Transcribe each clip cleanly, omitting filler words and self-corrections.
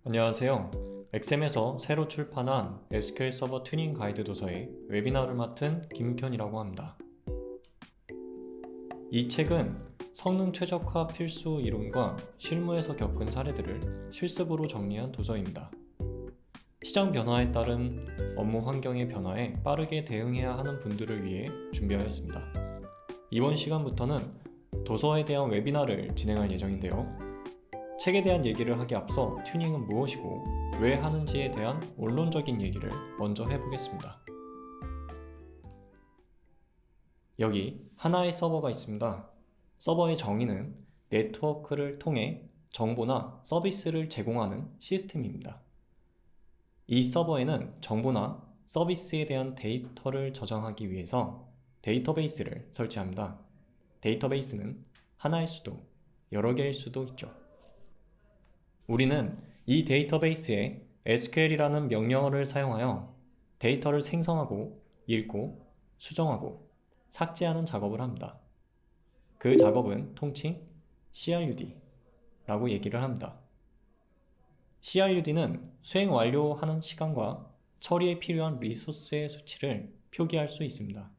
안녕하세요. 엑셈에서 새로 출판한 SQL 서버 튜닝 가이드 도서의 웨비나를 맡은 김욱현이라고 합니다. 이 책은 성능 최적화 필수 이론과 실무에서 겪은 사례들을 실습으로 정리한 도서입니다. 시장 변화에 따른 업무 환경의 변화에 빠르게 대응해야 하는 분들을 위해 준비하였습니다. 이번 시간부터는 도서에 대한 웨비나를 진행할 예정인데요. 책에 대한 얘기를 하기 앞서 튜닝은 무엇이고 왜 하는지에 대한 원론적인 얘기를 먼저 해보겠습니다. 여기 하나의 서버가 있습니다. 서버의 정의는 네트워크를 통해 정보나 서비스를 제공하는 시스템입니다. 이 서버에는 정보나 서비스에 대한 데이터를 저장하기 위해서 데이터베이스를 설치합니다. 데이터베이스는 하나일 수도 여러 개일 수도 있죠. 우리는 이 데이터베이스에 SQL이라는 명령어를 사용하여 데이터를 생성하고 읽고 수정하고 삭제하는 작업을 합니다. 그 작업은 통칭 CRUD라고 얘기를 합니다. CRUD는 수행 완료하는 시간과 처리에 필요한 리소스의 수치를 표기할 수 있습니다.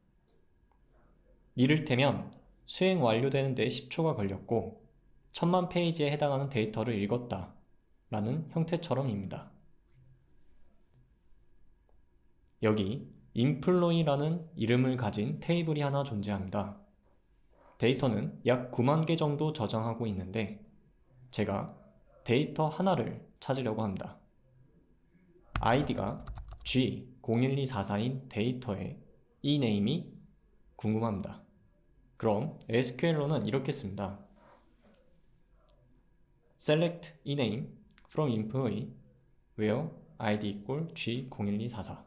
이를테면 수행 완료되는 데 10초가 걸렸고 1000만 페이지에 해당하는 데이터를 읽었다 라는 형태처럼입니다. 여기 employee라는 이름을 가진 테이블이 하나 존재합니다. 데이터는 약 9만 개 정도 저장하고 있는데 제가 데이터 하나를 찾으려고 합니다. 아이디가 G01244인 데이터의 이 네임이 궁금합니다. 그럼 SQL로는 이렇게 씁니다. select ename from employee where id equal G01244.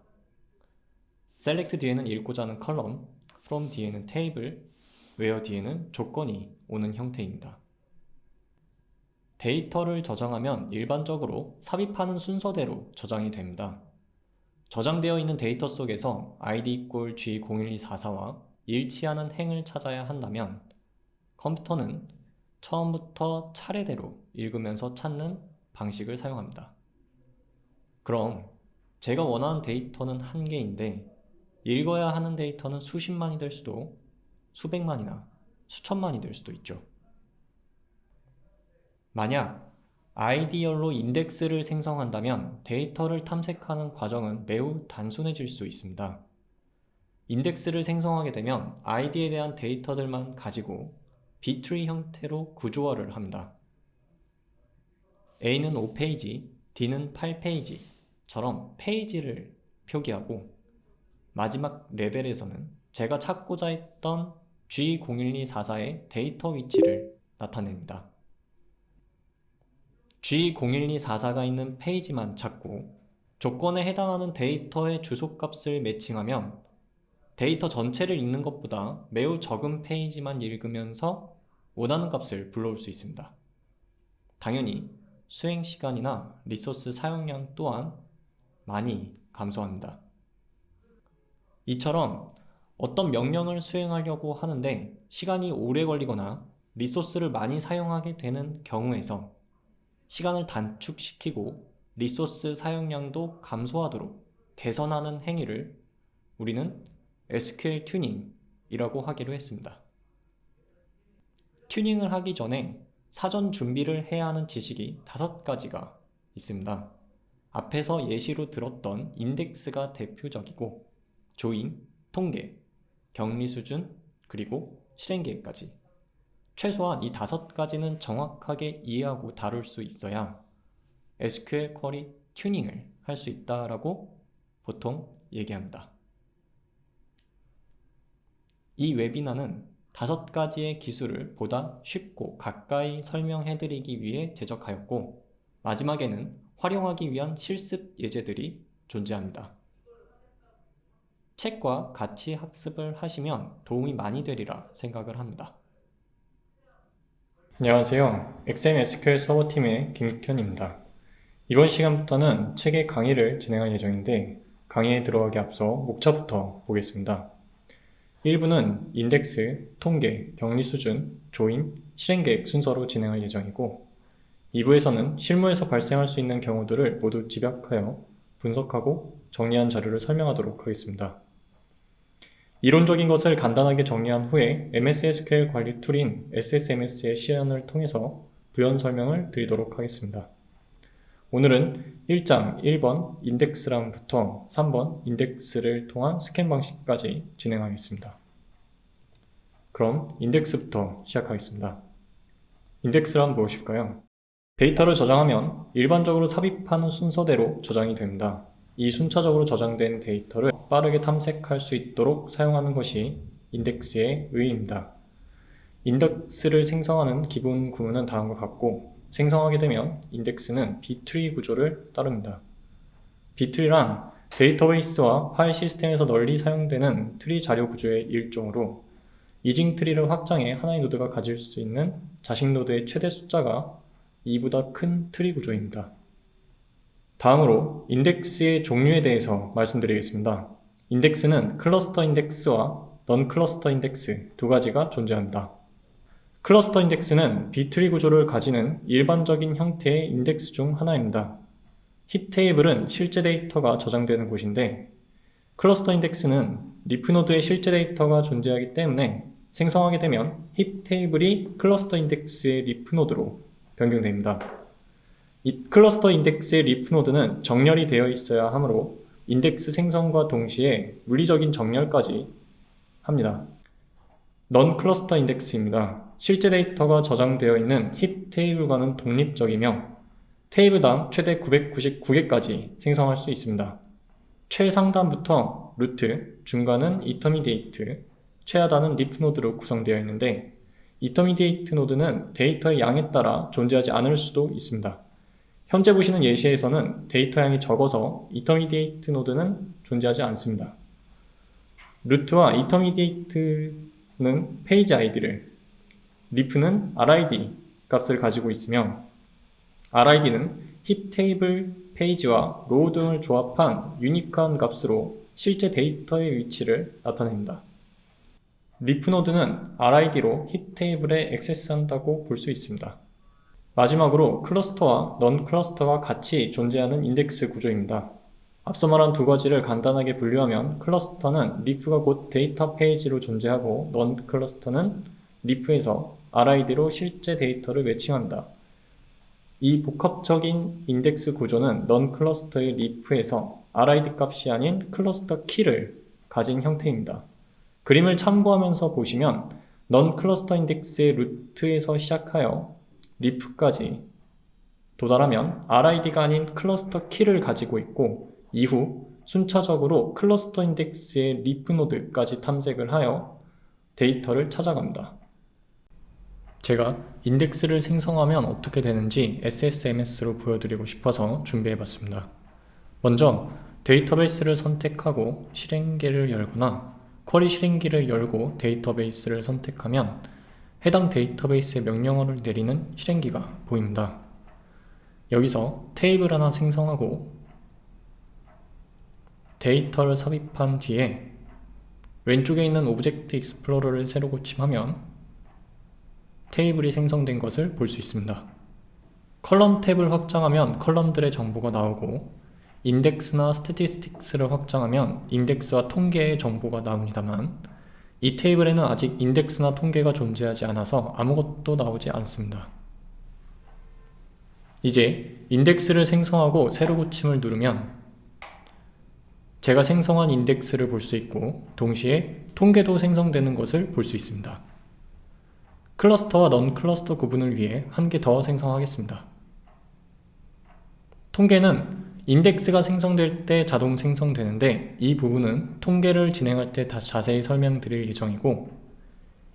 select 뒤에는 읽고자 하는 컬럼, from 뒤에는 테이블, where 뒤에는 조건이 오는 형태입니다. 데이터를 저장하면 일반적으로 삽입하는 순서대로 저장이 됩니다. 저장되어 있는 데이터 속에서 id equal G01244와 일치하는 행을 찾아야 한다면 컴퓨터는 처음부터 차례대로 읽으면서 찾는 방식을 사용합니다. 그럼 제가 원하는 데이터는 한 개인데 읽어야 하는 데이터는 수십만이 될 수도 수백만이나 수천만이 될 수도 있죠. 만약 아이디얼로 인덱스를 생성한다면 데이터를 탐색하는 과정은 매우 단순해질 수 있습니다. 인덱스를 생성하게 되면 아이디에 대한 데이터들만 가지고 B트리 형태로 구조화를 합니다. A는 5페이지, D는 8페이지처럼 페이지를 표기하고 마지막 레벨에서는 제가 찾고자 했던 G01244의 데이터 위치를 나타냅니다. G01244가 있는 페이지만 찾고 조건에 해당하는 데이터의 주소값을 매칭하면 데이터 전체를 읽는 것보다 매우 적은 페이지만 읽으면서 원하는 값을 불러올 수 있습니다. 당연히 수행 시간이나 리소스 사용량 또한 많이 감소합니다. 이처럼 어떤 명령을 수행하려고 하는데 시간이 오래 걸리거나 리소스를 많이 사용하게 되는 경우에서 시간을 단축시키고 리소스 사용량도 감소하도록 개선하는 행위를 우리는 SQL 튜닝이라고 하기로 했습니다. 튜닝을 하기 전에 사전 준비를 해야 하는 지식이 5가지가 있습니다. 앞에서 예시로 들었던 인덱스가 대표적이고 조인, 통계, 격리 수준, 그리고 실행 계획까지 최소한 이 5가지는 정확하게 이해하고 다룰 수 있어야 SQL 쿼리 튜닝을 할 수 있다라고 보통 얘기합니다. 이 웨비나는 5가지의 기술을 보다 쉽고 가까이 설명해드리기 위해 제작하였고 마지막에는 활용하기 위한 실습 예제들이 존재합니다. 책과 같이 학습을 하시면 도움이 많이 되리라 생각을 합니다. 안녕하세요. 엑셈 SQL 서버팀의 김욱현입니다. 이번 시간부터는 책의 강의를 진행할 예정인데 강의에 들어가기 앞서 목차부터 보겠습니다. 1부는 인덱스, 통계, 격리 수준, 조인, 실행 계획 순서로 진행할 예정이고 2부에서는 실무에서 발생할 수 있는 경우들을 모두 집약하여 분석하고 정리한 자료를 설명하도록 하겠습니다. 이론적인 것을 간단하게 정리한 후에 MS SQL 관리 툴인 SSMS의 시연을 통해서 부연 설명을 드리도록 하겠습니다. 오늘은 1장 1번 인덱스란부터 3번 인덱스를 통한 스캔 방식까지 진행하겠습니다. 그럼 인덱스부터 시작하겠습니다. 인덱스란 무엇일까요? 데이터를 저장하면 일반적으로 삽입하는 순서대로 저장이 됩니다. 이 순차적으로 저장된 데이터를 빠르게 탐색할 수 있도록 사용하는 것이 인덱스의 의의입니다. 인덱스를 생성하는 기본 구문은 다음과 같고, 생성하게 되면 인덱스는 B-트리 구조를 따릅니다. B-트리란 데이터베이스와 파일 시스템에서 널리 사용되는 트리 자료 구조의 일종으로 이징 트리를 확장해 하나의 노드가 가질 수 있는 자식 노드의 최대 숫자가 2보다 큰 트리 구조입니다. 다음으로 인덱스의 종류에 대해서 말씀드리겠습니다. 인덱스는 클러스터 인덱스와 넌 클러스터 인덱스 두 가지가 존재합니다. 클러스터 인덱스는 B-트리 구조를 가지는 일반적인 형태의 인덱스 중 하나입니다. 힙 테이블은 실제 데이터가 저장되는 곳인데, 클러스터 인덱스는 리프 노드에 실제 데이터가 존재하기 때문에 생성하게 되면 힙 테이블이 클러스터 인덱스의 리프 노드로 변경됩니다. 이 클러스터 인덱스의 리프 노드는 정렬이 되어 있어야 하므로 인덱스 생성과 동시에 물리적인 정렬까지 합니다. 넌 클러스터 인덱스입니다. 실제 데이터가 저장되어 있는 힙 테이블과는 독립적이며 테이블당 최대 999개까지 생성할 수 있습니다. 최상단부터 루트, 중간은 인터미디에이트, 최하단은 리프 노드로 구성되어 있는데, 인터미디에이트 노드는 데이터의 양에 따라 존재하지 않을 수도 있습니다. 현재 보시는 예시에서는 데이터 양이 적어서 인터미디에이트 노드는 존재하지 않습니다. 루트와 인터미디에이트는 페이지 아이디를, 리프는 RID 값을 가지고 있으며 RID는 힙 테이블 페이지와 로우 등을 조합한 유니크한 값으로 실제 데이터의 위치를 나타냅니다. 리프 노드는 RID로 힙 테이블에 액세스한다고 볼 수 있습니다. 마지막으로 클러스터와 넌 클러스터가 같이 존재하는 인덱스 구조입니다. 앞서 말한 두 가지를 간단하게 분류하면 클러스터는 리프가 곧 데이터 페이지로 존재하고 넌 클러스터는 리프에서 RID로 실제 데이터를 매칭한다. 이 복합적인 인덱스 구조는 넌 클러스터의 리프에서 RID 값이 아닌 클러스터 키를 가진 형태입니다. 그림을 참고하면서 보시면 넌 클러스터 인덱스의 루트에서 시작하여 리프까지 도달하면 RID가 아닌 클러스터 키를 가지고 있고, 이후 순차적으로 클러스터 인덱스의 리프 노드까지 탐색을 하여 데이터를 찾아갑니다. 제가 인덱스를 생성하면 어떻게 되는지 SSMS로 보여드리고 싶어서 준비해봤습니다. 먼저 데이터베이스를 선택하고 실행기를 열거나 쿼리 실행기를 열고 데이터베이스를 선택하면 해당 데이터베이스의 명령어를 내리는 실행기가 보입니다. 여기서 테이블 하나 생성하고 데이터를 삽입한 뒤에 왼쪽에 있는 오브젝트 익스플로러를 새로 고침하면 테이블이 생성된 것을 볼 수 있습니다. 컬럼 탭을 확장하면 컬럼들의 정보가 나오고, 인덱스나 스태티스틱스를 확장하면 인덱스와 통계의 정보가 나옵니다만, 이 테이블에는 아직 인덱스나 통계가 존재하지 않아서 아무것도 나오지 않습니다. 이제 인덱스를 생성하고 새로 고침을 누르면 제가 생성한 인덱스를 볼 수 있고, 동시에 통계도 생성되는 것을 볼 수 있습니다. 클러스터와 넌 클러스터 구분을 위해 한 개 더 생성하겠습니다. 통계는 인덱스가 생성될 때 자동 생성되는데, 이 부분은 통계를 진행할 때 자세히 설명드릴 예정이고,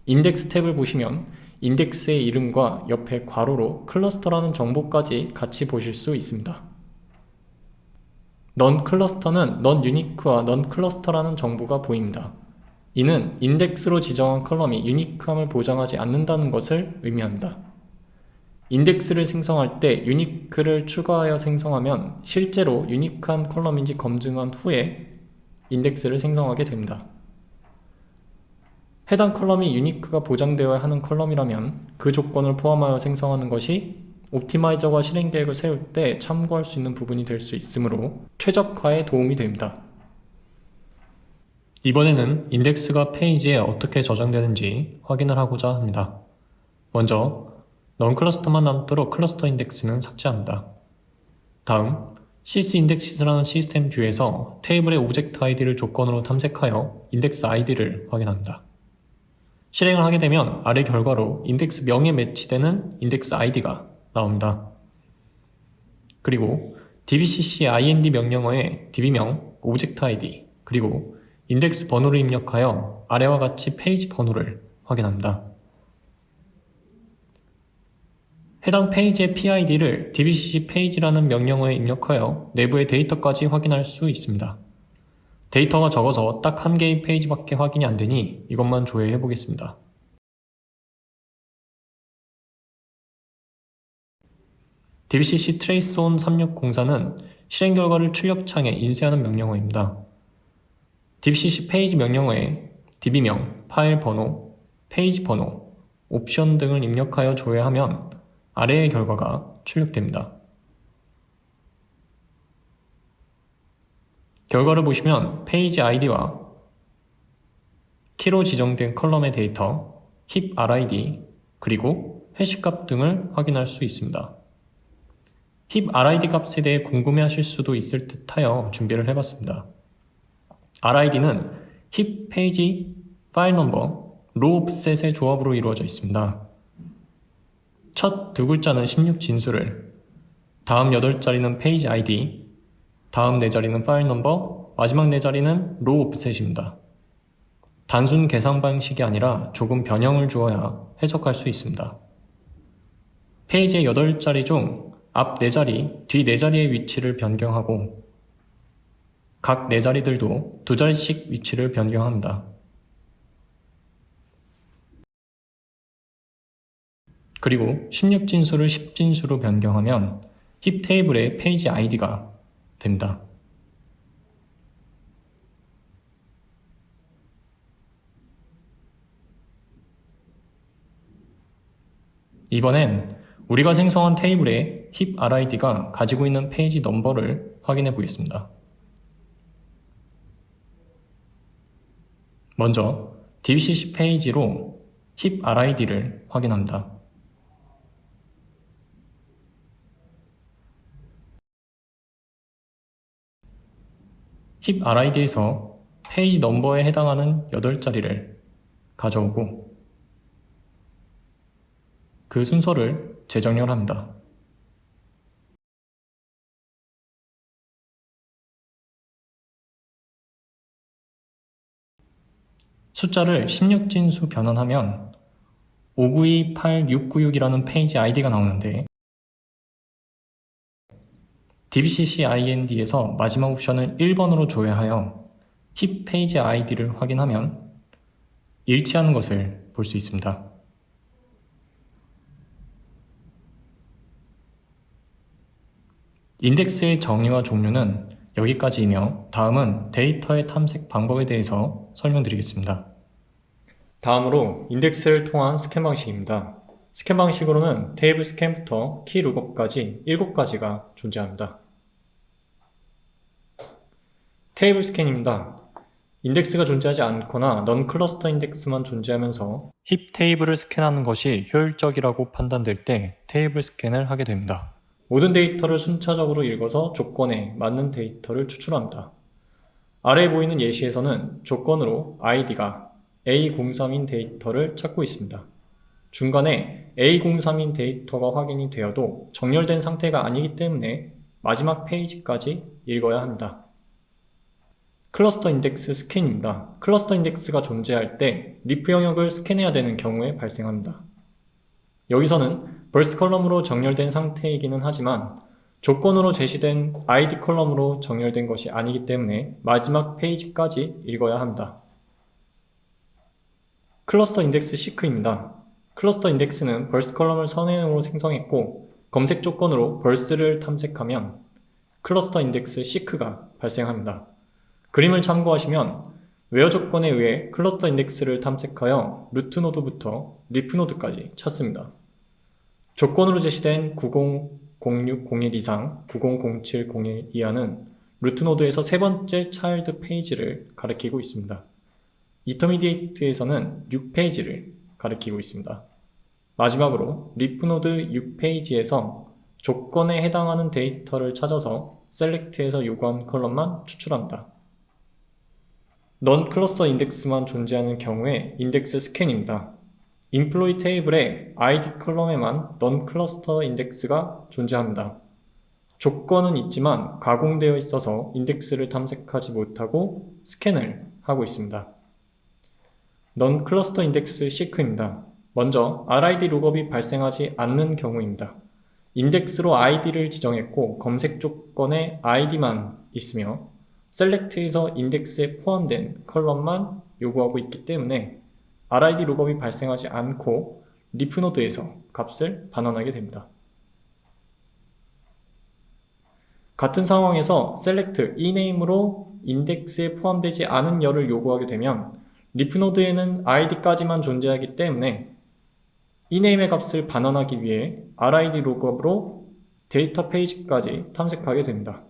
인덱스 탭을 보시면 인덱스의 이름과 옆에 괄호로 클러스터라는 정보까지 같이 보실 수 있습니다. 넌 클러스터는 넌 유니크와 넌 클러스터라는 정보가 보입니다. 이는 인덱스로 지정한 컬럼이 유니크함을 보장하지 않는다는 것을 의미합니다. 인덱스를 생성할 때 유니크를 추가하여 생성하면 실제로 유니크한 컬럼인지 검증한 후에 인덱스를 생성하게 됩니다. 해당 컬럼이 유니크가 보장되어야 하는 컬럼이라면 그 조건을 포함하여 생성하는 것이 옵티마이저가 실행 계획을 세울 때 참고할 수 있는 부분이 될 수 있으므로 최적화에 도움이 됩니다. 이번에는 인덱스가 페이지에 어떻게 저장되는지 확인을 하고자 합니다. 먼저 non-클러스터만 남도록 클러스터 인덱스는 삭제합니다. 다음 sysindex라는 시스템 뷰에서 테이블의 오브젝트 아이디를 조건으로 탐색하여 인덱스 아이디를 확인합니다. 실행을 하게 되면 아래 결과로 인덱스 명에 매치되는 인덱스 아이디가 나옵니다. 그리고 dbcc-ind 명령어에 db명, 오브젝트 아이디, 그리고 인덱스 번호를 입력하여 아래와 같이 페이지 번호를 확인합니다. 해당 페이지의 PID를 dbcc 페이지라는 명령어에 입력하여 내부의 데이터까지 확인할 수 있습니다. 데이터가 적어서 딱 한 개의 페이지밖에 확인이 안 되니 이것만 조회해 보겠습니다. dbcc traceon 3604는 실행 결과를 출력창에 인쇄하는 명령어입니다. dbcc 페이지 명령어에 db명, 파일 번호, 페이지 번호, 옵션 등을 입력하여 조회하면 아래의 결과가 출력됩니다. 결과를 보시면 페이지 아이디와 키로 지정된 컬럼의 데이터, 힙 RID, 그리고 해시값 등을 확인할 수 있습니다. 힙 RID 값에 대해 궁금해하실 수도 있을 듯하여 준비를 해봤습니다. RID는 힙 페이지 파일 넘버, 로 옵셋의 조합으로 이루어져 있습니다. 첫 두 글자는 16진수를, 다음 8자리는 페이지 ID, 다음 4자리는 파일 넘버, 마지막 4자리는 로 옵셋입니다. 단순 계산 방식이 아니라 조금 변형을 주어야 해석할 수 있습니다. 페이지의 8자리 중 앞 4자리, 뒤 4자리의 위치를 변경하고 각 4자리들도 2자리씩 위치를 변경합니다. 그리고 16진수를 10진수로 변경하면 힙 테이블의 페이지 아이디가 됩니다. 이번엔 우리가 생성한 테이블의 힙 RID가 가지고 있는 페이지 넘버를 확인해 보겠습니다. 먼저 dbcc 페이지로 힙 RID를 확인합니다. 힙 RID에서 페이지 넘버에 해당하는 8자리를 가져오고 그 순서를 재정렬합니다. 숫자를 16진수 변환하면 5928696이라는 페이지 아이디가 나오는데 dbcc-ind에서 마지막 옵션을 1번으로 조회하여 힙 페이지 아이디를 확인하면 일치하는 것을 볼 수 있습니다. 인덱스의 정의와 종류는 여기까지이며 다음은 데이터의 탐색 방법에 대해서 설명드리겠습니다. 다음으로 인덱스를 통한 스캔 방식입니다. 스캔 방식으로는 테이블 스캔부터 키 룩업까지 7가지가 존재합니다. 테이블 스캔입니다. 인덱스가 존재하지 않거나 넌 클러스터 인덱스만 존재하면서 힙 테이블을 스캔하는 것이 효율적이라고 판단될 때 테이블 스캔을 하게 됩니다. 모든 데이터를 순차적으로 읽어서 조건에 맞는 데이터를 추출합니다. 아래에 보이는 예시에서는 조건으로 id가 A03인 데이터를 찾고 있습니다. 중간에 A03인 데이터가 확인이 되어도 정렬된 상태가 아니기 때문에 마지막 페이지까지 읽어야 합니다. 클러스터 인덱스 스캔입니다. 클러스터 인덱스가 존재할 때 리프 영역을 스캔해야 되는 경우에 발생합니다. 여기서는 벌스 컬럼으로 정렬된 상태이기는 하지만 조건으로 제시된 id 컬럼으로 정렬된 것이 아니기 때문에 마지막 페이지까지 읽어야 합니다. 클러스터 인덱스 시크입니다. 클러스터 인덱스는 벌스 컬럼을 선행으로 생성했고 검색 조건으로 벌스를 탐색하면 클러스터 인덱스 시크가 발생합니다. 그림을 참고하시면 웨어 조건에 의해 클러스터 인덱스를 탐색하여 루트 노드부터 리프 노드까지 찾습니다. 조건으로 제시된 900601 이상 900701 이하는 루트 노드에서 세 번째 차일드 페이지를 가리키고 있습니다. 인터미디에이트에서는 6페이지를 가리키고 있습니다. 마지막으로 리프 노드 6페이지에서 조건에 해당하는 데이터를 찾아서 셀렉트에서 요구한 컬럼만 추출합니다. 넌 클러스터 인덱스만 존재하는 경우에 인덱스 스캔입니다. 인플로이 테이블의 ID 컬럼에만 넌 클러스터 인덱스가 존재합니다. 조건은 있지만 가공되어 있어서 인덱스를 탐색하지 못하고 스캔을 하고 있습니다. 넌 클러스터 인덱스 시크입니다. 먼저 RID 룩업이 발생하지 않는 경우입니다. 인덱스로 ID를 지정했고 검색 조건에 ID만 있으며 셀렉트에서 인덱스에 포함된 컬럼만 요구하고 있기 때문에 RID 룩업이 발생하지 않고 리프 노드에서 값을 반환하게 됩니다. 같은 상황에서 select eName으로 인덱스에 포함되지 않은 열을 요구하게 되면 리프 노드에는 id까지만 존재하기 때문에 eName의 값을 반환하기 위해 RID 룩업으로 데이터 페이지까지 탐색하게 됩니다.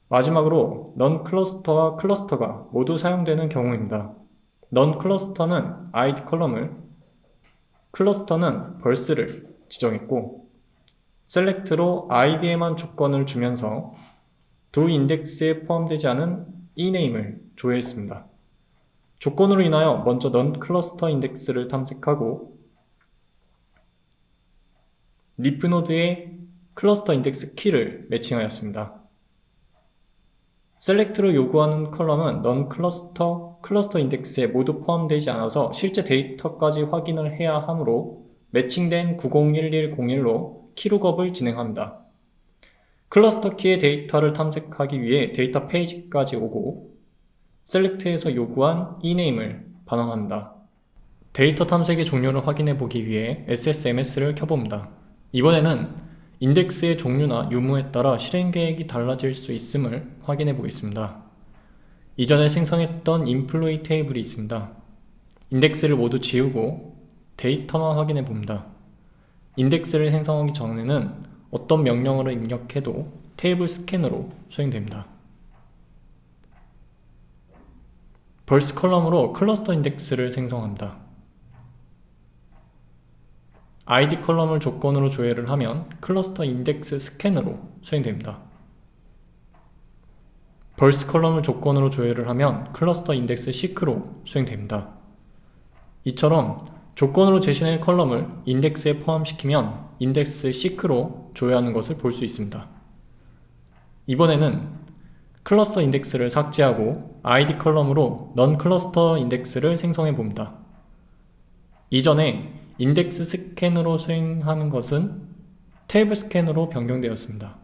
마지막으로 넌 클러스터와 클러스터가 모두 사용되는 경우입니다. 넌 클러스터는 ID 컬럼을, 클러스터는 벌스를 지정했고 셀렉트로 ID에만 조건을 주면서 두 인덱스에 포함되지 않은 eName을 조회했습니다. 조건으로 인하여 먼저 넌 클러스터 인덱스를 탐색하고 리프 노드의 클러스터 인덱스 키를 매칭하였습니다. 셀렉트로 요구하는 컬럼은 넌 클러스터 인덱스에 모두 포함되지 않아서 실제 데이터까지 확인을 해야 하므로 매칭된 901101로 키룩업을 진행합니다. 클러스터 키의 데이터를 탐색하기 위해 데이터 페이지까지 오고 셀렉트에서 요구한 eName을 반환합니다. 데이터 탐색의 종료를 확인해 보기 위해 SSMS를 켜봅니다. 이번에는 인덱스의 종류나 유무에 따라 실행 계획이 달라질 수 있음을 확인해 보겠습니다. 이전에 생성했던 인플로이 테이블이 있습니다. 인덱스를 모두 지우고 데이터만 확인해 봅니다. 인덱스를 생성하기 전에는 어떤 명령어를 입력해도 테이블 스캔으로 수행됩니다. 벌스 컬럼으로 클러스터 인덱스를 생성합니다. ID 컬럼을 조건으로 조회를 하면 클러스터 인덱스 스캔으로 수행됩니다. 벌스 컬럼을 조건으로 조회를 하면 클러스터 인덱스 시크로 수행됩니다. 이처럼 조건으로 제시된 컬럼을 인덱스에 포함시키면 인덱스 시크로 조회하는 것을 볼 수 있습니다. 이번에는 클러스터 인덱스를 삭제하고 ID 컬럼으로 넌 클러스터 인덱스를 생성해 봅니다. 이전에 인덱스 스캔으로 수행하는 것은 테이블 스캔으로 변경되었습니다.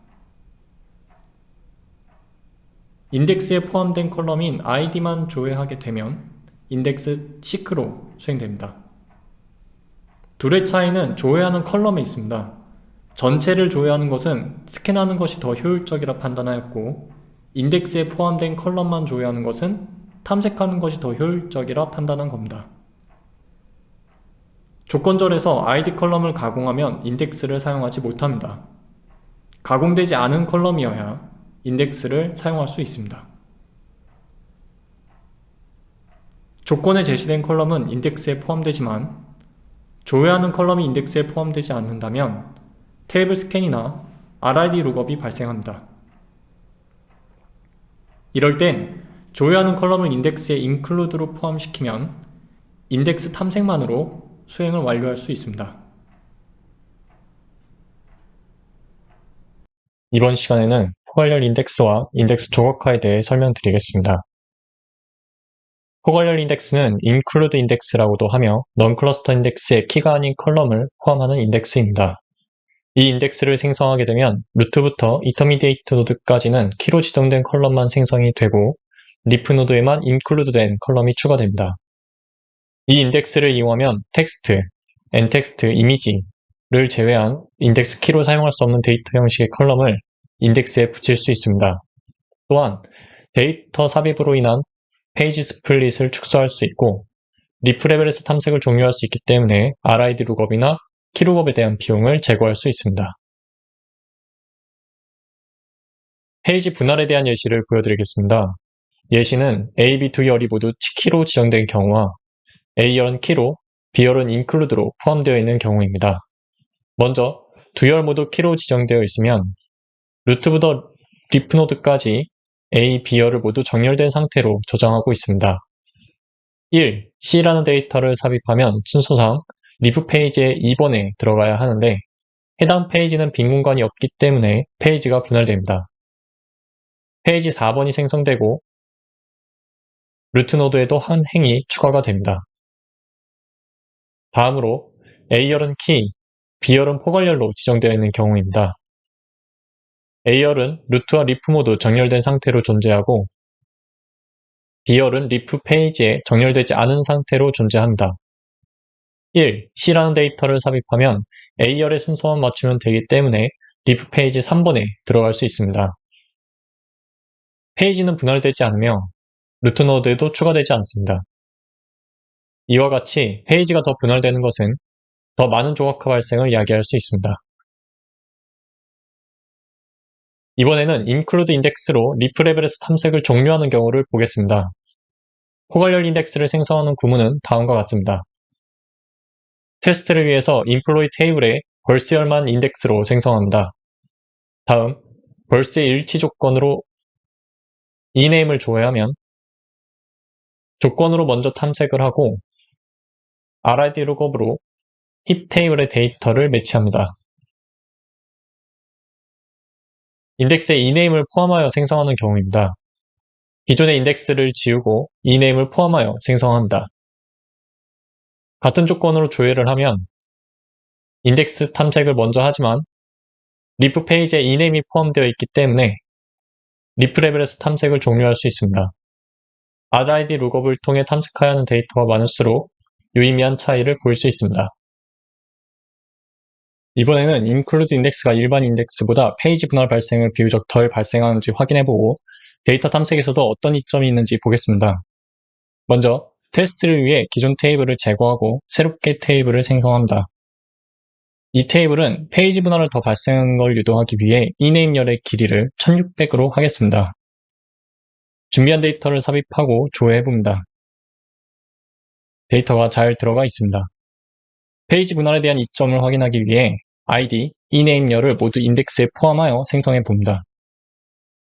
인덱스에 포함된 컬럼인 ID만 조회하게 되면 인덱스 시크로 수행됩니다. 둘의 차이는 조회하는 컬럼에 있습니다. 전체를 조회하는 것은 스캔하는 것이 더 효율적이라 판단하였고 인덱스에 포함된 컬럼만 조회하는 것은 탐색하는 것이 더 효율적이라 판단한 겁니다. 조건절에서 ID 컬럼을 가공하면 인덱스를 사용하지 못합니다. 가공되지 않은 컬럼이어야 인덱스를 사용할 수 있습니다. 조건에 제시된 컬럼은 인덱스에 포함되지만 조회하는 컬럼이 인덱스에 포함되지 않는다면 테이블 스캔이나 RID 룩업이 발생합니다. 이럴 땐 조회하는 컬럼을 인덱스에 include로 포함시키면 인덱스 탐색만으로 수행을 완료할 수 있습니다. 이번 시간에는 포괄열 인덱스와 인덱스 조각화에 대해 설명드리겠습니다. 포괄열 인덱스는 include 인덱스라고도 하며 넌 클러스터 인덱스의 키가 아닌 컬럼을 포함하는 인덱스입니다. 이 인덱스를 생성하게 되면 루트부터 인터미디에이트 노드까지는 키로 지정된 컬럼만 생성이 되고 리프 노드에만 include된 컬럼이 추가됩니다. 이 인덱스를 이용하면 텍스트, n텍스트, 이미지를 제외한 인덱스 키로 사용할 수 없는 데이터 형식의 컬럼을 인덱스에 붙일 수 있습니다. 또한 데이터 삽입으로 인한 페이지 스플릿을 축소할 수 있고 리프 레벨에서 탐색을 종료할 수 있기 때문에 RID 룩업이나 키룩업에 대한 비용을 제거할 수 있습니다. 페이지 분할에 대한 예시를 보여드리겠습니다. 예시는 A, B 두 열이 모두 키로 지정된 경우와 A열은 키로, B열은 include로 포함되어 있는 경우입니다. 먼저 두 열 모두 키로 지정되어 있으면 루트부터 리프노드까지 A, B열을 모두 정렬된 상태로 저장하고 있습니다. 1. C라는 데이터를 삽입하면 순서상 리프 페이지의 2번에 들어가야 하는데 해당 페이지는 빈 공간이 없기 때문에 페이지가 분할됩니다. 페이지 4번이 생성되고 루트 노드에도 한 행이 추가가 됩니다. 다음으로 A열은 키, B열은 포괄열로 지정되어 있는 경우입니다. A열은 루트와 리프 모두 정렬된 상태로 존재하고 B열은 리프 페이지에 정렬되지 않은 상태로 존재합니다. 1. C라는 데이터를 삽입하면 A열의 순서만 맞추면 되기 때문에 리프 페이지 3번에 들어갈 수 있습니다. 페이지는 분할되지 않으며 루트 노드에도 추가되지 않습니다. 이와 같이 페이지가 더 분할되는 것은 더 많은 조각화 발생을 야기할 수 있습니다. 이번에는 include index로 리프 레벨에서 탐색을 종료하는 경우를 보겠습니다. 포괄열 인덱스를 생성하는 구문은 다음과 같습니다. 테스트를 위해서 employee 테이블에 벌스열만 인덱스로 생성합니다. 다음, 벌스의 일치 조건으로 eName을 조회하면 조건으로 먼저 탐색을 하고 RID 룩업으로 힙 테이블의 데이터를 매치합니다. 인덱스에 eName을 포함하여 생성하는 경우입니다. 기존의 인덱스를 지우고 eName을 포함하여 생성합니다. 같은 조건으로 조회를 하면 인덱스 탐색을 먼저 하지만 리프 페이지에 eName이 포함되어 있기 때문에 리프 레벨에서 탐색을 종료할 수 있습니다. RID 룩업을 통해 탐색해야 하는 데이터가 많을수록 유의미한 차이를 볼 수 있습니다. 이번에는 include index가 일반 인덱스보다 페이지 분할 발생을 비교적 덜 발생하는지 확인해보고 데이터 탐색에서도 어떤 이점이 있는지 보겠습니다. 먼저 테스트를 위해 기존 테이블을 제거하고 새롭게 테이블을 생성합니다. 이 테이블은 페이지 분할을 더 발생하는 걸 유도하기 위해 eName열의 길이를 1600으로 하겠습니다. 준비한 데이터를 삽입하고 조회해봅니다. 데이터가 잘 들어가 있습니다. 페이지 분할에 대한 이점을 확인하기 위해 ID, eName열을 모두 인덱스에 포함하여 생성해봅니다.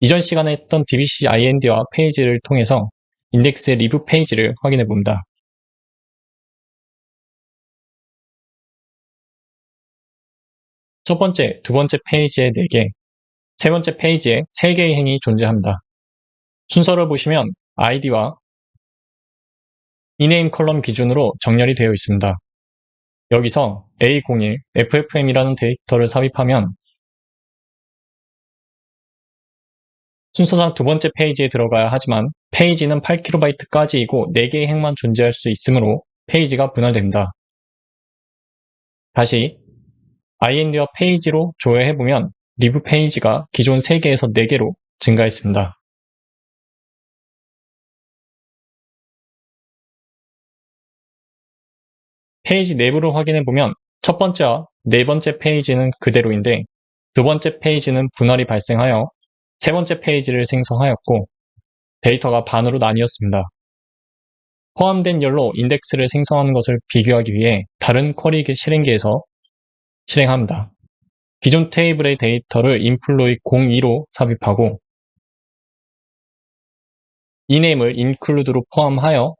이전 시간에 했던 dbc ind와 페이지를 통해서 인덱스의 리뷰 페이지를 확인해봅니다. 첫 번째, 두 번째 페이지에 4개, 세 번째 페이지에 3개의 행이 존재합니다. 순서를 보시면 id와 eName 컬럼 기준으로 정렬이 되어 있습니다. 여기서 A01, FFM이라는 데이터를 삽입하면 순서상 두 번째 페이지에 들어가야 하지만 페이지는 8KB까지이고 4개의 행만 존재할 수 있으므로 페이지가 분할됩니다. 다시 ind와 페이지로 조회해보면 리뷰 페이지가 기존 3개에서 4개로 증가했습니다. 페이지 내부를 확인해보면 첫 번째와 네 번째 페이지는 그대로인데 두 번째 페이지는 분할이 발생하여 세 번째 페이지를 생성하였고 데이터가 반으로 나뉘었습니다. 포함된 열로 인덱스를 생성하는 것을 비교하기 위해 다른 쿼리 실행기에서 실행합니다. 기존 테이블의 데이터를 employee 02로 삽입하고 eName을 include로 포함하여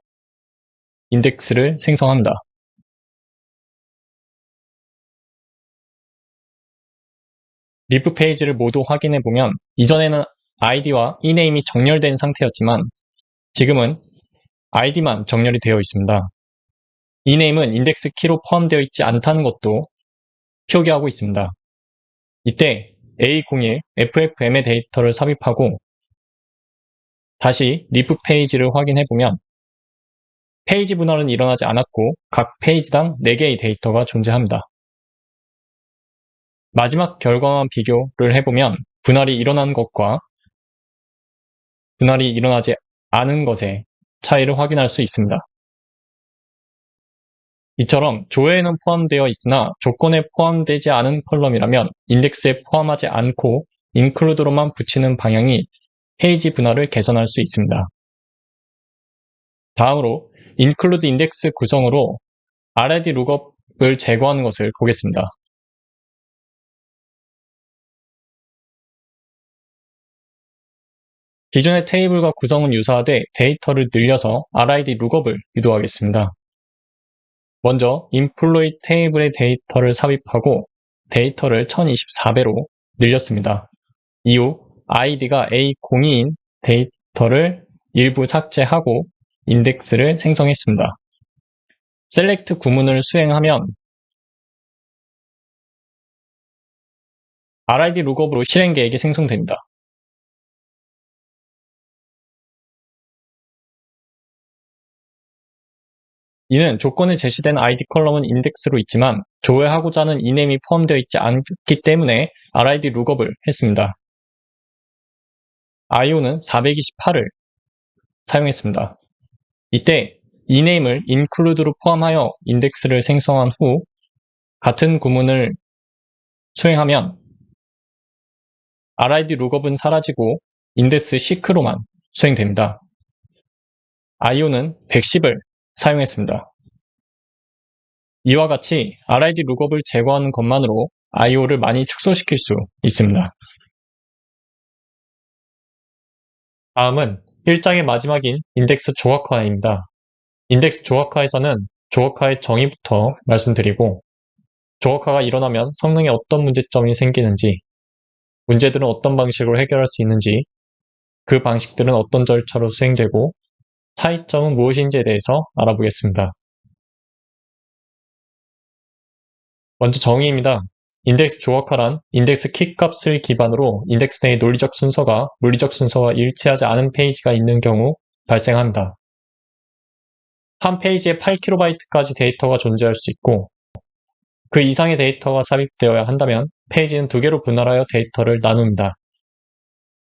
인덱스를 생성합니다. 리프 페이지를 모두 확인해보면 이전에는 id와 eName이 정렬된 상태였지만 지금은 id만 정렬이 되어 있습니다. eName은 인덱스 키로 포함되어 있지 않다는 것도 표기하고 있습니다. 이때 A01 FFM의 데이터를 삽입하고 다시 리프 페이지를 확인해보면 페이지 분할은 일어나지 않았고 각 페이지당 4개의 데이터가 존재합니다. 마지막 결과만 비교를 해보면 분할이 일어난 것과 분할이 일어나지 않은 것의 차이를 확인할 수 있습니다. 이처럼 조회에는 포함되어 있으나 조건에 포함되지 않은 컬럼이라면 인덱스에 포함하지 않고 include로만 붙이는 방향이 페이지 분할을 개선할 수 있습니다. 다음으로 include 인덱스 구성으로 RID 룩업을 제거하는 것을 보겠습니다. 기존의 테이블과 구성은 유사하되 데이터를 늘려서 RID 룩업을 유도하겠습니다. 먼저 employee 테이블의 데이터를 삽입하고 데이터를 1024배로 늘렸습니다. 이후 id가 A02인 데이터를 일부 삭제하고 인덱스를 생성했습니다. select 구문을 수행하면 RID 룩업으로 실행 계획이 생성됩니다. 이는 조건에 제시된 ID 컬럼은 인덱스로 있지만 조회하고자 하는 이네임이 포함되어 있지 않기 때문에 RID 룩업을 했습니다. IO는 428을 사용했습니다. 이때 이네임을 include로 포함하여 인덱스를 생성한 후 같은 구문을 수행하면 RID 룩업은 사라지고 인덱스 seek로만 수행됩니다. IO는 110을 사용했습니다. 이와 같이 RID 룩업을 제거하는 것만으로 IO를 많이 축소시킬 수 있습니다. 다음은 1장의 마지막인 인덱스 조각화입니다. 인덱스 조각화에서는 조각화의 정의부터 말씀드리고 조각화가 일어나면 성능에 어떤 문제점이 생기는지, 문제들은 어떤 방식으로 해결할 수 있는지, 그 방식들은 어떤 절차로 수행되고 차이점은 무엇인지에 대해서 알아보겠습니다. 먼저 정의입니다. 인덱스 조각화란 인덱스 키 값을 기반으로 인덱스 내의 논리적 순서가 물리적 순서와 일치하지 않은 페이지가 있는 경우 발생합니다. 한 페이지에 8KB까지 데이터가 존재할 수 있고 그 이상의 데이터가 삽입되어야 한다면 페이지는 두 개로 분할하여 데이터를 나눕니다.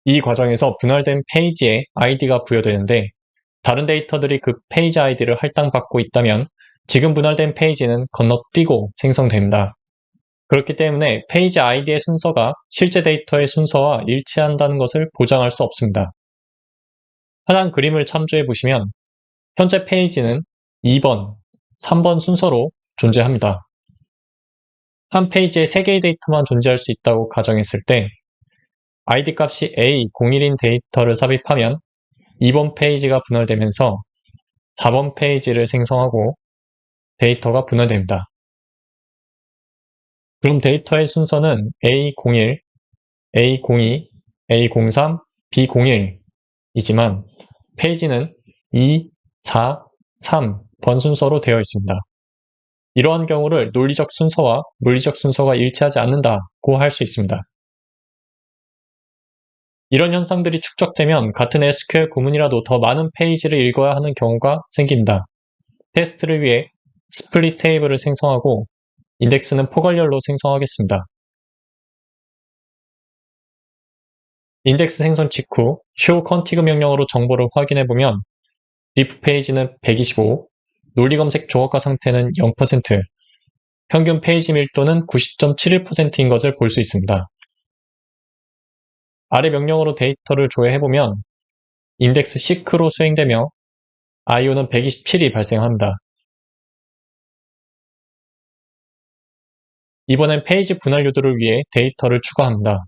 이 과정에서 분할된 페이지에 ID가 부여되는데 다른 데이터들이 그 페이지 ID를 할당받고 있다면 지금 분할된 페이지는 건너뛰고 생성됩니다. 그렇기 때문에 페이지 ID의 순서가 실제 데이터의 순서와 일치한다는 것을 보장할 수 없습니다. 하단 그림을 참조해 보시면 현재 페이지는 2번, 3번 순서로 존재합니다. 한 페이지에 3개의 데이터만 존재할 수 있다고 가정했을 때 ID 값이 A01인 데이터를 삽입하면 2번 페이지가 분할되면서 4번 페이지를 생성하고 데이터가 분할됩니다. 그럼 데이터의 순서는 A01, A02, A03, B01이지만 페이지는 2, 4, 3번 순서로 되어 있습니다. 이러한 경우를 논리적 순서와 물리적 순서가 일치하지 않는다고 할 수 있습니다. 이런 현상들이 축적되면 같은 SQL 구문이라도 더 많은 페이지를 읽어야 하는 경우가 생깁니다. 테스트를 위해 스플릿 테이블을 생성하고 인덱스는 포괄열로 생성하겠습니다. 인덱스 생성 직후 show config 명령으로 정보를 확인해보면 diff 페이지는 125, 논리검색 조각화 상태는 0%, 평균 페이지 밀도는 90.71%인 것을 볼 수 있습니다. 아래 명령으로 데이터를 조회해보면 인덱스 seek로 수행되며 IO는 127이 발생합니다. 이번엔 페이지 분할 유도를 위해 데이터를 추가합니다.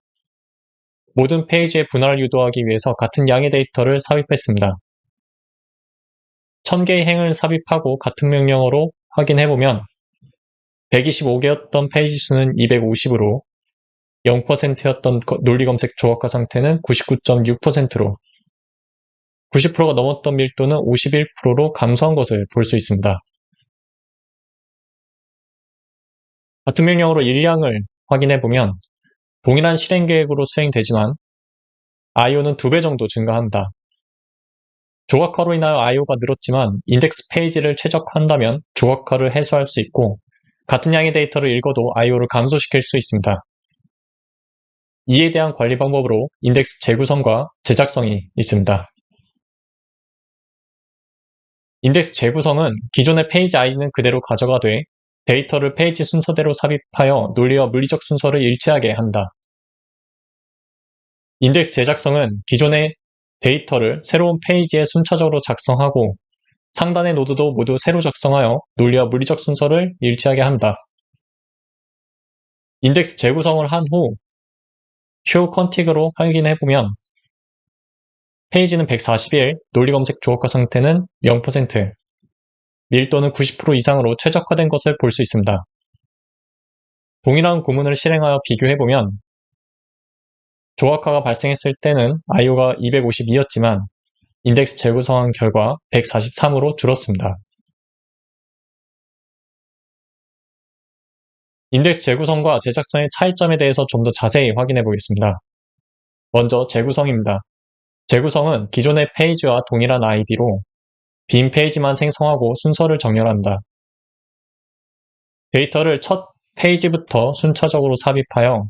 모든 페이지의 분할을 유도하기 위해서 같은 양의 데이터를 삽입했습니다. 1000개의 행을 삽입하고 같은 명령어로 확인해보면 125개였던 페이지 수는 250으로 0%였던 논리검색 조각화 상태는 99.6%로 90%가 넘었던 밀도는 51%로 감소한 것을 볼 수 있습니다. 같은 명령어로 일량을 확인해보면 동일한 실행 계획으로 수행되지만 IO는 2배 정도 증가합니다. 조각화로 인하여 IO가 늘었지만 인덱스 페이지를 최적화한다면 조각화를 해소할 수 있고 같은 양의 데이터를 읽어도 IO를 감소시킬 수 있습니다. 이에 대한 관리 방법으로 인덱스 재구성과 제작성이 있습니다. 인덱스 재구성은 기존의 페이지 아이디는 그대로 가져가되 데이터를 페이지 순서대로 삽입하여 논리와 물리적 순서를 일치하게 한다. 인덱스 제작성은 기존의 데이터를 새로운 페이지에 순차적으로 작성하고 상단의 노드도 모두 새로 작성하여 논리와 물리적 순서를 일치하게 한다. 인덱스 재구성을 한 후 show config으로 확인해보면 페이지는 141, 논리검색 조합화 상태는 0%, 밀도는 90% 이상으로 최적화된 것을 볼 수 있습니다. 동일한 구문을 실행하여 비교해보면 조합화가 발생했을 때는 IO가 252였지만 인덱스 재구성한 결과 143으로 줄었습니다. 인덱스 재구성과 제작성의 차이점에 대해서 좀 더 자세히 확인해 보겠습니다. 먼저 재구성입니다. 재구성은 기존의 페이지와 동일한 아이디로 빈 페이지만 생성하고 순서를 정렬한다. 데이터를 첫 페이지부터 순차적으로 삽입하여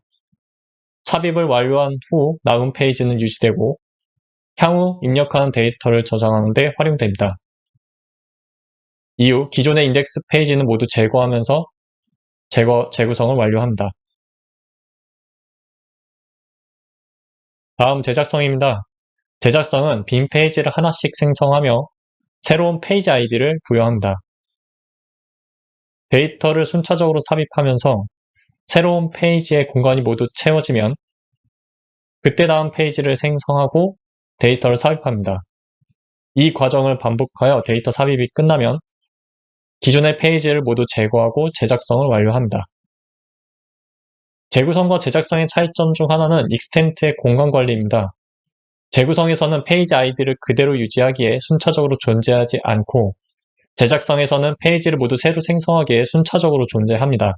삽입을 완료한 후 남은 페이지는 유지되고 향후 입력하는 데이터를 저장하는 데 활용됩니다. 이후 기존의 인덱스 페이지는 모두 제거하면서 재구성을 완료합니다. 다음 제작성입니다. 제작성은 빈 페이지를 하나씩 생성하며 새로운 페이지 아이디를 부여합니다. 데이터를 순차적으로 삽입하면서 새로운 페이지의 공간이 모두 채워지면 그때 다음 페이지를 생성하고 데이터를 삽입합니다. 이 과정을 반복하여 데이터 삽입이 끝나면 기존의 페이지를 모두 제거하고 제작성을 완료합니다. 재구성과 제작성의 차이점 중 하나는 익스텐트의 공간 관리입니다. 재구성에서는 페이지 아이디를 그대로 유지하기에 순차적으로 존재하지 않고 제작성에서는 페이지를 모두 새로 생성하기에 순차적으로 존재합니다.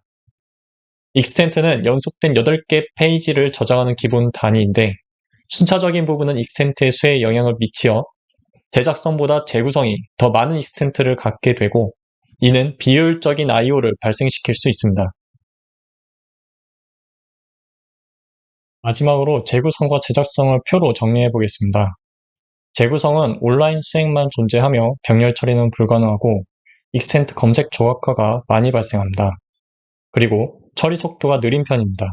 익스텐트는 연속된 8개 페이지를 저장하는 기본 단위인데 순차적인 부분은 익스텐트의 수에 영향을 미치어 제작성보다 재구성이 더 많은 익스텐트를 갖게 되고 이는 비효율적인 IO를 발생시킬 수 있습니다. 마지막으로 재구성과 제작성을 표로 정리해 보겠습니다. 재구성은 온라인 수행만 존재하며 병렬 처리는 불가능하고 익스텐트 검색 조각화가 많이 발생합니다. 그리고 처리 속도가 느린 편입니다.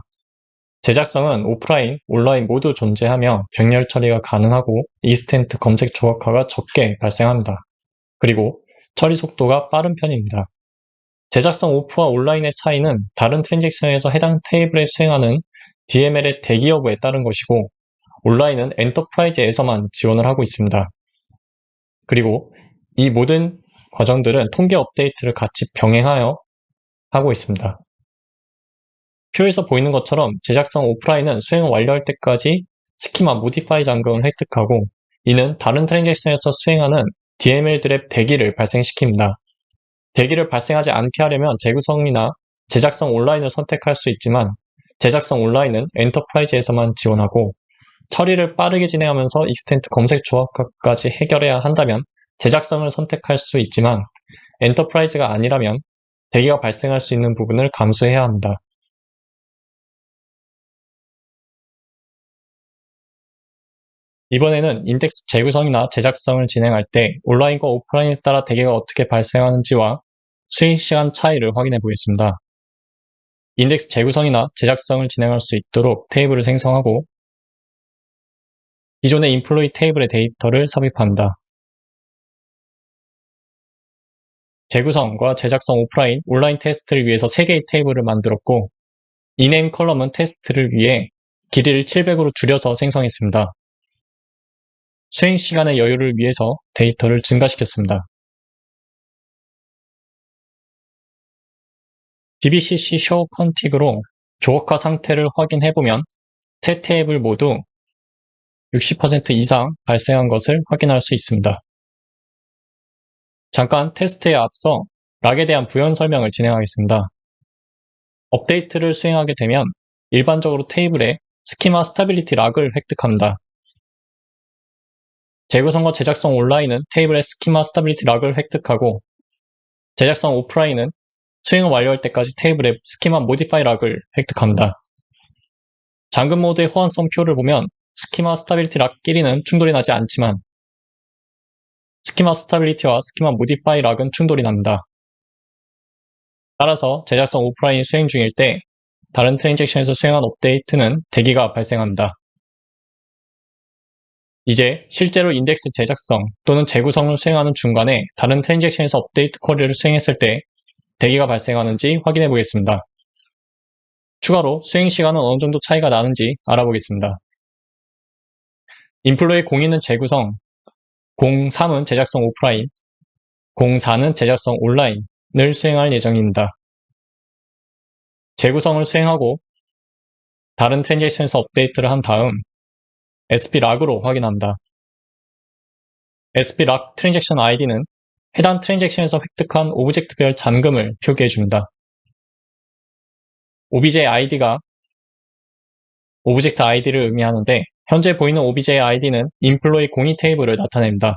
제작성은 오프라인, 온라인 모두 존재하며 병렬 처리가 가능하고 익스텐트 검색 조각화가 적게 발생합니다. 그리고 처리 속도가 빠른 편입니다. 제작성 오프와 온라인의 차이는 다른 트랜잭션에서 해당 테이블에 수행하는 DML의 대기 여부에 따른 것이고 온라인은 엔터프라이즈에서만 지원을 하고 있습니다. 그리고 이 모든 과정들은 통계 업데이트를 같이 병행하여 하고 있습니다. 표에서 보이는 것처럼 제작성 오프라인은 수행을 완료할 때까지 스키마 모디파이 잠금을 획득하고 이는 다른 트랜잭션에서 수행하는 DML들의 대기를 발생시킵니다. 대기를 발생하지 않게 하려면 재구성이나 제작성 온라인을 선택할 수 있지만 제작성 온라인은 엔터프라이즈에서만 지원하고 처리를 빠르게 진행하면서 익스텐트 검색 조합까지 해결해야 한다면 제작성을 선택할 수 있지만 엔터프라이즈가 아니라면 대기가 발생할 수 있는 부분을 감수해야 합니다. 이번에는 인덱스 재구성이나 제작성을 진행할 때 온라인과 오프라인에 따라 대기가 어떻게 발생하는지와 수행 시간 차이를 확인해 보겠습니다. 인덱스 재구성이나 제작성을 진행할 수 있도록 테이블을 생성하고 기존의 인플로이 테이블의 데이터를 삽입합니다. 재구성과 제작성 오프라인, 온라인 테스트를 위해서 3개의 테이블을 만들었고 이네임 컬럼은 테스트를 위해 길이를 700으로 줄여서 생성했습니다. 수행 시간의 여유를 위해서 데이터를 증가시켰습니다. dbcc show config으로 조각화 상태를 확인해보면 세 테이블 모두 60% 이상 발생한 것을 확인할 수 있습니다. 잠깐 테스트에 앞서 락에 대한 부연 설명을 진행하겠습니다. 업데이트를 수행하게 되면 일반적으로 테이블에 스키마 스타빌리티 락을 획득합니다. 재구성과 제작성 온라인은 테이블에 스키마 스타빌리티 락을 획득하고 제작성 오프라인은 수행을 완료할 때까지 테이블에 스키마 모디파이 락을 획득합니다. 잠금 모드의 호환성 표를 보면 스키마 스타빌리티 락끼리는 충돌이 나지 않지만 스키마 스타빌리티와 스키마 모디파이 락은 충돌이 납니다. 따라서 제작성 오프라인이 수행 중일 때 다른 트랜잭션에서 수행한 업데이트는 대기가 발생합니다. 이제 실제로 인덱스 제작성 또는 재구성을 수행하는 중간에 다른 트랜잭션에서 업데이트 쿼리를 수행했을 때 대기가 발생하는지 확인해 보겠습니다. 추가로 수행 시간은 어느 정도 차이가 나는지 알아보겠습니다. 인플로의 02는 재구성, 03은 제작성 오프라인, 04는 제작성 온라인을 수행할 예정입니다. 재구성을 수행하고 다른 트랜잭션에서 업데이트를 한 다음 SP 락으로 확인합니다. SP 락 트랜잭션 ID는 해당 트랜잭션에서 획득한 오브젝트별 잠금을 표기해줍니다. OBJ ID가 오브젝트 ID를 의미하는데 현재 보이는 OBJ ID는 인플로이 02 테이블을 나타냅니다.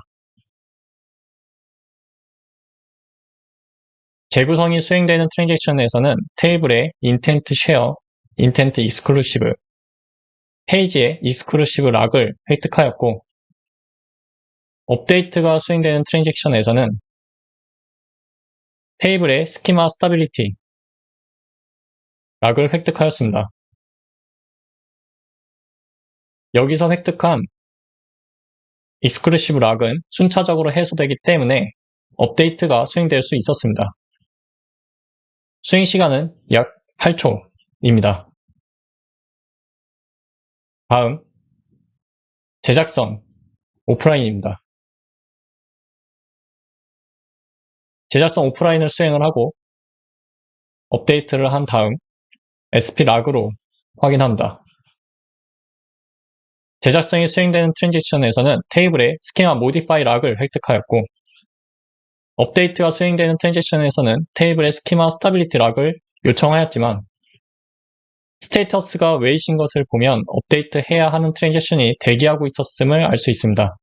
재구성이 수행되는 트랜잭션에서는 테이블의 intent share, intent exclusive, 페이지의 exclusive 락을 획득하였고 업데이트가 수행되는 트랜잭션에서는 테이블의 schema stability 락을 획득하였습니다. 여기서 획득한 exclusive 락은 순차적으로 해소되기 때문에 업데이트가 수행될 수 있었습니다. 수행 시간은 약 8초입니다. 다음, 제작성 오프라인입니다. 제작성 오프라인을 수행을 하고 업데이트를 한 다음 SP 락으로 확인합니다. 제작성이 수행되는 트랜잭션에서는 테이블의 스키마 모디파이 락을 획득하였고 업데이트가 수행되는 트랜잭션에서는 테이블의 스키마 스타빌리티 락을 요청하였지만 스테이터스가 웨이신 것을 보면 업데이트 해야 하는 트랜잭션이 대기하고 있었음을 알 수 있습니다.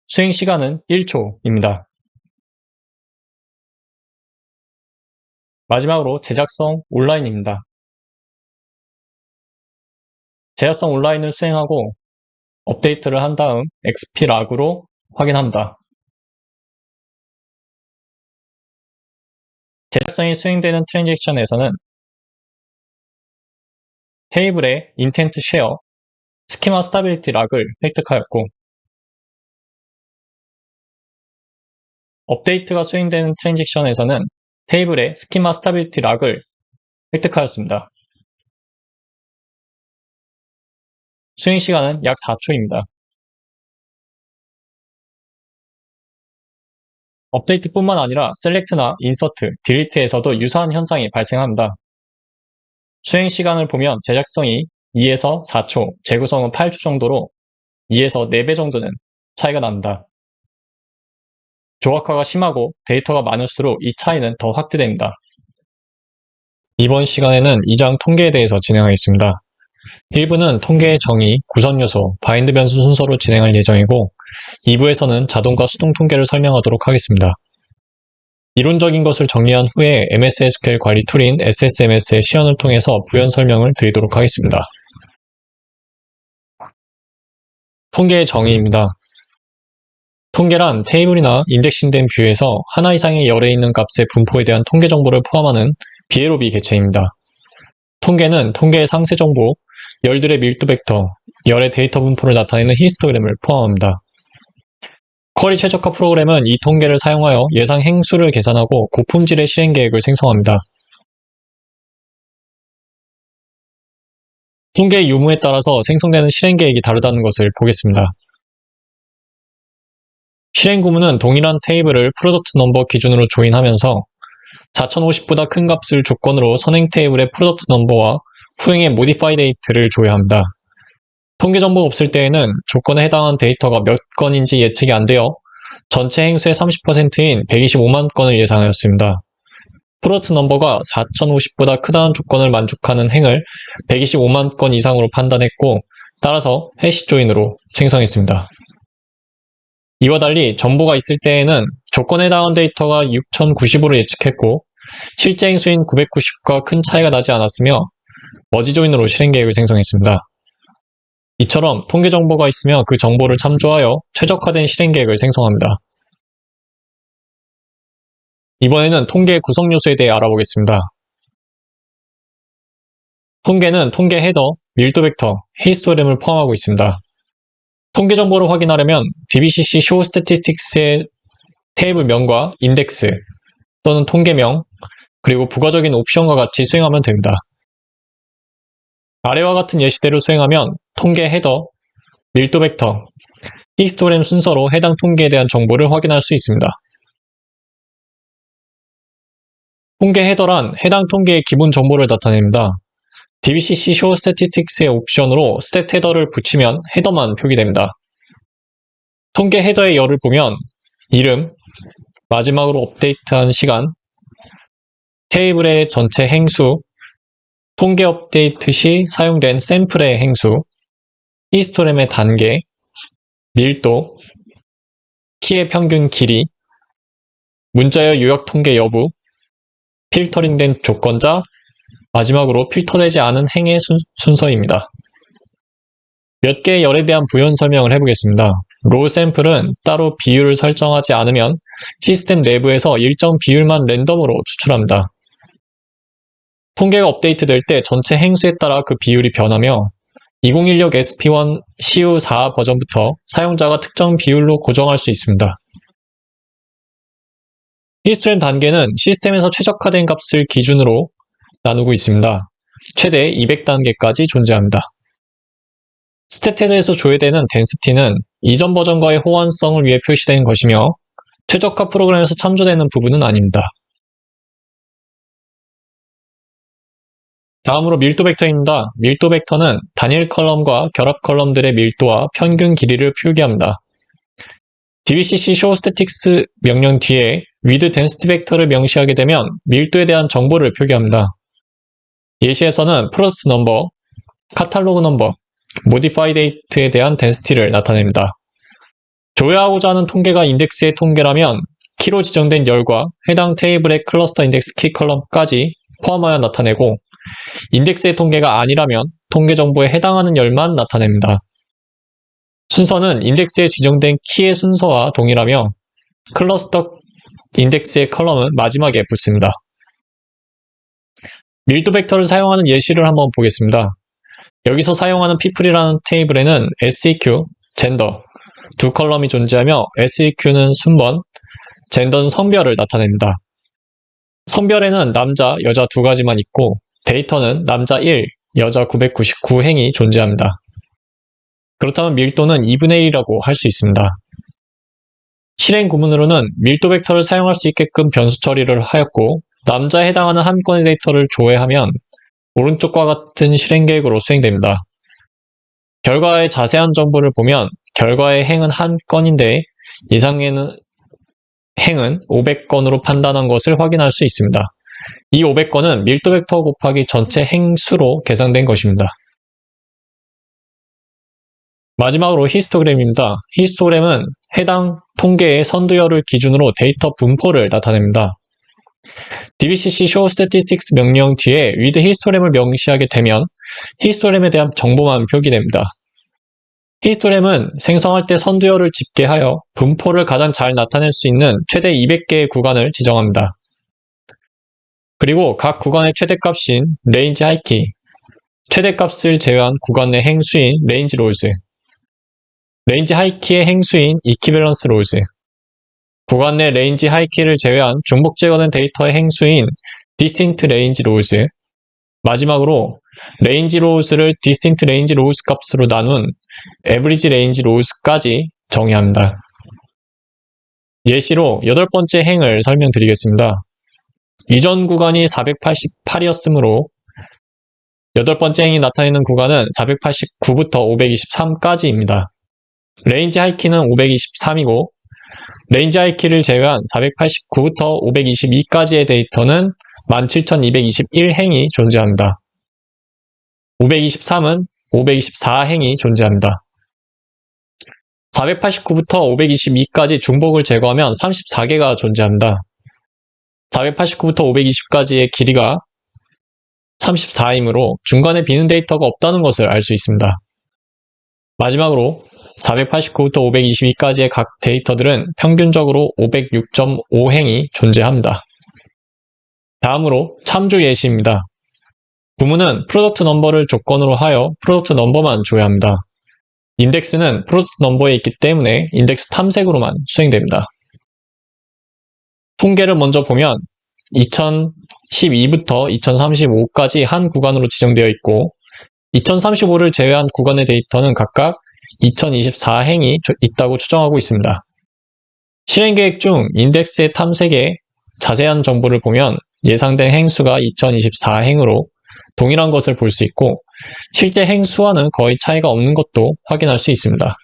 수행 시간은 1초입니다. 마지막으로 제작성 온라인입니다. 제작성 온라인을 수행하고 업데이트를 한 다음 XP 락으로 확인합니다. 제작성이 수행되는 트랜잭션에서는 테이블의 intent share, schema stability 락을 획득하였고 업데이트가 수행되는 트랜잭션에서는 테이블의 schema stability 락을 획득하였습니다. 수행 시간은 약 4초입니다. 업데이트뿐만 아니라 셀렉트나 인서트, 딜리트에서도 유사한 현상이 발생합니다. 수행 시간을 보면 제작성이 2에서 4초, 재구성은 8초 정도로 2에서 4배 정도는 차이가 납니다. 조각화가 심하고 데이터가 많을수록 이 차이는 더 확대됩니다. 이번 시간에는 2장 통계에 대해서 진행하겠습니다. 1부는 통계의 정의, 구성 요소, 바인드 변수 순서로 진행할 예정이고 2부에서는 자동과 수동 통계를 설명하도록 하겠습니다. 이론적인 것을 정리한 후에 MS SQL 관리 툴인 SSMS의 시연을 통해서 부연 설명을 드리도록 하겠습니다. 통계의 정의입니다. 통계란 테이블이나 인덱싱된 뷰에서 하나 이상의 열에 있는 값의 분포에 대한 통계 정보를 포함하는 비에로비 개체입니다. 통계는 통계의 상세 정보, 열들의 밀도 벡터, 열의 데이터 분포를 나타내는 히스토그램을 포함합니다. 쿼리 최적화 프로그램은 이 통계를 사용하여 예상 행수를 계산하고 고품질의 실행 계획을 생성합니다. 통계의 유무에 따라서 생성되는 실행 계획이 다르다는 것을 보겠습니다. 실행 구문은 동일한 테이블을 프로덕트 넘버 기준으로 조인하면서 4050보다 큰 값을 조건으로 선행 테이블의 프로덕트 넘버와 후행의 모디파이 데이트를 조회합니다. 통계 정보가 없을 때에는 조건에 해당한 데이터가 몇 건인지 예측이 안 되어 전체 행수의 30%인 125만 건을 예상하였습니다. 프로덕트 넘버가 4050보다 크다는 조건을 만족하는 행을 125만 건 이상으로 판단했고 따라서 해시 조인으로 생성했습니다. 이와 달리 정보가 있을 때에는 조건에 해당한 데이터가 6090으로 예측했고 실제 행수인 990과 큰 차이가 나지 않았으며 머지 조인으로 실행 계획을 생성했습니다. 이처럼 통계 정보가 있으면 그 정보를 참조하여 최적화된 실행 계획을 생성합니다. 이번에는 통계 구성 요소에 대해 알아보겠습니다. 통계는 통계 헤더, 밀도 벡터, 히스토그램을 포함하고 있습니다. 통계 정보를 확인하려면 DBCC Show Statistics의 테이블명과 인덱스 또는 통계명, 그리고 부가적인 옵션과 같이 수행하면 됩니다. 아래와 같은 예시대로 수행하면 통계 헤더, 밀도 벡터, 히스토그램 순서로 해당 통계에 대한 정보를 확인할 수 있습니다. 통계 헤더란 해당 통계의 기본 정보를 나타냅니다. DBCC Show Statistics의 옵션으로 stat 헤더를 붙이면 헤더만 표기됩니다. 통계 헤더의 열을 보면 이름, 마지막으로 업데이트한 시간, 테이블의 전체 행수, 통계 업데이트 시 사용된 샘플의 행수, 히스토그램의 단계, 밀도, 키의 평균 길이, 문자열 요약 통계 여부, 필터링된 조건자, 마지막으로 필터되지 않은 행의 순서입니다. 몇 개의 열에 대한 부연 설명을 해보겠습니다. 로우 샘플은 따로 비율을 설정하지 않으면 시스템 내부에서 일정 비율만 랜덤으로 추출합니다. 통계가 업데이트될 때 전체 행수에 따라 그 비율이 변하며 2016 SP1 CU4 버전부터 사용자가 특정 비율로 고정할 수 있습니다. 히스토그램 단계는 시스템에서 최적화된 값을 기준으로 나누고 있습니다. 최대 200단계까지 존재합니다. 스탯헤더에서 조회되는 덴시티는 이전 버전과의 호환성을 위해 표시된 것이며 최적화 프로그램에서 참조되는 부분은 아닙니다. 다음으로 밀도 벡터입니다. 밀도 벡터는 단일 컬럼과 결합 컬럼들의 밀도와 평균 길이를 표기합니다. DBCC Show Statistics 명령 뒤에 with density 벡터를 명시하게 되면 밀도에 대한 정보를 표기합니다. 예시에서는 product number, 카탈로그 넘버, modify date에 대한 density를 나타냅니다. 조회하고자 하는 통계가 인덱스의 통계라면 키로 지정된 열과 해당 테이블의 클러스터 인덱스 키 컬럼까지 포함하여 나타내고 인덱스의 통계가 아니라면 통계 정보에 해당하는 열만 나타냅니다. 순서는 인덱스에 지정된 키의 순서와 동일하며 클러스터 인덱스의 컬럼은 마지막에 붙습니다. 밀도 벡터를 사용하는 예시를 한번 보겠습니다. 여기서 사용하는 people이라는 테이블에는 SEQ, 젠더 두 컬럼이 존재하며 SEQ는 순번, 젠더는 성별을 나타냅니다. 성별에는 남자, 여자 두 가지만 있고 데이터는 남자 1, 여자 999행이 존재합니다. 그렇다면 밀도는 2분의 1이라고 할 수 있습니다. 실행 구문으로는 밀도 벡터를 사용할 수 있게끔 변수 처리를 하였고 남자에 해당하는 한 건의 데이터를 조회하면 오른쪽과 같은 실행 계획으로 수행됩니다. 결과의 자세한 정보를 보면 결과의 행은 한 건인데 이상에는 행은 500건으로 판단한 것을 확인할 수 있습니다. 이 500건은 밀도 벡터 곱하기 전체 행수로 계산된 것입니다. 마지막으로 히스토그램입니다. 히스토그램은 해당 통계의 선두열을 기준으로 데이터 분포를 나타냅니다. DBCC Show Statistics 명령 뒤에 with 히스토그램을 명시하게 되면 히스토그램에 대한 정보만 표기됩니다. 히스토그램은 생성할 때 선두열을 집계하여 분포를 가장 잘 나타낼 수 있는 최대 200개의 구간을 지정합니다. 그리고 각 구간의 최대값인 레인지 하이키, 최대값을 제외한 구간 내 행수인 레인지 로우즈, 레인지 하이키의 행수인 이퀴밸런스 로우즈, 구간 내 레인지 하이키를 제외한 중복 제거된 데이터의 행수인 distinct range rows, 마지막으로 레인지 로우스를 distinct range rows 값으로 나눈 average range rows까지 정의합니다. 예시로 8번째 행을 설명드리겠습니다. 이전 구간이 488이었으므로 8번째 행이 나타내는 구간은 489부터 523까지입니다. 레인지 하이키는 523이고 레인지 하이키를 제외한 489부터 522까지의 데이터는 17,221행이 존재합니다. 523은 524행이 존재합니다. 489부터 522까지 중복을 제거하면 34개가 존재합니다. 489부터 520까지의 길이가 34이므로 중간에 비는 데이터가 없다는 것을 알 수 있습니다. 마지막으로 489부터 522까지의 각 데이터들은 평균적으로 506.5행이 존재합니다. 다음으로 참조 예시입니다. 구문은 프로덕트 넘버를 조건으로 하여 프로덕트 넘버만 줘야 합니다. 인덱스는 프로덕트 넘버에 있기 때문에 인덱스 탐색으로만 수행됩니다. 통계를 먼저 보면 2012부터 2035까지 한 구간으로 지정되어 있고 2035를 제외한 구간의 데이터는 각각 2024행이 있다고 추정하고 있습니다. 실행계획 중 인덱스의 탐색에 자세한 정보를 보면 예상된 행수가 2024행으로 동일한 것을 볼 수 있고 실제 행수와는 거의 차이가 없는 것도 확인할 수 있습니다.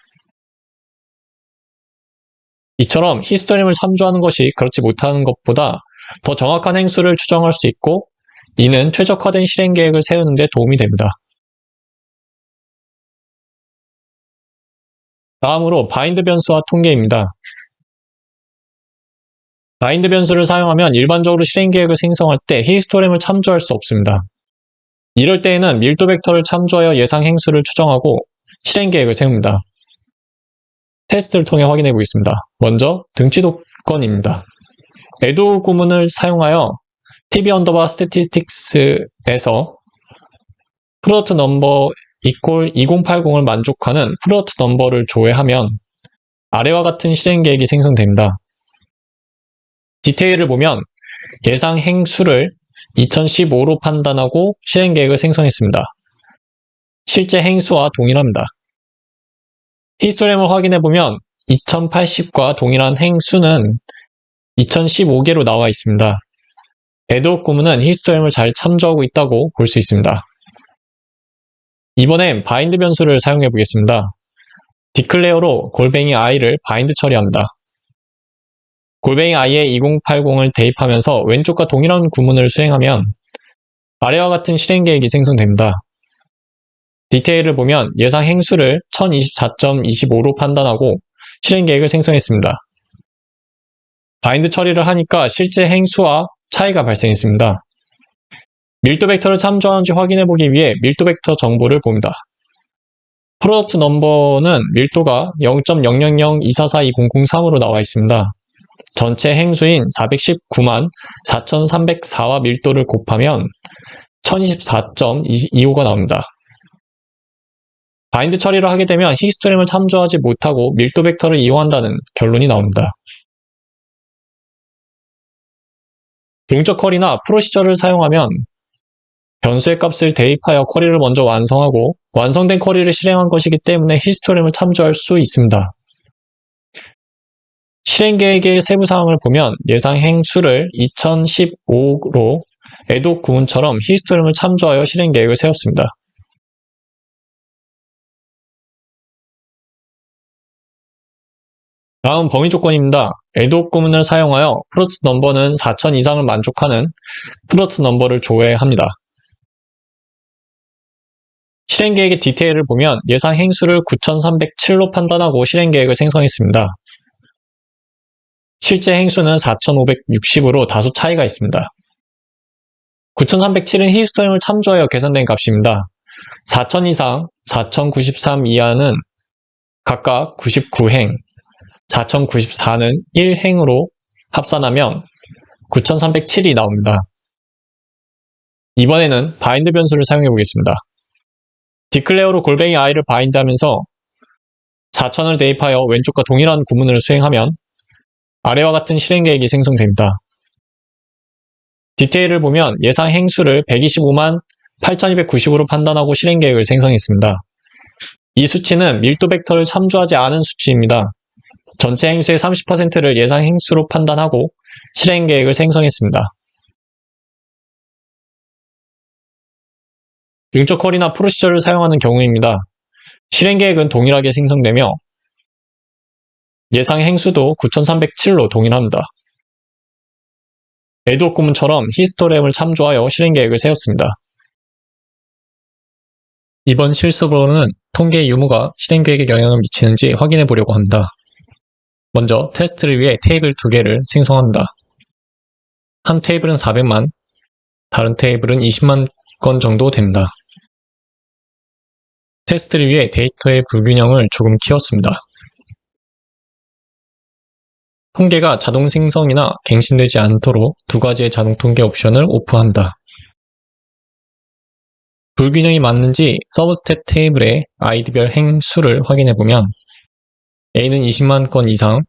이처럼 히스토림을 참조하는 것이 그렇지 못하는 것보다 더 정확한 행수를 추정할 수 있고 이는 최적화된 실행계획을 세우는 데 도움이 됩니다. 다음으로 바인드 변수와 통계입니다. 바인드 변수를 사용하면 일반적으로 실행계획을 생성할 때 히스토림을 참조할 수 없습니다. 이럴 때에는 밀도 벡터를 참조하여 예상 행수를 추정하고 실행계획을 세웁니다. 테스트를 통해 확인해 보겠습니다. 먼저 등치 조건입니다. 에도 구문을 사용하여 tb_statistics에서 프로덕트 넘버 equal 2080을 만족하는 프로덕트 넘버를 조회하면 아래와 같은 실행계획이 생성됩니다. 디테일을 보면 예상 행수를 2015로 판단하고 실행계획을 생성했습니다. 실제 행수와 동일합니다. 히스토림을 확인해보면 2080과 동일한 행수는 2015개로 나와 있습니다. 에드홉 구문은 히스토림을 잘 참조하고 있다고 볼 수 있습니다. 이번엔 바인드 변수를 사용해 보겠습니다. 디클레어로 골뱅이 i를 바인드 처리합니다. 골뱅이 i에 2080을 대입하면서 왼쪽과 동일한 구문을 수행하면 아래와 같은 실행계획이 생성됩니다. 디테일을 보면 예상 행수를 1024.25로 판단하고 실행계획을 생성했습니다. 바인드 처리를 하니까 실제 행수와 차이가 발생했습니다. 밀도 벡터를 참조하는지 확인해보기 위해 밀도 벡터 정보를 봅니다. 프로덕트 넘버는 밀도가 0.00024420003으로 나와 있습니다. 전체 행수인 419만 4304와 밀도를 곱하면 1024.25가 나옵니다. 바인드 처리를 하게 되면 히스토림을 참조하지 못하고 밀도 벡터를 이용한다는 결론이 나옵니다. 동적 쿼리나 프로시저를 사용하면 변수의 값을 대입하여 쿼리를 먼저 완성하고 완성된 쿼리를 실행한 것이기 때문에 히스토림을 참조할 수 있습니다. 실행계획의 세부사항을 보면 예상 행수를 2015로 에도 구문처럼 히스토림을 참조하여 실행계획을 세웠습니다. 다음 범위 조건입니다. 에도 구문을 사용하여 프로덕트 넘버는 4000 이상을 만족하는 프로덕트 넘버를 조회합니다. 실행계획의 디테일을 보면 예상 행수를 9307로 판단하고 실행계획을 생성했습니다. 실제 행수는 4560으로 다소 차이가 있습니다. 9307은 히스토림을 참조하여 계산된 값입니다. 4000 이상, 4093 이하는 각각 99행, 4094는 1행으로 합산하면 9307이 나옵니다. 이번에는 바인드 변수를 사용해 보겠습니다. 디클레어로 골뱅이 i를 바인드하면서 4000을 대입하여 왼쪽과 동일한 구문을 수행하면 아래와 같은 실행계획이 생성됩니다. 디테일을 보면 예상 행수를 125만 8290으로 판단하고 실행계획을 생성했습니다. 이 수치는 밀도 벡터를 참조하지 않은 수치입니다. 전체 행수의 30%를 예상 행수로 판단하고 실행계획을 생성했습니다. 등적 쿼리나 프로시저를 사용하는 경우입니다. 실행계획은 동일하게 생성되며 예상 행수도 9307로 동일합니다. 에드홉 구문처럼 히스토램을 참조하여 실행계획을 세웠습니다. 이번 실습으로는 통계의 유무가 실행계획에 영향을 미치는지 확인해 보려고 합니다. 먼저 테스트를 위해 테이블 2개를 생성합니다. 한 테이블은 400만, 다른 테이블은 20만 건 정도 됩니다. 테스트를 위해 데이터의 불균형을 조금 키웠습니다. 통계가 자동 생성이나 갱신되지 않도록 두 가지의 자동 통계 옵션을 오프합니다. 불균형이 맞는지 서브스탯 테이블의 아이디별 행 수를 확인해보면 A는 20만 건 이상,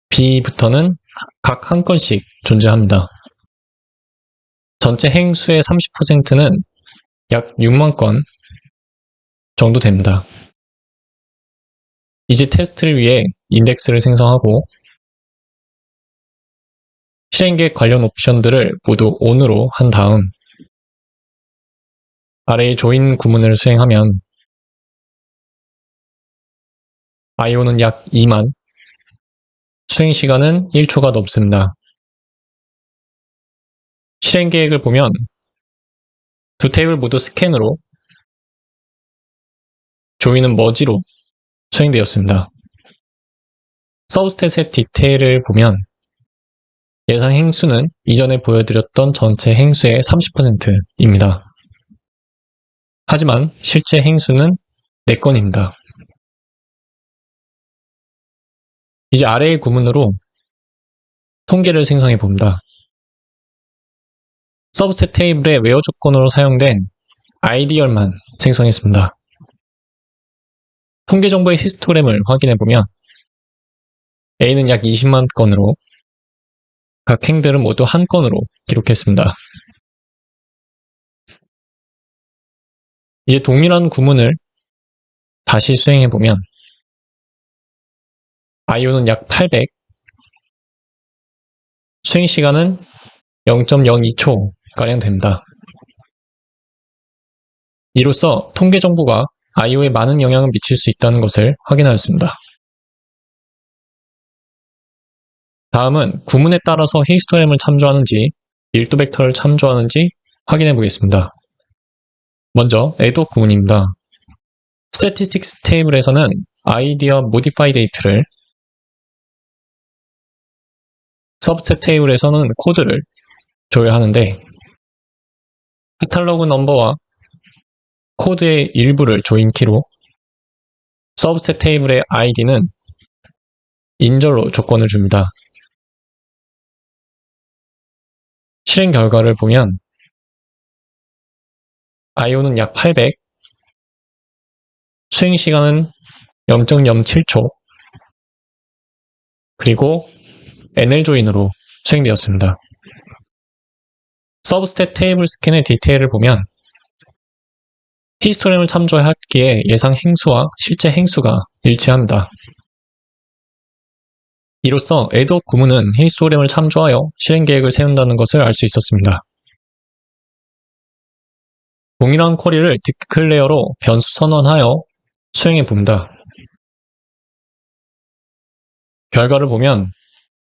B부터는 각 한 건씩 존재합니다. 전체 행 수의 30%는 약 6만 건 정도 됩니다. 이제 테스트를 위해 인덱스를 생성하고 실행계획 관련 옵션들을 모두 ON으로 한 다음 아래의 조인 구문을 수행하면 IO는 약 2만, 수행 시간은 1초가 넘습니다. 실행 계획을 보면 두 테이블 모두 스캔으로, 조인은 머지로 수행되었습니다. 서브스탯의 디테일을 보면 예상 행수는 이전에 보여드렸던 전체 행수의 30%입니다. 하지만 실제 행수는 4건입니다. 이제 아래의 구문으로 통계를 생성해 봅니다. 서브셋 테이블의 웨어 조건으로 사용된 아이디열만 생성했습니다. 통계 정보의 히스토램을 확인해 보면 A는 약 20만 건으로 각 행들은 모두 한 건으로 기록했습니다. 이제 동일한 구문을 다시 수행해 보면 IO는 약 800, 수행 시간은 0.02초가량 됩니다. 이로써 통계 정보가 IO에 많은 영향을 미칠 수 있다는 것을 확인하였습니다. 다음은 구문에 따라서 히스토램을 참조하는지 밀도 벡터를 참조하는지 확인해 보겠습니다. 먼저 add 구문입니다. statistics 테이블에서는 id와 modify date를, subset 테이블에서는 코드를 조회하는데 카탈로그 넘버와 코드의 일부를 조인키로 subset 테이블의 id는 인절로 조건을 줍니다. 실행 결과를 보면 IO는 약 800, 수행 시간은 0.07초, 그리고 NL조인으로 수행되었습니다. 서브스탯 테이블 스캔의 디테일을 보면 히스토램을 참조하기에 예상 행수와 실제 행수가 일치합니다. 이로써 add 구문은 히스토램을 참조하여 실행 계획을 세운다는 것을 알 수 있었습니다. 동일한 쿼리를 declare로 변수 선언하여 수행해 봅니다. 결과를 보면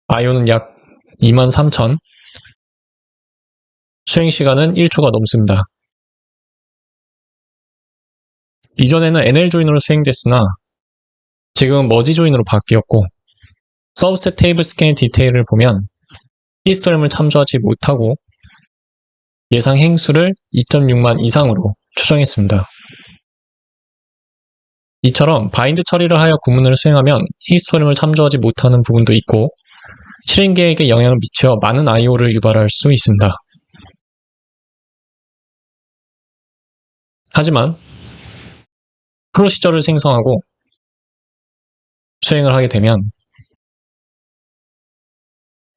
IO는 약 23,000, 수행 시간은 1초가 넘습니다. 이전에는 NL 조인으로 수행됐으나 지금은 머지 조인으로 바뀌었고 서브셋 테이블 스캔 디테일을 보면 히스토램을 참조하지 못하고 예상 행수를 2.6만 이상으로 추정했습니다. 이처럼 바인드 처리를 하여 구문을 수행하면 히스토램을 참조하지 못하는 부분도 있고 실행 계획에 영향을 미쳐 많은 IO를 유발할 수 있습니다. 하지만 프로시저를 생성하고 수행을 하게 되면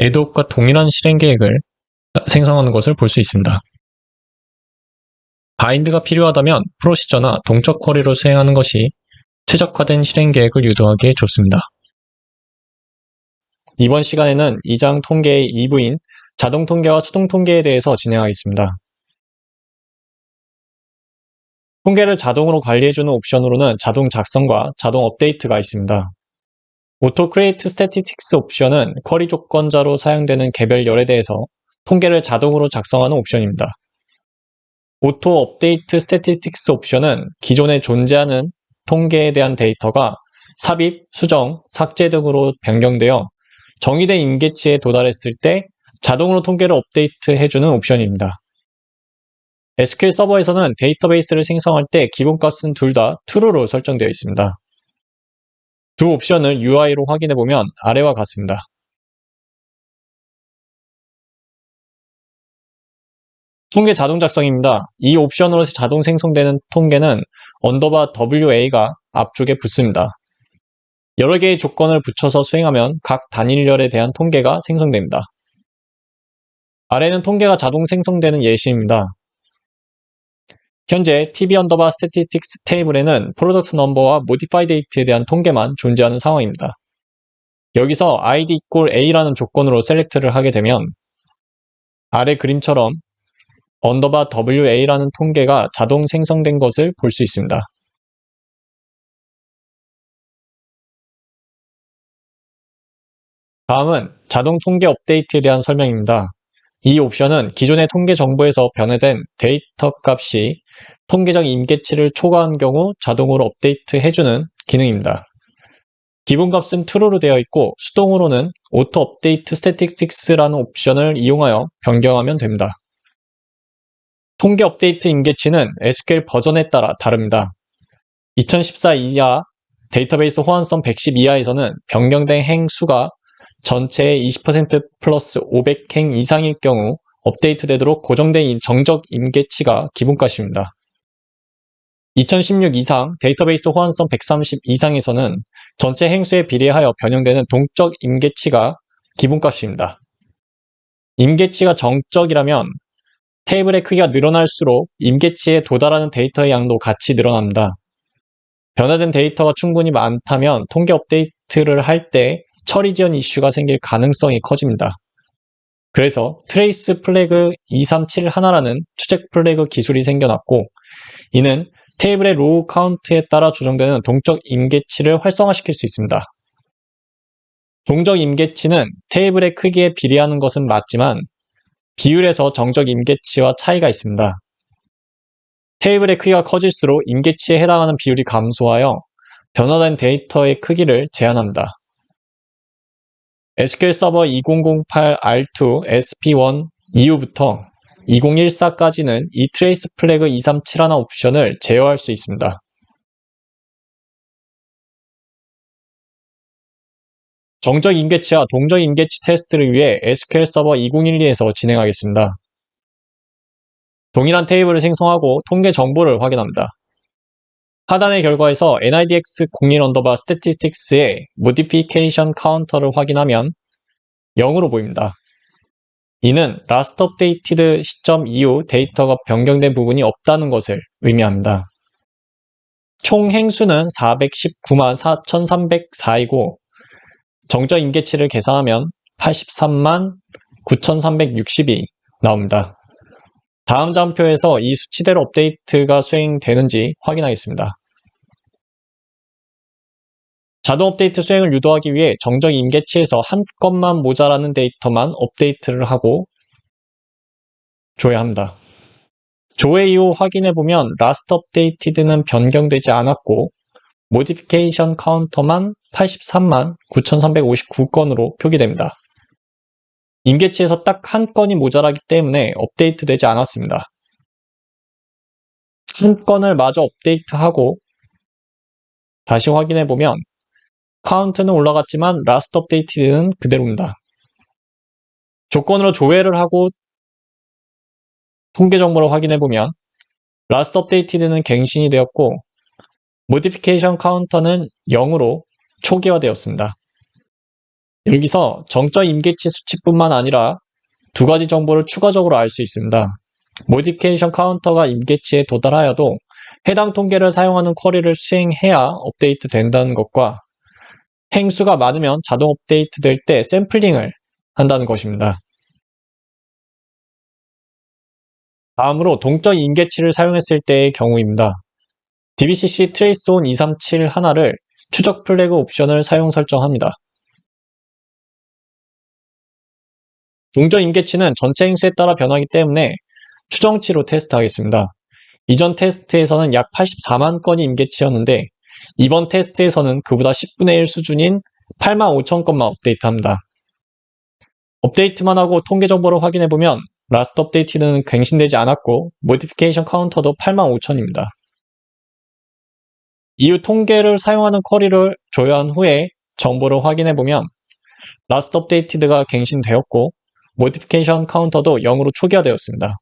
add과 동일한 실행 계획을 생성하는 것을 볼 수 있습니다. 바인드가 필요하다면 프로시저나 동적 쿼리로 수행하는 것이 최적화된 실행 계획을 유도하기에 좋습니다. 이번 시간에는 2장 통계의 2부인 자동 통계와 수동 통계에 대해서 진행하겠습니다. 통계를 자동으로 관리해주는 옵션으로는 자동 작성과 자동 업데이트가 있습니다. Auto Create Statistics 옵션은 쿼리 조건자로 사용되는 개별 열에 대해서 통계를 자동으로 작성하는 옵션입니다. Auto Update Statistics 옵션은 기존에 존재하는 통계에 대한 데이터가 삽입, 수정, 삭제 등으로 변경되어 정의된 임계치에 도달했을 때 자동으로 통계를 업데이트해주는 옵션입니다. SQL 서버에서는 데이터베이스를 생성할 때 기본값은 둘 다 true로 설정되어 있습니다. 두 옵션을 UI로 확인해보면 아래와 같습니다. 통계 자동 작성입니다. 이 옵션으로 자동 생성되는 통계는 WA가 앞쪽에 붙습니다. 여러 개의 조건을 붙여서 수행하면 각 단일열에 대한 통계가 생성됩니다. 아래는 통계가 자동 생성되는 예시입니다. 현재 tb_statistics 테이블에는 product number와 modify date에 대한 통계만 존재하는 상황입니다. 여기서 id A라는 조건으로 셀렉트를 하게 되면 아래 그림처럼 $WA라는 통계가 자동 생성된 것을 볼 수 있습니다. 다음은 자동 통계 업데이트에 대한 설명입니다. 이 옵션은 기존의 통계 정보에서 변화된 데이터 값이 통계적 임계치를 초과한 경우 자동으로 업데이트 해주는 기능입니다. 기본값은 true로 되어 있고 수동으로는 auto update statistics라는 옵션을 이용하여 변경하면 됩니다. 통계 업데이트 임계치는 SQL 버전에 따라 다릅니다. 2014 이하 데이터베이스 호환성 110 이하에서는 변경된 행 수가 전체의 20% 플러스 500행 이상일 경우 업데이트되도록 고정된 정적 임계치가 기본값입니다. 2016 이상 데이터베이스 호환성 130 이상에서는 전체 행수에 비례하여 변형되는 동적 임계치가 기본값입니다. 임계치가 정적이라면 테이블의 크기가 늘어날수록 임계치에 도달하는 데이터의 양도 같이 늘어납니다. 변화된 데이터가 충분히 많다면 통계 업데이트를 할 때 처리 지연 이슈가 생길 가능성이 커집니다. 그래서 트레이스 플래그 2371라는 추적 플래그 기술이 생겨났고 이는 테이블의 로우 카운트에 따라 조정되는 동적 임계치를 활성화시킬 수 있습니다. 동적 임계치는 테이블의 크기에 비례하는 것은 맞지만 비율에서 정적 임계치와 차이가 있습니다. 테이블의 크기가 커질수록 임계치에 해당하는 비율이 감소하여 변화된 데이터의 크기를 제한합니다. SQL 서버 2008 R2 SP1 이후부터 2014까지는 이 트레이스 플래그 2371 옵션을 제어할 수 있습니다. 정적 임계치와 동적 임계치 테스트를 위해 SQL 서버 2012에서 진행하겠습니다. 동일한 테이블을 생성하고 통계 정보를 확인합니다. 하단의 결과에서 NIDX01_statistics의 modification counter를 확인하면 0으로 보입니다. 이는 last updated 시점 이후 데이터가 변경된 부분이 없다는 것을 의미합니다. 총 행수는 419만 4,304이고 정적 임계치를 계산하면 83만 9,360이 나옵니다. 다음 잠표에서 이 수치대로 업데이트가 수행되는지 확인하겠습니다. 자동 업데이트 수행을 유도하기 위해 정적 임계치에서 한 건만 모자라는 데이터만 업데이트를 하고 줘야 합니다. 조회 이후 확인해보면 last updated는 변경되지 않았고 modification counter만 83만 9,359건으로 표기됩니다. 임계치에서 딱 한 건이 모자라기 때문에 업데이트되지 않았습니다. 한 건을 마저 업데이트하고 다시 확인해보면 카운트는 올라갔지만 last updated는 그대로입니다. 조건으로 조회를 하고 통계 정보를 확인해보면 last updated는 갱신이 되었고 modification counter는 0으로 초기화되었습니다. 여기서 정적 임계치 수치뿐만 아니라 두 가지 정보를 추가적으로 알 수 있습니다. modification counter가 임계치에 도달하여도 해당 통계를 사용하는 쿼리를 수행해야 업데이트 된다는 것과 행수가 많으면 자동 업데이트 될 때 샘플링을 한다는 것입니다. 다음으로 동적 임계치를 사용했을 때의 경우입니다. DBCC TraceOn 2371를 추적 플래그 옵션을 사용 설정합니다. 동적 임계치는 전체 행수에 따라 변하기 때문에 추정치로 테스트하겠습니다. 이전 테스트에서는 약 84만 건이 임계치였는데 이번 테스트에서는 그보다 10분의 1 수준인 8만 5천 건만 업데이트합니다. 업데이트만 하고 통계 정보를 확인해보면 last updated는 갱신되지 않았고 modification counter도 85,000입니다. 이후 통계를 사용하는 쿼리를 조회한 후에 정보를 확인해보면 last updated가 갱신되었고 modification counter도 0으로 초기화되었습니다.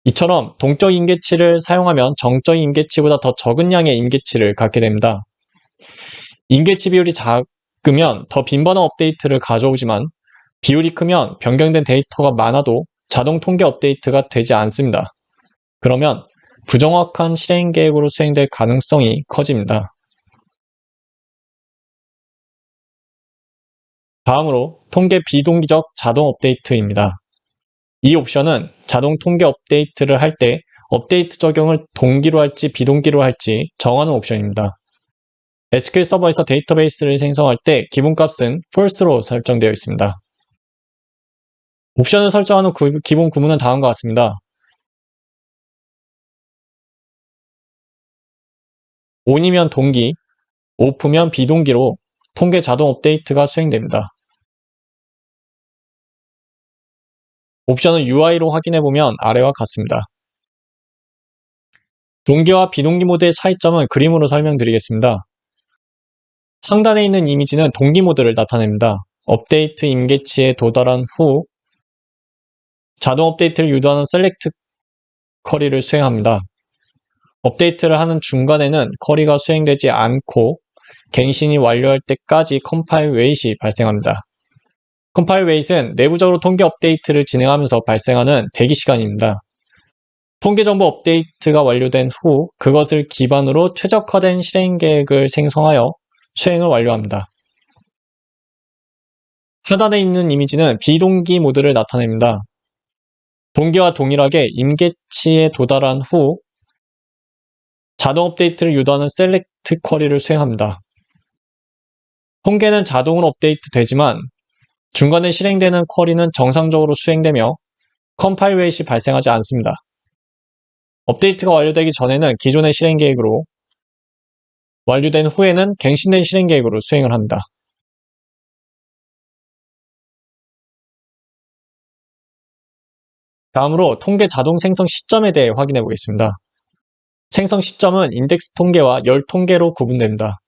이처럼 동적 임계치를 사용하면 정적 임계치보다 더 적은 양의 임계치를 갖게 됩니다. 임계치 비율이 작으면 더 빈번한 업데이트를 가져오지만 비율이 크면 변경된 데이터가 많아도 자동 통계 업데이트가 되지 않습니다. 그러면 부정확한 실행 계획으로 수행될 가능성이 커집니다. 다음으로 통계 비동기적 자동 업데이트입니다. 이 옵션은 자동 통계 업데이트를 할 때 업데이트 적용을 동기로 할지 비동기로 할지 정하는 옵션입니다. SQL 서버에서 데이터베이스를 생성할 때 기본값은 false로 설정되어 있습니다. 옵션을 설정하는 기본 구문은 다음과 같습니다. on이면 동기, off면 비동기로 통계 자동 업데이트가 수행됩니다. 옵션을 UI로 확인해보면 아래와 같습니다. 동기와 비동기 모드의 차이점은 그림으로 설명드리겠습니다. 상단에 있는 이미지는 동기 모드를 나타냅니다. 업데이트 임계치에 도달한 후 자동 업데이트를 유도하는 셀렉트 쿼리를 수행합니다. 업데이트를 하는 중간에는 쿼리가 수행되지 않고 갱신이 완료할 때까지 컴파일 웨이트이 발생합니다. 컴파일 웨이트는 내부적으로 통계 업데이트를 진행하면서 발생하는 대기 시간입니다. 통계 정보 업데이트가 완료된 후 그것을 기반으로 최적화된 실행 계획을 생성하여 수행을 완료합니다. 하단에 있는 이미지는 비동기 모드를 나타냅니다. 동기와 동일하게 임계치에 도달한 후 자동 업데이트를 유도하는 셀렉트 쿼리를 수행합니다. 통계는 자동으로 업데이트 되지만 중간에 실행되는 쿼리는 정상적으로 수행되며 컴파일 웨이트이 발생하지 않습니다. 업데이트가 완료되기 전에는 기존의 실행 계획으로, 완료된 후에는 갱신된 실행 계획으로 수행을 합니다. 다음으로 통계 자동 생성 시점에 대해 확인해 보겠습니다. 생성 시점은 인덱스 통계와 열 통계로 구분됩니다.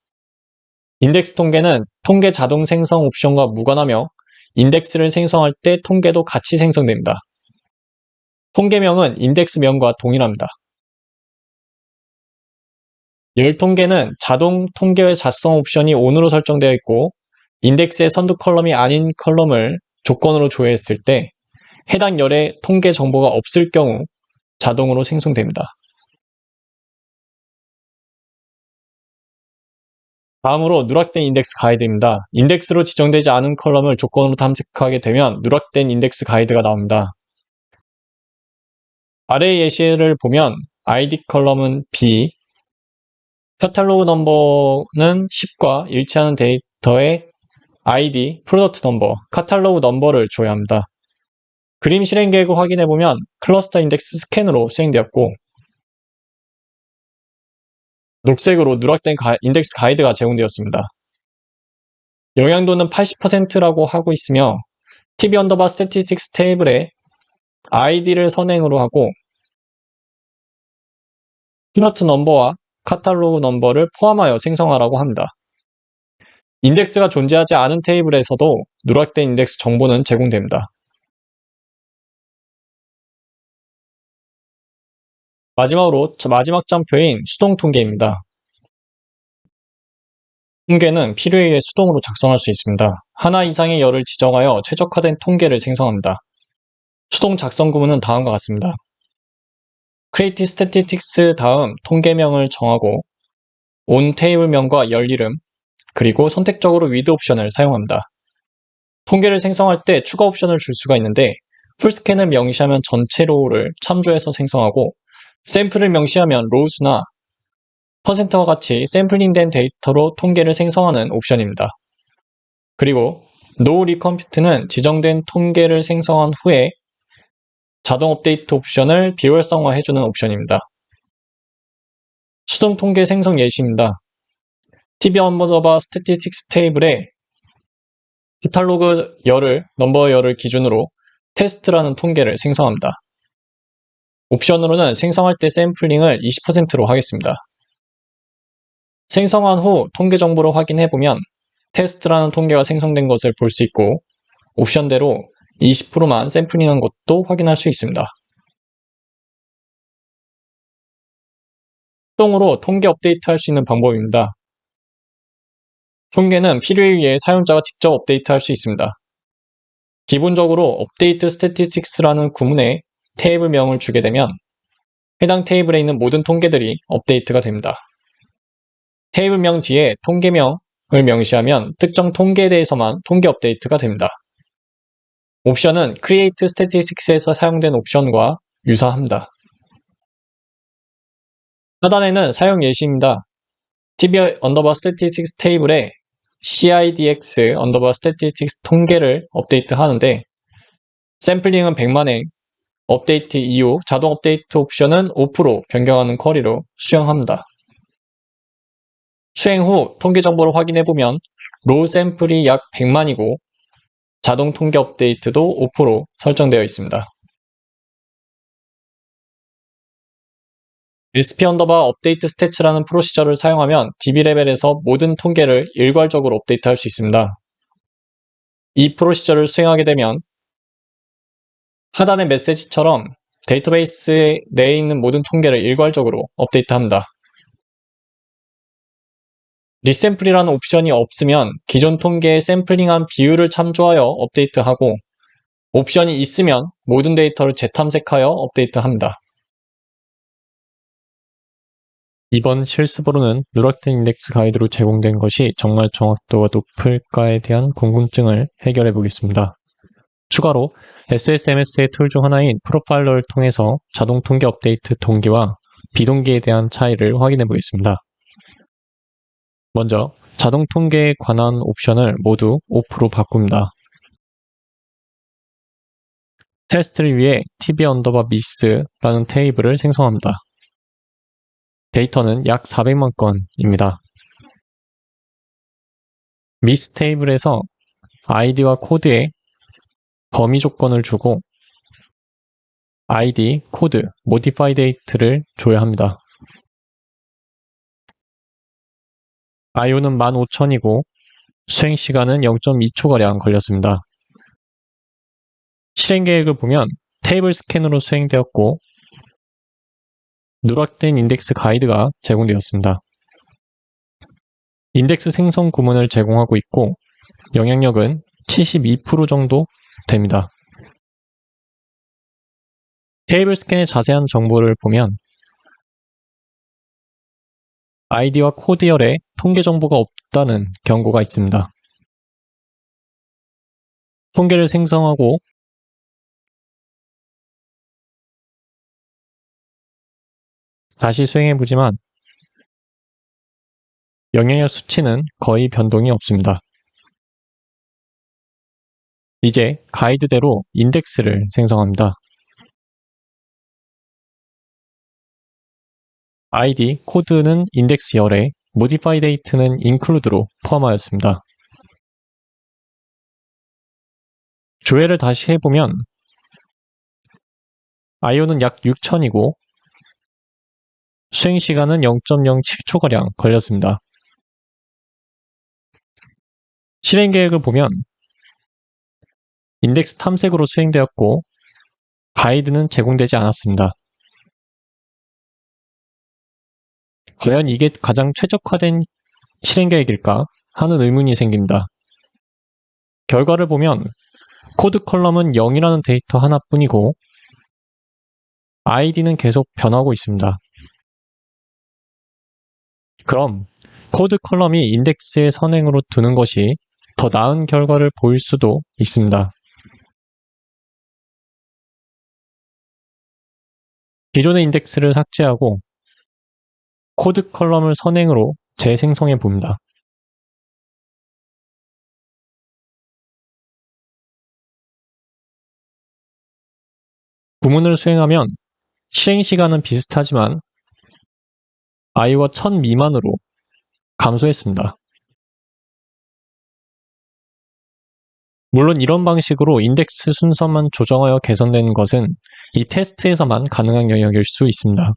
인덱스 통계는 통계 자동 생성 옵션과 무관하며 인덱스를 생성할 때 통계도 같이 생성됩니다. 통계명은 인덱스명과 동일합니다. 열 통계는 자동 통계의 작성 옵션이 ON으로 설정되어 있고 인덱스의 선두 컬럼이 아닌 컬럼을 조건으로 조회했을 때 해당 열에 통계 정보가 없을 경우 자동으로 생성됩니다. 다음으로 누락된 인덱스 가이드입니다. 인덱스로 지정되지 않은 컬럼을 조건으로 탐색하게 되면 누락된 인덱스 가이드가 나옵니다. 아래의 예시를 보면 ID 컬럼은 B, 카탈로그 넘버는 10과 일치하는 데이터의 ID, 프로덕트 넘버, 카탈로그 넘버를 조회합니다. 그림 실행 계획을 확인해보면 클러스터 인덱스 스캔으로 수행되었고 녹색으로 누락된 인덱스 가이드가 제공되었습니다. 영향도는 80%라고 하고 있으며 tb 언더바 스태티스틱스 테이블에 id를 선행으로 하고 피너트 넘버와 카탈로그 넘버를 포함하여 생성하라고 합니다. 인덱스가 존재하지 않은 테이블에서도 누락된 인덱스 정보는 제공됩니다. 마지막으로 마지막 점표인 수동 통계입니다. 통계는 필요에 의해 수동으로 작성할 수 있습니다. 하나 이상의 열을 지정하여 최적화된 통계를 생성합니다. 수동 작성 구문은 다음과 같습니다. create statistics 다음 통계명을 정하고 on 테이블명과 열 이름 그리고 선택적으로 with 옵션을 사용합니다. 통계를 생성할 때 추가 옵션을 줄 수가 있는데 풀스캔을 명시하면 전체 로우를 참조해서 생성하고 샘플을 명시하면 로우수나 퍼센트와 같이 샘플링된 데이터로 통계를 생성하는 옵션입니다. 그리고 no recompute는 지정된 통계를 생성한 후에 자동 업데이트 옵션을 비활성화해주는 옵션입니다. 수동 통계 생성 예시입니다. tb 언더바 스태티스틱스 테이블에 카탈로그 열을, 넘버 열을 기준으로 테스트라는 통계를 생성합니다. 옵션으로는 생성할 때 샘플링을 20%로 하겠습니다. 생성한 후 통계 정보를 확인해보면 테스트라는 통계가 생성된 것을 볼 수 있고 옵션대로 20%만 샘플링한 것도 확인할 수 있습니다. 수동으로 통계 업데이트할 수 있는 방법입니다. 통계는 필요에 의해 사용자가 직접 업데이트할 수 있습니다. 기본적으로 업데이트 스태티스틱스라는 구문에 테이블명을 주게 되면 해당 테이블에 있는 모든 통계들이 업데이트가 됩니다. 테이블명 뒤에 통계명을 명시하면 특정 통계에 대해서만 통계 업데이트가 됩니다. 옵션은 Create Statistics에서 사용된 옵션과 유사합니다. 하단에는 사용 예시입니다. tb_statistics 테이블에 cidx_statistics 통계를 업데이트 하는데 샘플링은 100만행, 업데이트 이후 자동 업데이트 옵션은 5% 변경하는 쿼리로 수행합니다. 수행 후 통계 정보를 확인해보면 로우 샘플이 약 100만이고 자동 통계 업데이트도 5% 설정되어 있습니다. sp_update stats라는 프로시저를 사용하면 DB 레벨에서 모든 통계를 일괄적으로 업데이트할 수 있습니다. 이 프로시저를 수행하게 되면 하단의 메시지처럼 데이터베이스 내에 있는 모든 통계를 일괄적으로 업데이트합니다. 리샘플이라는 옵션이 없으면 기존 통계의 샘플링한 비율을 참조하여 업데이트하고 옵션이 있으면 모든 데이터를 재탐색하여 업데이트합니다. 이번 실습으로는 누락된 인덱스 가이드로 제공된 것이 정말 정확도가 높을까에 대한 궁금증을 해결해 보겠습니다. 추가로 SSMS의 툴 중 하나인 프로파일러를 통해서 자동 통계 업데이트 동기와 비동기에 대한 차이를 확인해 보겠습니다. 먼저 자동 통계에 관한 옵션을 모두 5%로 바꿉니다. 테스트를 위해 tb_miss 라는 테이블을 생성합니다. 데이터는 약 400만 건입니다. miss 테이블에서 id와 코드에 범위 조건을 주고 id, 코드, modify date를 줘야 합니다. IO는 15,000이고 수행 시간은 0.2초가량 걸렸습니다. 실행 계획을 보면 테이블 스캔으로 수행되었고 누락된 인덱스 가이드가 제공되었습니다. 인덱스 생성 구문을 제공하고 있고 영향력은 72% 정도 됩니다. 테이블 스캔의 자세한 정보를 보면 아이디와 코드열에 통계 정보가 없다는 경고가 있습니다. 통계를 생성하고 다시 수행해보지만 영향력 수치는 거의 변동이 없습니다. 이제 가이드대로 인덱스를 생성합니다. id, 코드는 인덱스 열에, modify date는 include로 포함하였습니다. 조회를 다시 해보면 IO는 약 6,000이고 수행 시간은 0.07초가량 걸렸습니다. 실행 계획을 보면 인덱스 탐색으로 수행되었고 가이드는 제공되지 않았습니다. 과연 이게 가장 최적화된 실행 계획일까 하는 의문이 생깁니다. 결과를 보면 코드 컬럼은 0이라는 데이터 하나뿐이고 id는 계속 변하고 있습니다. 그럼 코드 컬럼이 인덱스의 선행으로 두는 것이 더 나은 결과를 보일 수도 있습니다. 기존의 인덱스를 삭제하고 코드 컬럼을 선행으로 재생성해 봅니다. 구문을 수행하면 실행 시간은 비슷하지만 i와 1000 미만으로 감소했습니다. 물론 이런 방식으로 인덱스 순서만 조정하여 개선되는 것은 이 테스트에서만 가능한 영역일 수 있습니다.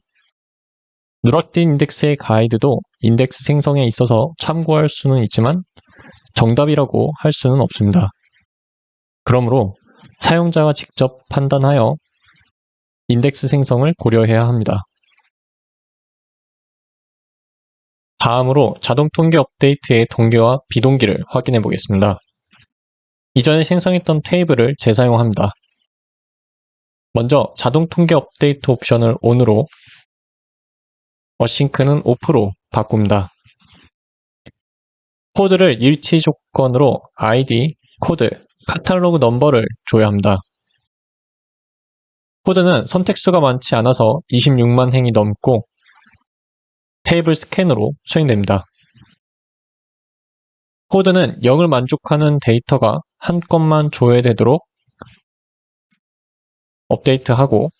누락된 인덱스의 가이드도 인덱스 생성에 있어서 참고할 수는 있지만 정답이라고 할 수는 없습니다. 그러므로 사용자가 직접 판단하여 인덱스 생성을 고려해야 합니다. 다음으로 자동 통계 업데이트의 동기와 비동기를 확인해 보겠습니다. 이전에 생성했던 테이블을 재사용합니다. 먼저 자동 통계 업데이트 옵션을 ON으로, 어싱크는 OFF로 바꿉니다. 코드를 일치 조건으로 ID, 코드, 카탈로그 넘버를 줘야 합니다. 코드는 선택수가 많지 않아서 26만 행이 넘고 테이블 스캔으로 수행됩니다. 코드는 0을 만족하는 데이터가 한 건만 조회되도록 업데이트하고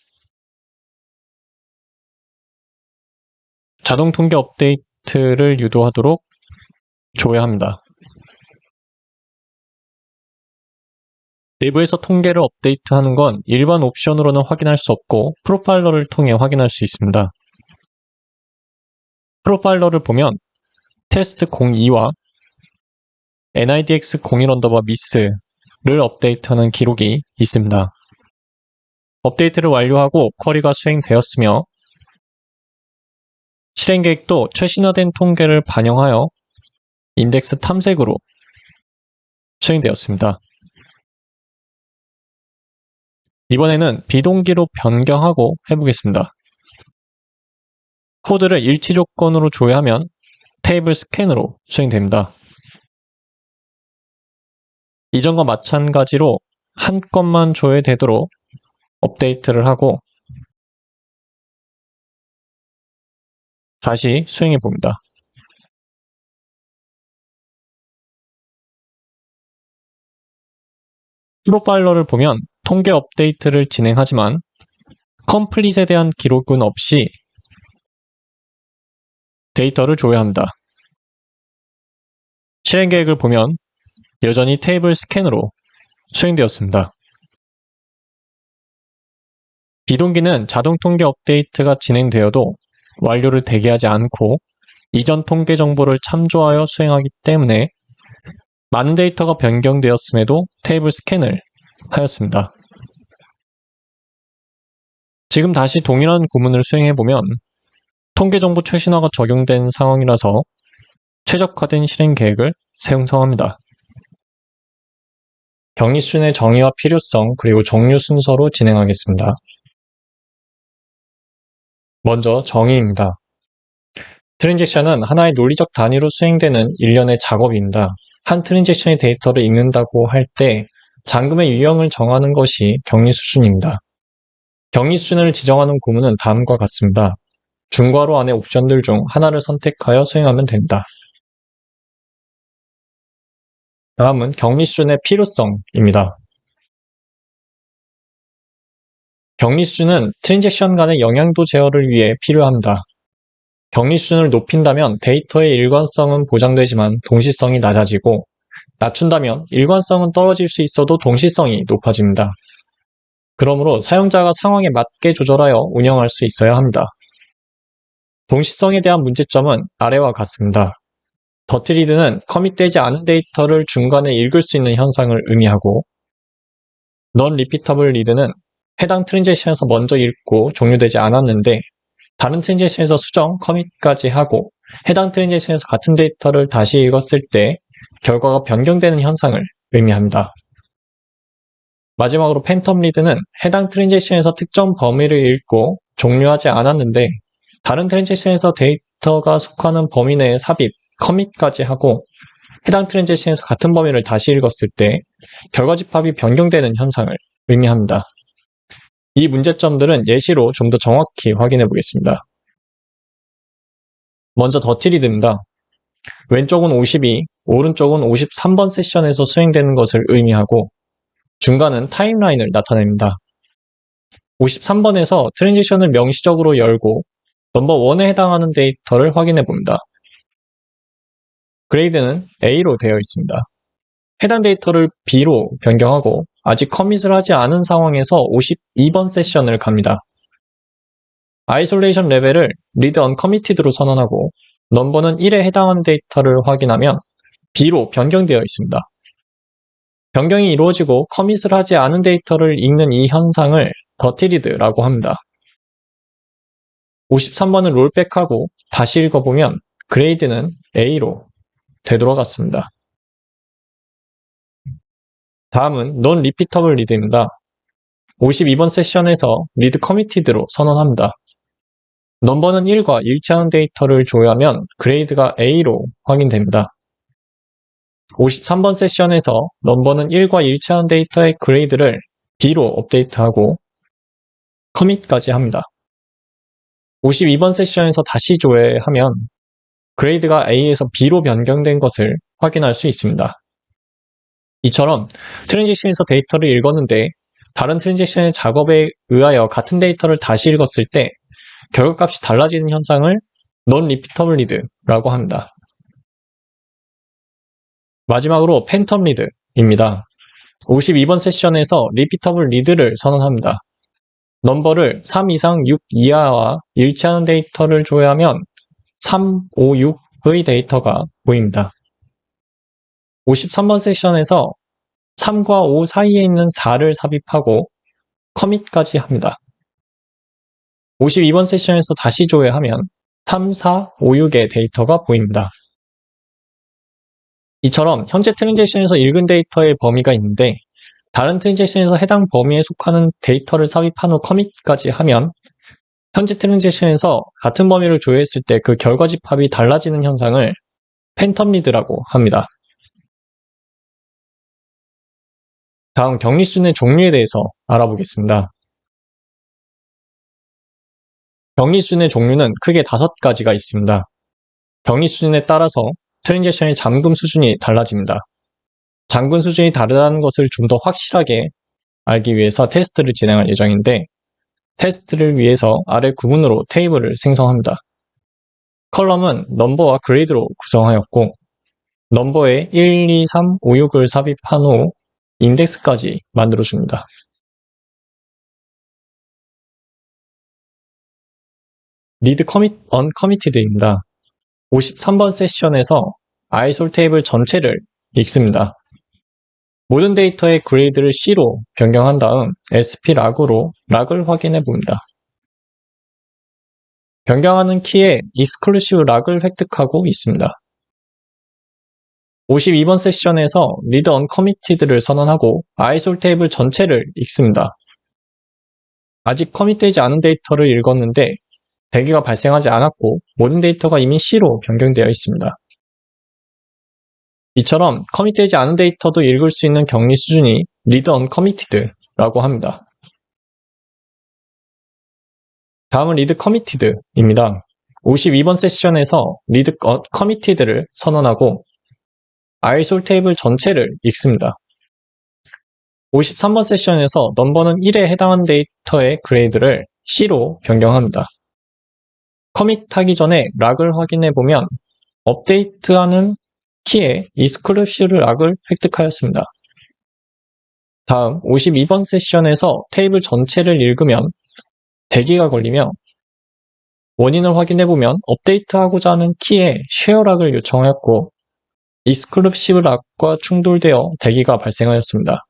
자동 통계 업데이트를 유도하도록 조회합니다. 내부에서 통계를 업데이트하는 건 일반 옵션으로는 확인할 수 없고 프로파일러를 통해 확인할 수 있습니다. 프로파일러를 보면 테스트 02와 nidx01_miss를 업데이트하는 기록이 있습니다. 업데이트를 완료하고 쿼리가 수행되었으며 실행 계획도 최신화된 통계를 반영하여 인덱스 탐색으로 수행되었습니다. 이번에는 비동기로 변경하고 해보겠습니다. 코드를 일치 조건으로 조회하면 테이블 스캔으로 수행됩니다. 이전과 마찬가지로 한 건만 조회되도록 업데이트를 하고 다시 수행해 봅니다. 프로파일러를 보면 통계 업데이트를 진행하지만 컴플릿에 대한 기록은 없이 데이터를 조회합니다. 실행 계획을 보면 여전히 테이블 스캔으로 수행되었습니다. 비동기는 자동 통계 업데이트가 진행되어도 완료를 대기하지 않고 이전 통계 정보를 참조하여 수행하기 때문에 많은 데이터가 변경되었음에도 테이블 스캔을 하였습니다. 지금 다시 동일한 구문을 수행해보면 통계 정보 최신화가 적용된 상황이라서 최적화된 실행 계획을 생성합니다. 경리 수준의 정의와 필요성 그리고 종류 순서로 진행하겠습니다. 먼저 정의입니다. 트랜잭션은 하나의 논리적 단위로 수행되는 일련의 작업입니다. 한 트랜잭션의 데이터를 읽는다고 할 때 잠금의 유형을 정하는 것이 격리 수준입니다. 격리 수준을 지정하는 구문은 다음과 같습니다. 중괄호 안의 옵션들 중 하나를 선택하여 수행하면 됩니다. 다음은 격리 수준의 필요성입니다. 격리 수준은 트랜잭션 간의 영향도 제어를 위해 필요합니다. 격리 수준을 높인다면 데이터의 일관성은 보장되지만 동시성이 낮아지고 낮춘다면 일관성은 떨어질 수 있어도 동시성이 높아집니다. 그러므로 사용자가 상황에 맞게 조절하여 운영할 수 있어야 합니다. 동시성에 대한 문제점은 아래와 같습니다. 더티리드는 커밋되지 않은 데이터를 중간에 읽을 수 있는 현상을 의미하고 non-repeatable read는 해당 트랜잭션에서 먼저 읽고 종료되지 않았는데 다른 트랜잭션에서 수정, 커밋까지 하고 해당 트랜잭션에서 같은 데이터를 다시 읽었을 때 결과가 변경되는 현상을 의미합니다. 마지막으로 팬텀 리드는 해당 트랜잭션에서 특정 범위를 읽고 종료하지 않았는데 다른 트랜잭션에서 데이터가 속하는 범위 내에 삽입, 커밋까지 하고 해당 트랜잭션에서 같은 범위를 다시 읽었을 때 결과 집합이 변경되는 현상을 의미합니다. 이 문제점들은 예시로 좀 더 정확히 확인해 보겠습니다. 먼저 더티리드입니다. 왼쪽은 52, 오른쪽은 53번 세션에서 수행되는 것을 의미하고 중간은 타임라인을 나타냅니다. 53번에서 트랜지션을 명시적으로 열고 넘버 1에 해당하는 데이터를 확인해 봅니다. 그레이드는 A로 되어 있습니다. 해당 데이터를 B로 변경하고 아직 커밋을 하지 않은 상황에서 52번 세션을 갑니다. 아이솔레이션 레벨을 read uncommitted로 선언하고 넘버는 1에 해당하는 데이터를 확인하면 B로 변경되어 있습니다. 변경이 이루어지고 커밋을 하지 않은 데이터를 읽는 이 현상을 더티리드라고 합니다. 53번을 롤백하고 다시 읽어보면 그레이드는 A로 되돌아갔습니다. 다음은 non-repeatable read입니다. 52번 세션에서 read committed로 선언합니다. 넘버는 1과 일치하는 데이터를 조회하면 그레이드가 A로 확인됩니다. 53번 세션에서 넘버는 1과 일치하는 데이터의 그레이드를 B로 업데이트하고 커밋까지 합니다. 52번 세션에서 다시 조회하면 그레이드가 A에서 B로 변경된 것을 확인할 수 있습니다. 이처럼 트랜지션에서 데이터를 읽었는데 다른 트랜지션의 작업에 의하여 같은 데이터를 다시 읽었을 때 결과값이 달라지는 현상을 non-repeatable read라고 합니다. 마지막으로 팬텀 리드입니다. 52번 세션에서 repeatable read를 선언합니다. 넘버를 3 이상 6 이하와 일치하는 데이터를 조회하면 3, 5, 6의 데이터가 보입니다. 53번 세션에서 3과 5 사이에 있는 4를 삽입하고 커밋까지 합니다. 52번 세션에서 다시 조회하면 3, 4, 5, 6의 데이터가 보입니다. 이처럼 현재 트랜지션에서 읽은 데이터의 범위가 있는데 다른 트랜지션에서 해당 범위에 속하는 데이터를 삽입한 후 커밋까지 하면 현재 트랜지션에서 같은 범위를 조회했을 때 그 결과 집합이 달라지는 현상을 팬텀 리드라고 합니다. 다음 격리 수준의 종류에 대해서 알아보겠습니다. 격리 수준의 종류는 크게 5가지가 있습니다. 격리 수준에 따라서 트랜지션의 잠금 수준이 달라집니다. 잠금 수준이 다르다는 것을 좀 더 확실하게 알기 위해서 테스트를 진행할 예정인데 테스트를 위해서 아래 구문으로 테이블을 생성합니다. 컬럼은 넘버와 그레이드로 구성하였고 넘버에 1, 2, 3, 5, 6을 삽입한 후 인덱스까지 만들어줍니다. read commit uncommitted입니다. 53번 세션에서 아이솔 테이블 전체를 읽습니다. 모든 데이터의 그레이드를 C로 변경한 다음 SP 락으로 락을 확인해 봅니다. 변경하는 키에 exclusive 락을 획득하고 있습니다. 52번 세션에서 read uncommitted를 선언하고 아이솔 테이블 전체를 읽습니다. 아직 커밋되지 않은 데이터를 읽었는데 대기가 발생하지 않았고 모든 데이터가 이미 C로 변경되어 있습니다. 이처럼 커밋되지 않은 데이터도 읽을 수 있는 격리 수준이 read uncommitted라고 합니다. 다음은 read committed입니다. 52번 세션에서 read committed를 선언하고 아이솔 테이블 전체를 읽습니다. 53번 세션에서 넘버는 1에 해당하는 데이터의 그레이드를 C로 변경합니다. 커밋하기 전에 락을 확인해 보면 업데이트하는 키에 exclusive 락을 획득하였습니다. 다음 52번 세션에서 테이블 전체를 읽으면 대기가 걸리며 원인을 확인해 보면 업데이트하고자 하는 키에 share 락을 요청하였고 exclusive 락과 충돌되어 대기가 발생하였습니다.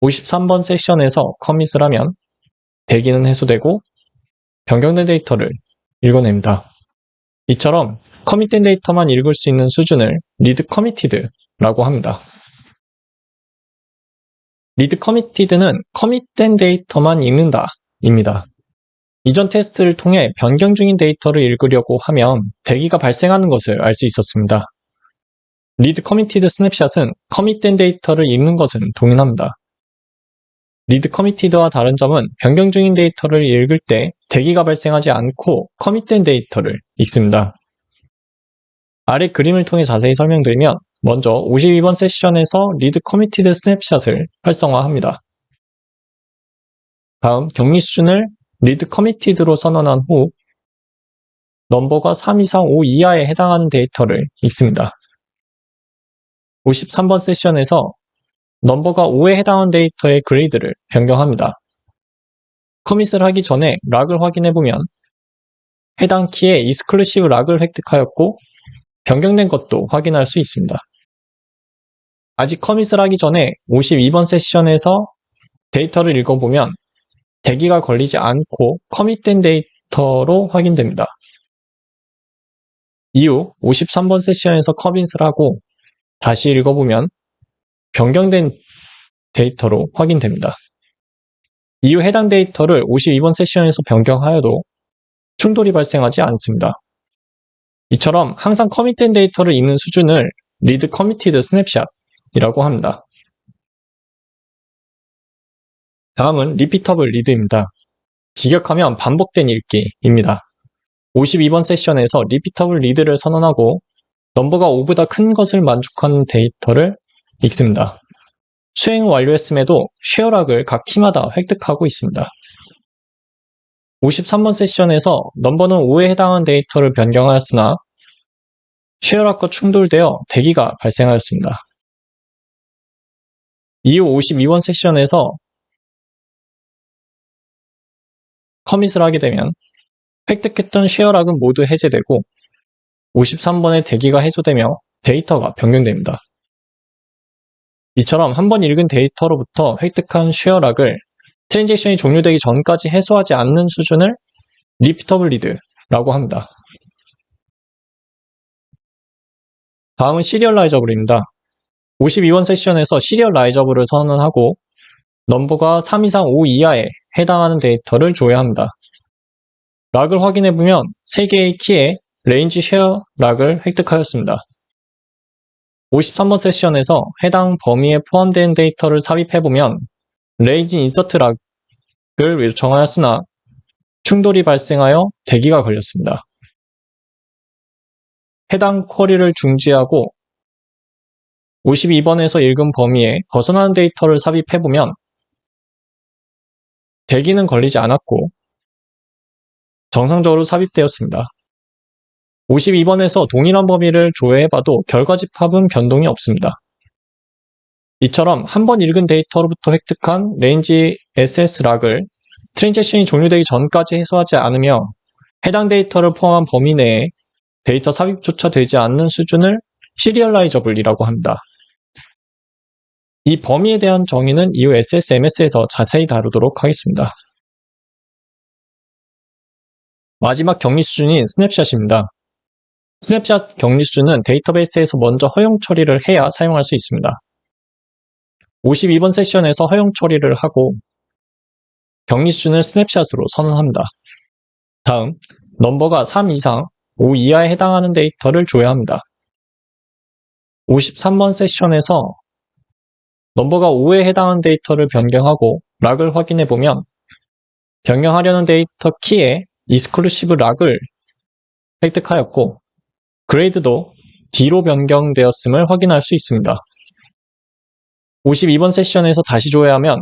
53번 세션에서 커밋을 하면 대기는 해소되고 변경된 데이터를 읽어냅니다. 이처럼 커밋된 데이터만 읽을 수 있는 수준을 read committed라고 합니다. read committed는 커밋된 데이터만 읽는다 입니다. 이전 테스트를 통해 변경 중인 데이터를 읽으려고 하면 대기가 발생하는 것을 알 수 있었습니다. read committed 스냅샷은 커밋된 데이터를 읽는 것은 동일합니다. read committed와 다른 점은 변경 중인 데이터를 읽을 때 대기가 발생하지 않고 커밋된 데이터를 읽습니다. 아래 그림을 통해 자세히 설명드리면 먼저 52번 세션에서 read committed 스냅샷을 활성화합니다. 다음 격리 수준을 read committed로 선언한 후 넘버가 3 이상 5 이하에 해당하는 데이터를 읽습니다. 53번 세션에서 넘버가 5에 해당하는 데이터의 그레이드를 변경합니다. 커밋을 하기 전에 락을 확인해보면 해당 키에 익스클루시브 락을 획득하였고 변경된 것도 확인할 수 있습니다. 아직 커밋을 하기 전에 52번 세션에서 데이터를 읽어보면 대기가 걸리지 않고 커밋된 데이터로 확인됩니다. 이후 53번 세션에서 커밋을 하고 다시 읽어보면 변경된 데이터로 확인됩니다. 이후 해당 데이터를 52번 세션에서 변경하여도 충돌이 발생하지 않습니다. 이처럼 항상 커밋된 데이터를 읽는 수준을 read committed snapshot이라고 합니다. 다음은 repeatable read입니다. 직역하면 반복된 읽기입니다. 52번 세션에서 repeatable read를 선언하고 넘버가 5보다 큰 것을 만족하는 데이터를 읽습니다. 수행 완료했음에도 쉐어락을 각 키마다 획득하고 있습니다. 53번 세션에서 넘버는 5에 해당하는 데이터를 변경하였으나 쉐어락과 충돌되어 대기가 발생하였습니다. 이후 52번 세션에서 커밋을 하게 되면 획득했던 쉐어락은 모두 해제되고 53번의 대기가 해소되며 데이터가 변경됩니다. 이처럼 한번 읽은 데이터로부터 획득한 쉐어락을 트랜잭션이 종료되기 전까지 해소하지 않는 수준을 repeatable read라고 합니다. 다음은 시리얼라이저블입니다. 52번 세션에서 시리얼라이저블을 선언하고 넘버가 3 이상 5 이하에 해당하는 데이터를 조회합니다. 락을 확인해보면 3개의 키에 레인지 쉐어 락을 획득하였습니다. 53번 세션에서 해당 범위에 포함된 데이터를 삽입해보면 레인지 인서트 락을 요청하였으나 충돌이 발생하여 대기가 걸렸습니다. 해당 쿼리를 중지하고 52번에서 읽은 범위에 벗어나는 데이터를 삽입해보면 대기는 걸리지 않았고 정상적으로 삽입되었습니다. 52번에서 동일한 범위를 조회해봐도 결과 집합은 변동이 없습니다. 이처럼 한 번 읽은 데이터로부터 획득한 레인지 SS 락을 트랜잭션이 종료되기 전까지 해소하지 않으며 해당 데이터를 포함한 범위 내에 데이터 삽입조차 되지 않는 수준을 시리얼라이저블이라고 합니다. 이 범위에 대한 정의는 이후 SSMS에서 자세히 다루도록 하겠습니다. 마지막 격리 수준인 스냅샷입니다. 스냅샷 격리 수준은 데이터베이스에서 먼저 허용 처리를 해야 사용할 수 있습니다. 52번 세션에서 허용 처리를 하고 격리 수준을 스냅샷으로 선언합니다. 다음, 넘버가 3 이상 5 이하에 해당하는 데이터를 조회합니다. 53번 세션에서 넘버가 5에 해당하는 데이터를 변경하고 락을 확인해보면 변경하려는 데이터 키에 익스클루시브 락을 획득하였고 그레이드도 D로 변경되었음을 확인할 수 있습니다. 52번 세션에서 다시 조회하면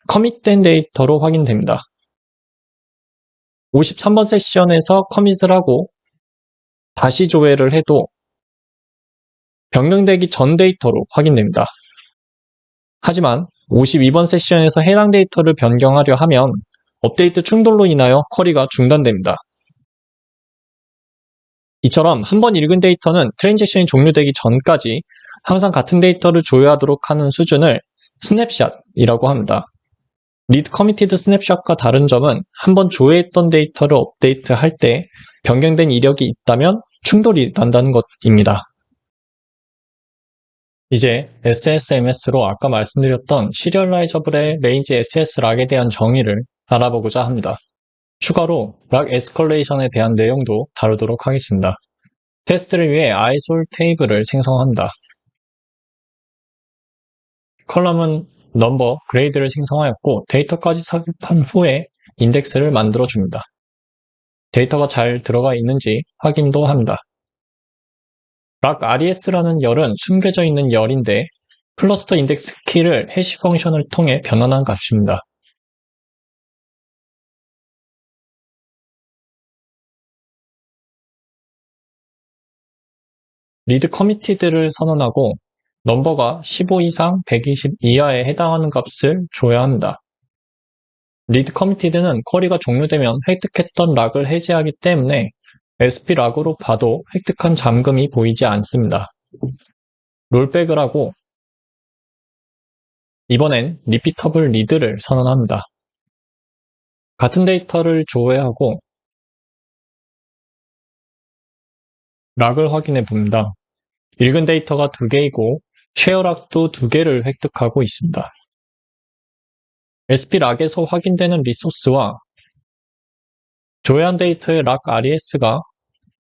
커밋된 데이터로 확인됩니다. 53번 세션에서 커밋을 하고 다시 조회를 해도 변경되기 전 데이터로 확인됩니다. 하지만 52번 세션에서 해당 데이터를 변경하려 하면 업데이트 충돌로 인하여 쿼리가 중단됩니다. 이처럼 한 번 읽은 데이터는 트랜잭션이 종료되기 전까지 항상 같은 데이터를 조회하도록 하는 수준을 스냅샷이라고 합니다. read committed snapshot과 다른 점은 한 번 조회했던 데이터를 업데이트할 때 변경된 이력이 있다면 충돌이 난다는 것입니다. 이제 SSMS로 아까 말씀드렸던 시리얼라이저블의 레인지 SS 락에 대한 정의를 알아보고자 합니다. 추가로 락 에스컬레이션에 대한 내용도 다루도록 하겠습니다. 테스트를 위해 아이솔 테이블을 생성합니다. 컬럼은 넘버, 그레이드를 생성하였고 데이터까지 삽입한 후에 인덱스를 만들어줍니다. 데이터가 잘 들어가 있는지 확인도 합니다. 락 RES라는 열은 숨겨져 있는 열인데 클러스터 인덱스 키를 해시 펑션을 통해 변환한 값입니다. read committed를 선언하고 넘버가 15 이상 120 이하에 해당하는 값을 줘야 합니다. 리드 커미티드는 쿼리가 종료되면 획득했던 락을 해제하기 때문에 SP 락으로 봐도 획득한 잠금이 보이지 않습니다. 롤백을 하고 이번엔 리피터블 리드를 선언합니다. 같은 데이터를 조회하고 락을 확인해 봅니다. 읽은 데이터가 2개이고 쉐어락도 2개를 획득하고 있습니다. SP 락에서 확인되는 리소스와 조회한 데이터의 락 RES가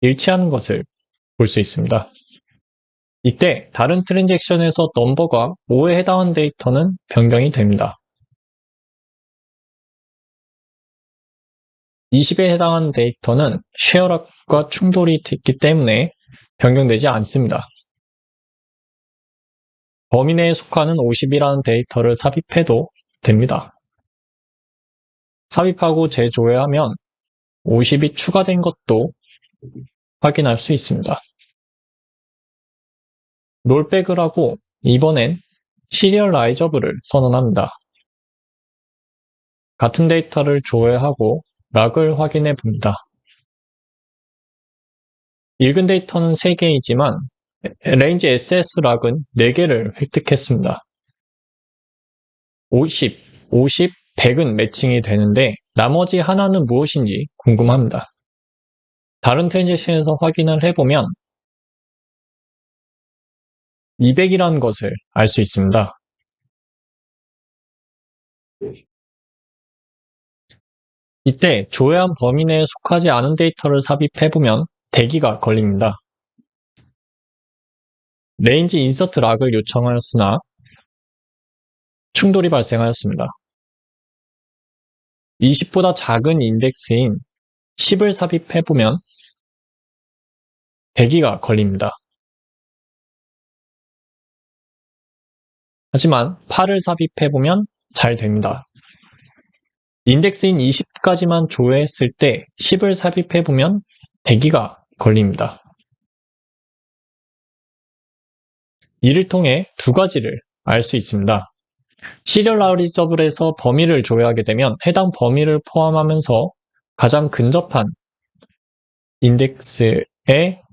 일치하는 것을 볼 수 있습니다. 이때 다른 트랜잭션에서 넘버가 5에 해당하는 데이터는 변경이 됩니다. 20에 해당하는 데이터는 쉐어락과 충돌이 있기 때문에 변경되지 않습니다. 범위 내에 속하는 50이라는 데이터를 삽입해도 됩니다. 삽입하고 재조회하면 50이 추가된 것도 확인할 수 있습니다. 롤백을 하고 이번엔 시리얼라이저블을 선언합니다. 같은 데이터를 조회하고 락을 확인해 봅니다. 읽은 데이터는 3개이지만 레인지 SS 락은 4개를 획득했습니다. 50, 100은 매칭이 되는데 나머지 하나는 무엇인지 궁금합니다. 다른 트랜잭션에서 확인을 해보면 200이라는 것을 알 수 있습니다. 이때 조회한 범위 내에 속하지 않은 데이터를 삽입해보면 대기가 걸립니다. 레인지 인서트 락을 요청하였으나 충돌이 발생하였습니다. 20보다 작은 인덱스인 10을 삽입해보면 대기가 걸립니다. 하지만 8을 삽입해보면 잘 됩니다. 인덱스인 20까지만 조회했을 때 10을 삽입해보면 대기가 걸립니다. 이를 통해 2가지를 알 수 있습니다. 시리얼라이저블에서 범위를 조회하게 되면 해당 범위를 포함하면서 가장 근접한 인덱스의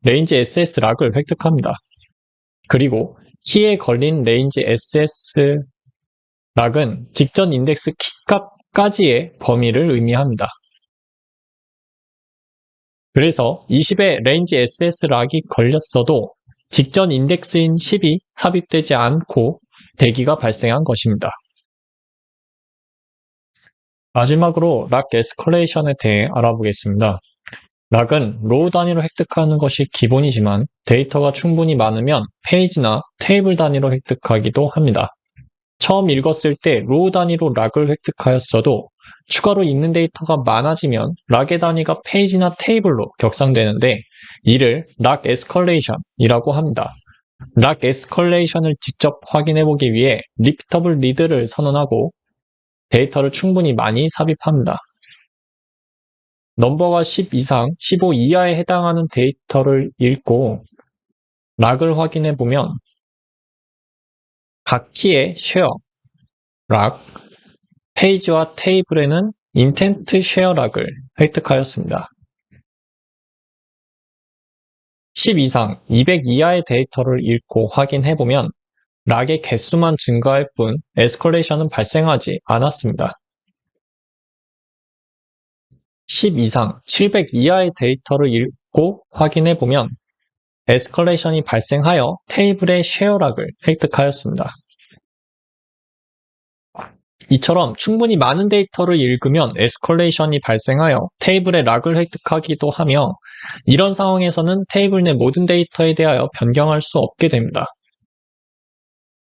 레인지 SS 락을 획득합니다. 그리고 키에 걸린 레인지 SS 락은 직전 인덱스 키값까지의 범위를 의미합니다. 그래서 20의 레인지 SS 락이 걸렸어도 직전 인덱스인 10이 삽입되지 않고 대기가 발생한 것입니다. 마지막으로 락 에스컬레이션에 대해 알아보겠습니다. 락은 로우 단위로 획득하는 것이 기본이지만 데이터가 충분히 많으면 페이지나 테이블 단위로 획득하기도 합니다. 처음 읽었을 때 로우 단위로 락을 획득하였어도 추가로 읽는 데이터가 많아지면 락의 단위가 페이지나 테이블로 격상되는데 이를 락 에스컬레이션이라고 합니다. 락 에스컬레이션을 직접 확인해보기 위해 리피터블 리드를 선언하고 데이터를 충분히 많이 삽입합니다. 넘버가 10 이상, 15 이하에 해당하는 데이터를 읽고 락을 확인해보면 각 키의 쉐어, 락, 페이지와 테이블에는 인텐트 쉐어 락을 획득하였습니다. 10 이상, 200 이하의 데이터를 읽고 확인해보면 락의 개수만 증가할 뿐 에스컬레이션은 발생하지 않았습니다. 10 이상, 700 이하의 데이터를 읽고 확인해보면 에스컬레이션이 발생하여 테이블의 쉐어락을 획득하였습니다. 이처럼 충분히 많은 데이터를 읽으면 에스컬레이션이 발생하여 테이블의 락을 획득하기도 하며 이런 상황에서는 테이블 내 모든 데이터에 대하여 변경할 수 없게 됩니다.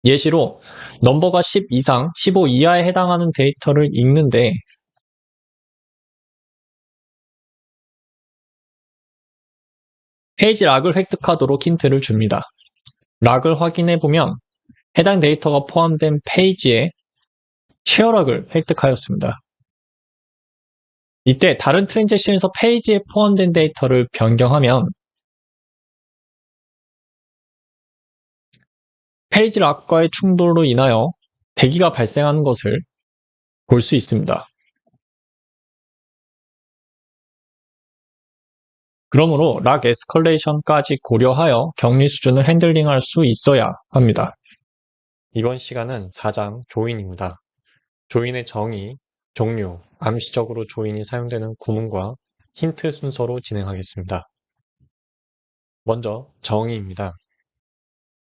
예시로 넘버가 10 이상, 15 이하에 해당하는 데이터를 읽는데 페이지 락을 획득하도록 힌트를 줍니다. 락을 확인해보면 해당 데이터가 포함된 페이지에 쉐어락을 획득하였습니다. 이때 다른 트랜잭션에서 페이지에 포함된 데이터를 변경하면 페이지 락과의 충돌로 인하여 대기가 발생하는 것을 볼 수 있습니다. 그러므로 락 에스컬레이션까지 고려하여 격리 수준을 핸들링할 수 있어야 합니다. 이번 시간은 4장 조인입니다. 조인의 정의, 종류, 암시적으로 조인이 사용되는 구문과 힌트 순서로 진행하겠습니다. 먼저 정의입니다.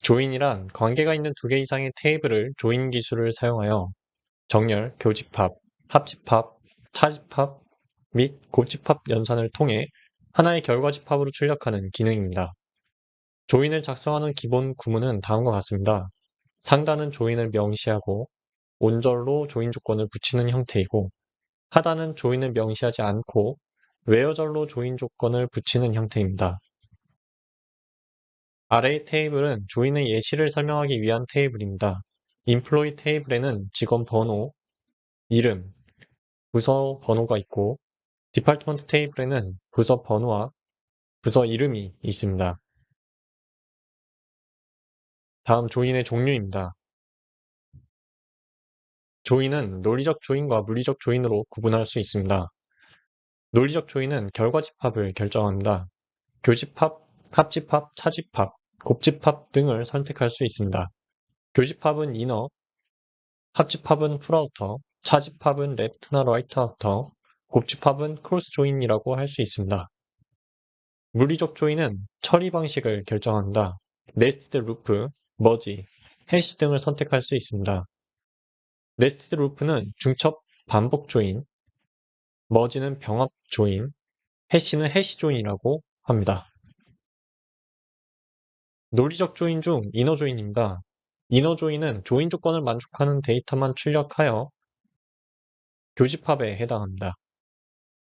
조인이란 관계가 있는 두 개 이상의 테이블을 조인 기술을 사용하여 정렬, 교집합, 합집합, 차집합 및 곱집합 연산을 통해 하나의 결과집합으로 출력하는 기능입니다. 조인을 작성하는 기본 구문은 다음과 같습니다. 상단은 조인을 명시하고 온절로 조인 조건을 붙이는 형태이고 하단은 조인을 명시하지 않고 외어절로 조인 조건을 붙이는 형태입니다. 아래의 테이블은 조인의 예시를 설명하기 위한 테이블입니다. 인플로이 테이블에는 직원 번호, 이름, 부서 번호가 있고 디파트먼트 테이블에는 부서 번호와 부서 이름이 있습니다. 다음 조인의 종류입니다. 조인은 논리적 조인과 물리적 조인으로 구분할 수 있습니다. 논리적 조인은 결과집합을 결정합니다. 교집합, 합집합, 차집합, 곱집합 등을 선택할 수 있습니다. 교집합은 이너, 합집합은 풀아우터, 차집합은 레프트나 라이트 아우터, 곱집합은 크로스 조인이라고 할 수 있습니다. 물리적 조인은 처리 방식을 결정합니다. 네스티드 루프, 머지, 해시 등을 선택할 수 있습니다. 네스티드 루프는 중첩 반복 조인, 머지는 병합 조인, 해시는 해시 조인이라고 합니다. 논리적 조인 중 이너 조인입니다. 이너 조인은 조인 조건을 만족하는 데이터만 출력하여 교집합에 해당합니다.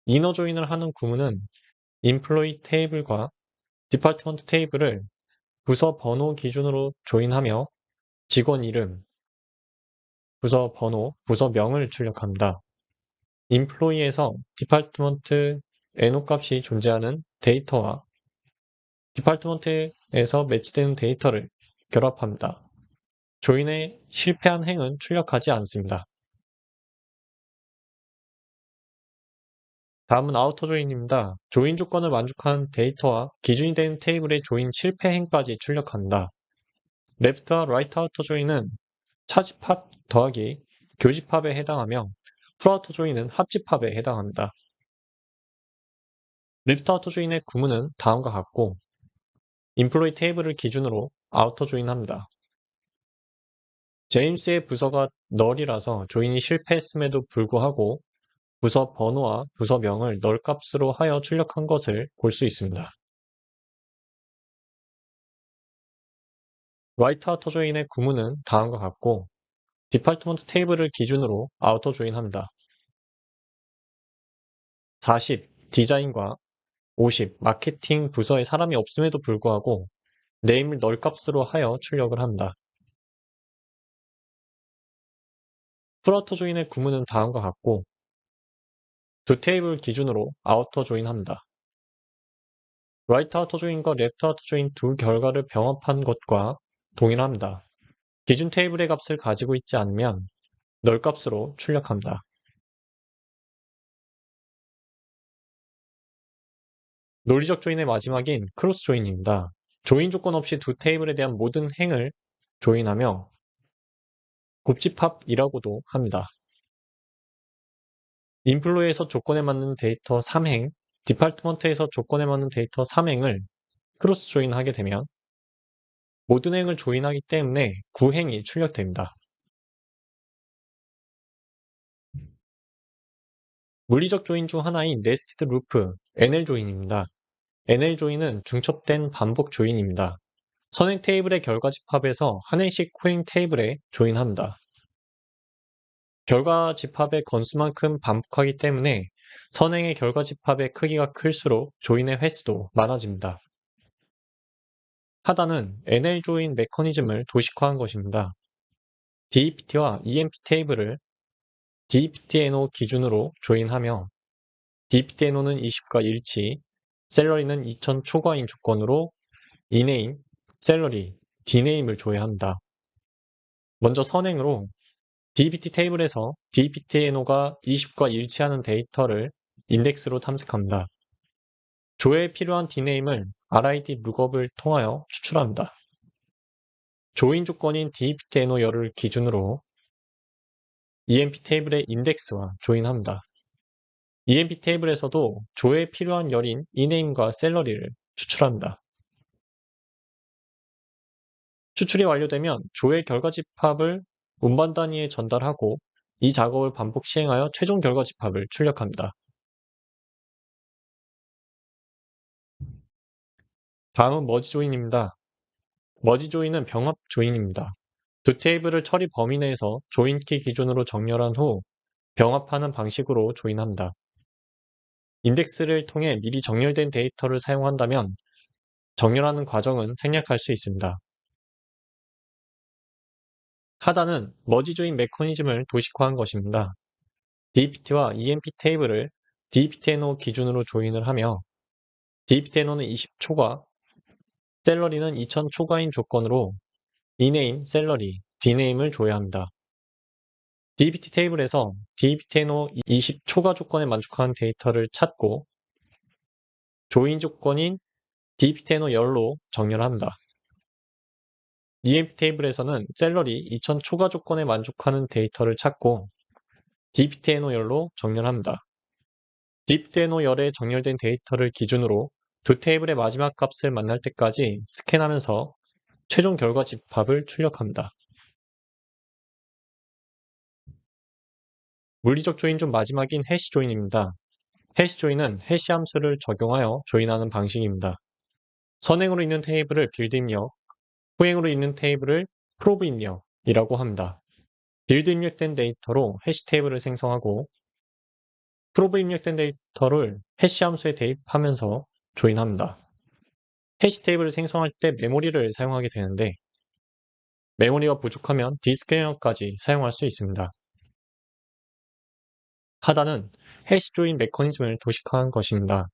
이너 조인을 하는 구문은 인플로이 테이블과 디파트먼트 테이블을 부서 번호 기준으로 조인하며 직원 이름, 부서 번호, 부서명을 출력합니다. 인플로이에서 디파트먼트 NO 값이 존재하는 데이터와 디파트먼트에서 매치되는 데이터를 결합합니다. 조인의 실패한 행은 출력하지 않습니다. 다음은 아우터 조인입니다. 조인 조건을 만족하는 데이터와 기준이 되는 테이블의 조인 실패 행까지 출력합니다. 레프트와 라이트 아우터 조인은 차집합 더하기 교집합에 해당하며 풀아우터 조인은 합집합에 해당합니다. 리프트 아우터 조인의 구문은 다음과 같고 인플로이 테이블을 기준으로 아우터 조인합니다. 제임스의 부서가 널이라서 조인이 실패했음에도 불구하고 부서 번호와 부서명을 널 값으로 하여 출력한 것을 볼 수 있습니다. 라이트 아우터 조인의 구문은 다음과 같고 디파트먼트 테이블을 기준으로 아우터 조인합니다. 40 디자인과 50 마케팅 부서에 사람이 없음에도 불구하고 네임을 널 값으로 하여 출력을 합니다. 풀아우터 조인의 구문은 다음과 같고 두 테이블 기준으로 아우터 조인합니다. 라이트 아우터 조인과 레프트 아우터 조인 두 결과를 병합한 것과 동일합니다. 기준 테이블의 값을 가지고 있지 않으면 널 값으로 출력합니다. 논리적 조인의 마지막인 크로스 조인입니다. 조인 조건 없이 두 테이블에 대한 모든 행을 조인하며 곱집합이라고도 합니다. 인플로이에서 조건에 맞는 데이터 3행, 디파트먼트에서 조건에 맞는 데이터 3행을 크로스 조인하게 되면 모든 행을 조인하기 때문에 9행이 출력됩니다. 물리적 조인 중 하나인 네스티드 루프, NL 조인입니다. NL 조인은 중첩된 반복 조인입니다. 선행 테이블의 결과 집합에서 한 행씩 호행 테이블에 조인합니다. 결과 집합의 건수만큼 반복하기 때문에 선행의 결과 집합의 크기가 클수록 조인의 횟수도 많아집니다. 하단은 NL 조인 메커니즘을 도식화한 것입니다. DEPT와 EMP 테이블을 DEPT-NO 기준으로 조인하며 DEPT-NO는 20과 일치, 셀러리는 2000 초과인 조건으로 이네임, 셀러리, 디네임을 조회합니다. 먼저 선행으로 dpt 테이블에서 dptno가 20과 일치하는 데이터를 인덱스로 탐색합니다. 조회에 필요한 dname을 rid 룩업을 통하여 추출합니다. 조인 조건인 dptno 열을 기준으로 emp 테이블의 인덱스와 조인합니다. emp 테이블에서도 조회에 필요한 열인 ename과 셀러리를 추출합니다. 추출이 완료되면 조회 결과 집합을 운반 단위에 전달하고 이 작업을 반복 시행하여 최종 결과 집합을 출력합니다. 다음은 머지 조인입니다. 머지 조인은 병합 조인입니다. 두 테이블을 처리 범위 내에서 조인키 기준으로 정렬한 후 병합하는 방식으로 조인합니다. 인덱스를 통해 미리 정렬된 데이터를 사용한다면 정렬하는 과정은 생략할 수 있습니다. 하단은 머지 조인 메커니즘을 도식화한 것입니다. dpt와 emp 테이블을 dptno 기준으로 조인을 하며 dptno는 20초과 셀러리는 2000 초과인 조건으로 ename, 셀러리, dname을 조회합니다. dpt 테이블에서 dptno 20 초과 조건에 만족하는 데이터를 찾고 조인 조건인 dptno 열로 정렬합니다. emp 테이블에서는 셀러리 2000 초과 조건에 만족하는 데이터를 찾고 dptno 열로 정렬합니다. dptno 열에 정렬된 데이터를 기준으로 두 테이블의 마지막 값을 만날 때까지 스캔하면서 최종 결과 집합을 출력합니다. 물리적 조인 중 마지막인 해시 조인입니다. 해시 조인은 해시 함수를 적용하여 조인하는 방식입니다. 선행으로 있는 테이블을 빌드 입력, 후행으로 있는 테이블을 프로브 입력이라고 합니다. 빌드 입력된 데이터로 해시 테이블을 생성하고 프로브 입력된 데이터를 해시 함수에 대입하면서 조인합니다. 해시 테이블을 생성할 때 메모리를 사용하게 되는데 메모리가 부족하면 디스크 영역까지 사용할 수 있습니다. 하단은 해시 조인 메커니즘을 도식화한 것입니다.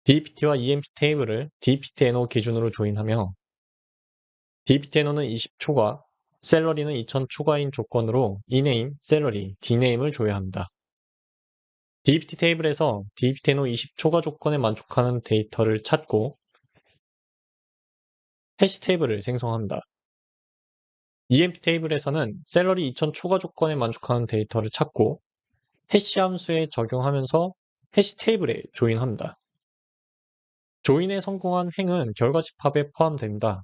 dpt와 emp 테이블을 dptno 기준으로 조인하며 dptno는 20초과 셀러리는 2000 초과인 조건으로 ename, 셀러리, dname을 조회합니다. dpt 테이블에서 dptno 20 초과 조건에 만족하는 데이터를 찾고 해시 테이블을 생성합니다. emp 테이블에서는 셀러리 2000 초과 조건에 만족하는 데이터를 찾고 해시 함수에 적용하면서 해시 테이블에 조인합니다. 조인에 성공한 행은 결과 집합에 포함됩니다.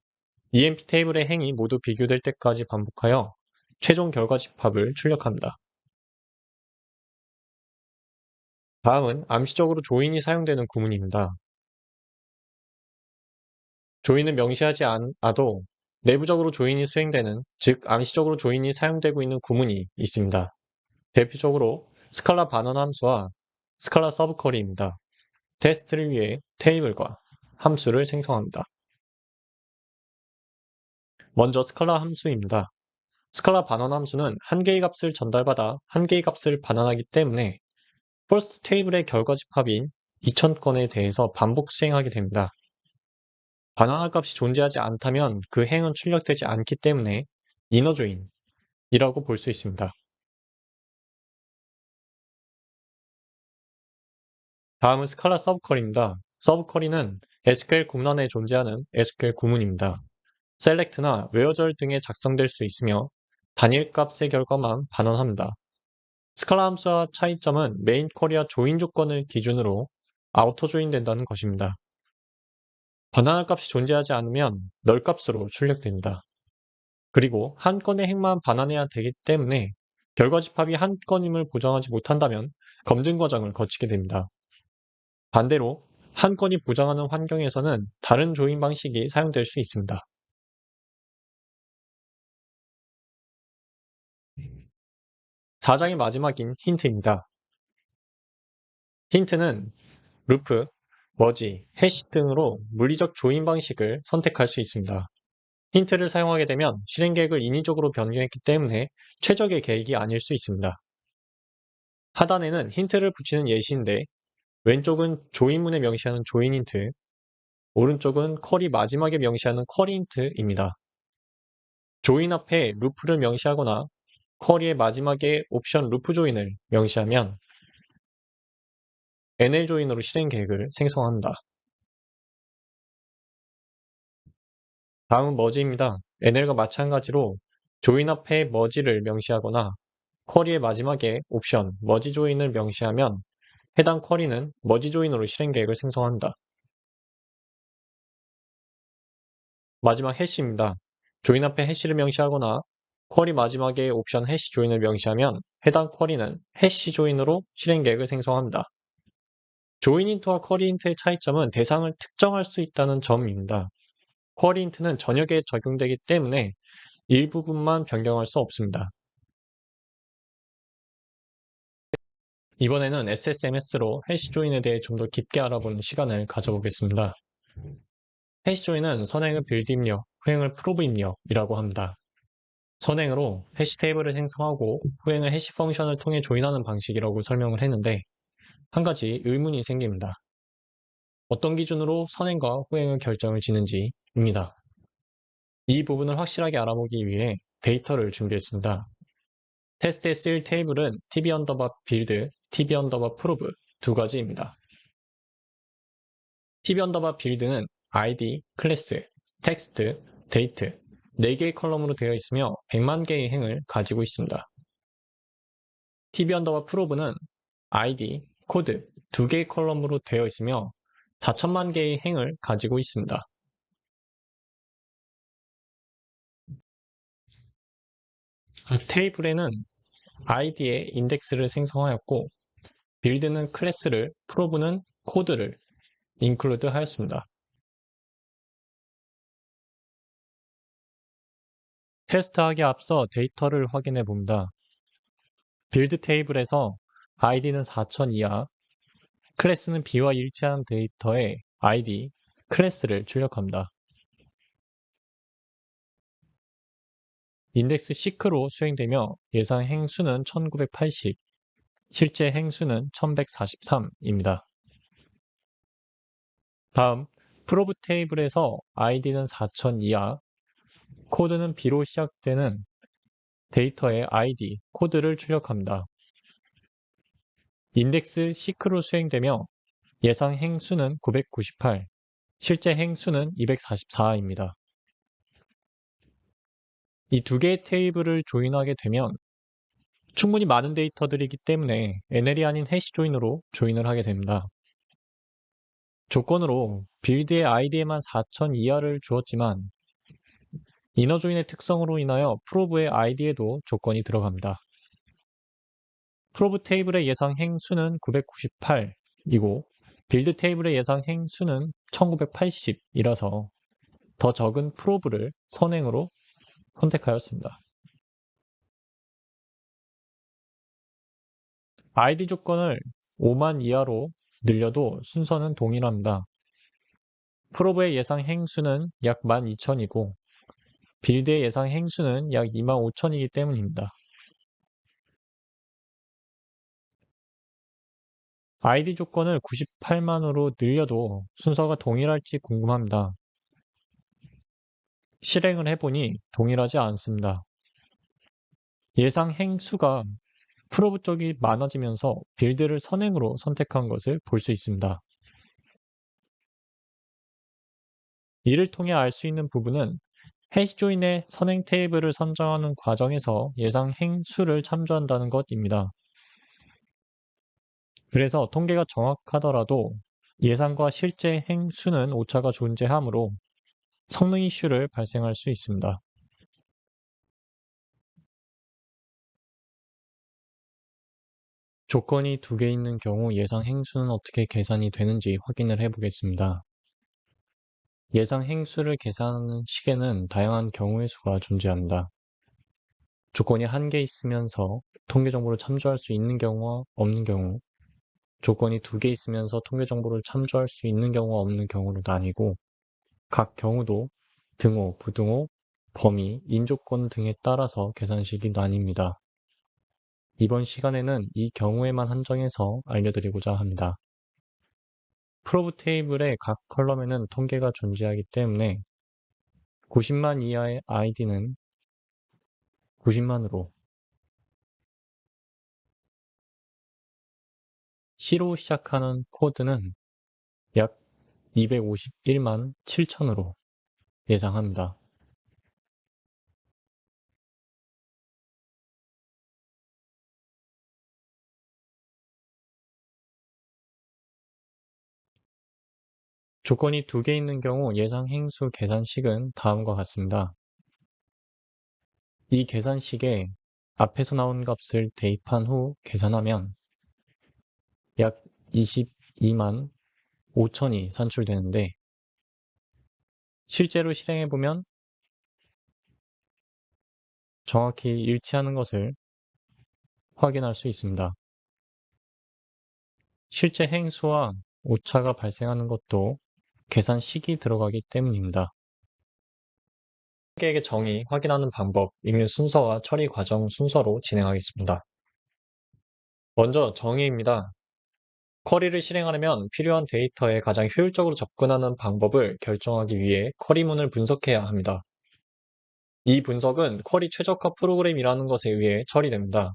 emp 테이블의 행이 모두 비교될 때까지 반복하여 최종 결과 집합을 출력합니다. 다음은 암시적으로 조인이 사용되는 구문입니다. 조인은 명시하지 않아도 내부적으로 조인이 수행되는, 즉 암시적으로 조인이 사용되고 있는 구문이 있습니다. 대표적으로 스칼라 반원 함수와 스칼라 서브쿼리입니다. 테스트를 위해 테이블과 함수를 생성합니다. 먼저 스칼라 함수입니다. 스칼라 반원 함수는 한 개의 값을 전달받아 한 개의 값을 반환하기 때문에 퍼스트 테이블의 결과 집합인 2000건에 대해서 반복 수행하게 됩니다. 반환할 값이 존재하지 않다면 그 행은 출력되지 않기 때문에 이너 조인이라고 볼 수 있습니다. 다음은 스칼라 서브쿼리입니다. 서브쿼리는 SQL 구문 안에 존재하는 SQL 구문입니다. select나 where절 등에 작성될 수 있으며 단일 값의 결과만 반환합니다. 스칼라 함수와 차이점은 메인 쿼리와 조인 조건을 기준으로 아우터 조인된다는 것입니다. 반환할 값이 존재하지 않으면 널 값으로 출력됩니다. 그리고 한 건의 행만 반환해야 되기 때문에 결과 집합이 한 건임을 보장하지 못한다면 검증 과정을 거치게 됩니다. 반대로 한 건이 보장하는 환경에서는 다른 조인 방식이 사용될 수 있습니다. 4장의 마지막인 힌트입니다. 힌트는 루프, 머지, 해시 등으로 물리적 조인 방식을 선택할 수 있습니다. 힌트를 사용하게 되면 실행 계획을 인위적으로 변경했기 때문에 최적의 계획이 아닐 수 있습니다. 하단에는 힌트를 붙이는 예시인데 왼쪽은 조인문에 명시하는 조인 힌트, 오른쪽은 쿼리 마지막에 명시하는 쿼리 힌트입니다. 조인 앞에 루프를 명시하거나 쿼리의 마지막에 옵션 루프 조인을 명시하면 NL 조인으로 실행 계획을 생성한다. 다음은 머지입니다. NL과 마찬가지로 조인 앞에 머지를 명시하거나 쿼리의 마지막에 옵션 머지 조인을 명시하면 해당 쿼리는 머지 조인으로 실행 계획을 생성한다. 마지막 해시입니다. 조인 앞에 해시를 명시하거나 쿼리 마지막에 옵션 해시 조인을 명시하면 해당 쿼리는 해시 조인으로 실행 계획을 생성한다. 조인 인트와 쿼리 인트의 차이점은 대상을 특정할 수 있다는 점입니다. 쿼리 인트는 전역에 적용되기 때문에 일부분만 변경할 수 없습니다. 이번에는 SSMS로 해시 조인에 대해 좀 더 깊게 알아보는 시간을 가져보겠습니다. 해시 조인은 선행을 빌드 입력, 후행을 프로브 입력이라고 합니다. 선행으로 해시 테이블을 생성하고 후행을 해시 펑션을 통해 조인하는 방식이라고 설명을 했는데 한 가지 의문이 생깁니다. 어떤 기준으로 선행과 후행을 결정을 지는지입니다. 이 부분을 확실하게 알아보기 위해 데이터를 준비했습니다. 테스트에 쓰일 테이블은 tb 언더바 빌드, tb 언더바 프로브 두 가지입니다. tb 언더바 빌드는 id, 클래스, 텍스트, 데이트 4개의 컬럼으로 되어 있으며 100만 개의 행을 가지고 있습니다. tb 언더바 프로브는 id, 코드 2개의 컬럼으로 되어 있으며 4천만 개의 행을 가지고 있습니다. 테이블에는 id의 인덱스를 생성하였고 빌드는 클래스를, 프로브는 코드를 include 하였습니다. 테스트하기 앞서 데이터를 확인해 봅니다. 빌드 테이블에서 id는 4000 이하, 클래스는 b와 일치하는 데이터에 id, 클래스를 출력합니다. 인덱스 seek로 수행되며 예상 행수는 1980, 실제 행수는 1143입니다. 다음, 프로브 테이블에서 id는 4000 이하, 코드는 b로 시작되는 데이터의 id, 코드를 출력합니다. 인덱스 seek로 수행되며 예상 행수는 998, 실제 행수는 244입니다. 이 두 개의 테이블을 조인하게 되면 충분히 많은 데이터들이기 때문에 NL이 아닌 해시 조인으로 조인을 하게 됩니다. 조건으로 빌드의 id에만 4000 이하를 주었지만 이너 조인의 특성으로 인하여 프로브의 id에도 조건이 들어갑니다. 프로브 테이블의 예상 행수는 998이고 빌드 테이블의 예상 행수는 1980이라서 더 적은 프로브를 선행으로 선택하였습니다. id 조건을 5만 이하로 늘려도 순서는 동일합니다. 프로브의 예상 행수는 약 12,000이고 빌드의 예상 행수는 약 25,000이기 때문입니다. id 조건을 98만으로 늘려도 순서가 동일할지 궁금합니다. 실행을 해보니 동일하지 않습니다. 예상 행수가 프로브 쪽이 많아지면서 빌드를 선행으로 선택한 것을 볼 수 있습니다. 이를 통해 알 수 있는 부분은 해시 조인의 선행 테이블을 선정하는 과정에서 예상 행수를 참조한다는 것입니다. 그래서 통계가 정확하더라도 예상과 실제 행수는 오차가 존재하므로 성능 이슈를 발생할 수 있습니다. 조건이 두 개 있는 경우 예상 행수는 어떻게 계산이 되는지 확인을 해보겠습니다. 예상 행수를 계산하는 식에는 다양한 경우의 수가 존재합니다. 조건이 한 개 있으면서 통계 정보를 참조할 수 있는 경우와 없는 경우, 조건이 두 개 있으면서 통계 정보를 참조할 수 있는 경우와 없는 경우로 나뉘고, 각 경우도 등호, 부등호, 범위, 인조건 등에 따라서 계산식이 나뉩니다. 이번 시간에는 이 경우에만 한정해서 알려드리고자 합니다. 프로브 테이블의 각 컬럼에는 통계가 존재하기 때문에 90만 이하의 id는 90만으로 C로 시작하는 코드는 약 251만 7천으로 예상합니다. 조건이 2개 있는 경우 예상 행수 계산식은 다음과 같습니다. 이 계산식에 앞에서 나온 값을 대입한 후 계산하면 약 22만 5천이 산출되는데 실제로 실행해보면 정확히 일치하는 것을 확인할 수 있습니다. 실제 행수와 오차가 발생하는 것도 계산식이 들어가기 때문입니다. 계획의 정의 확인하는 방법, 읽는 순서와 처리 과정 순서로 진행하겠습니다. 먼저 정의입니다. 쿼리를 실행하려면 필요한 데이터에 가장 효율적으로 접근하는 방법을 결정하기 위해 쿼리문을 분석해야 합니다. 이 분석은 쿼리 최적화 프로그램이라는 것에 의해 처리됩니다.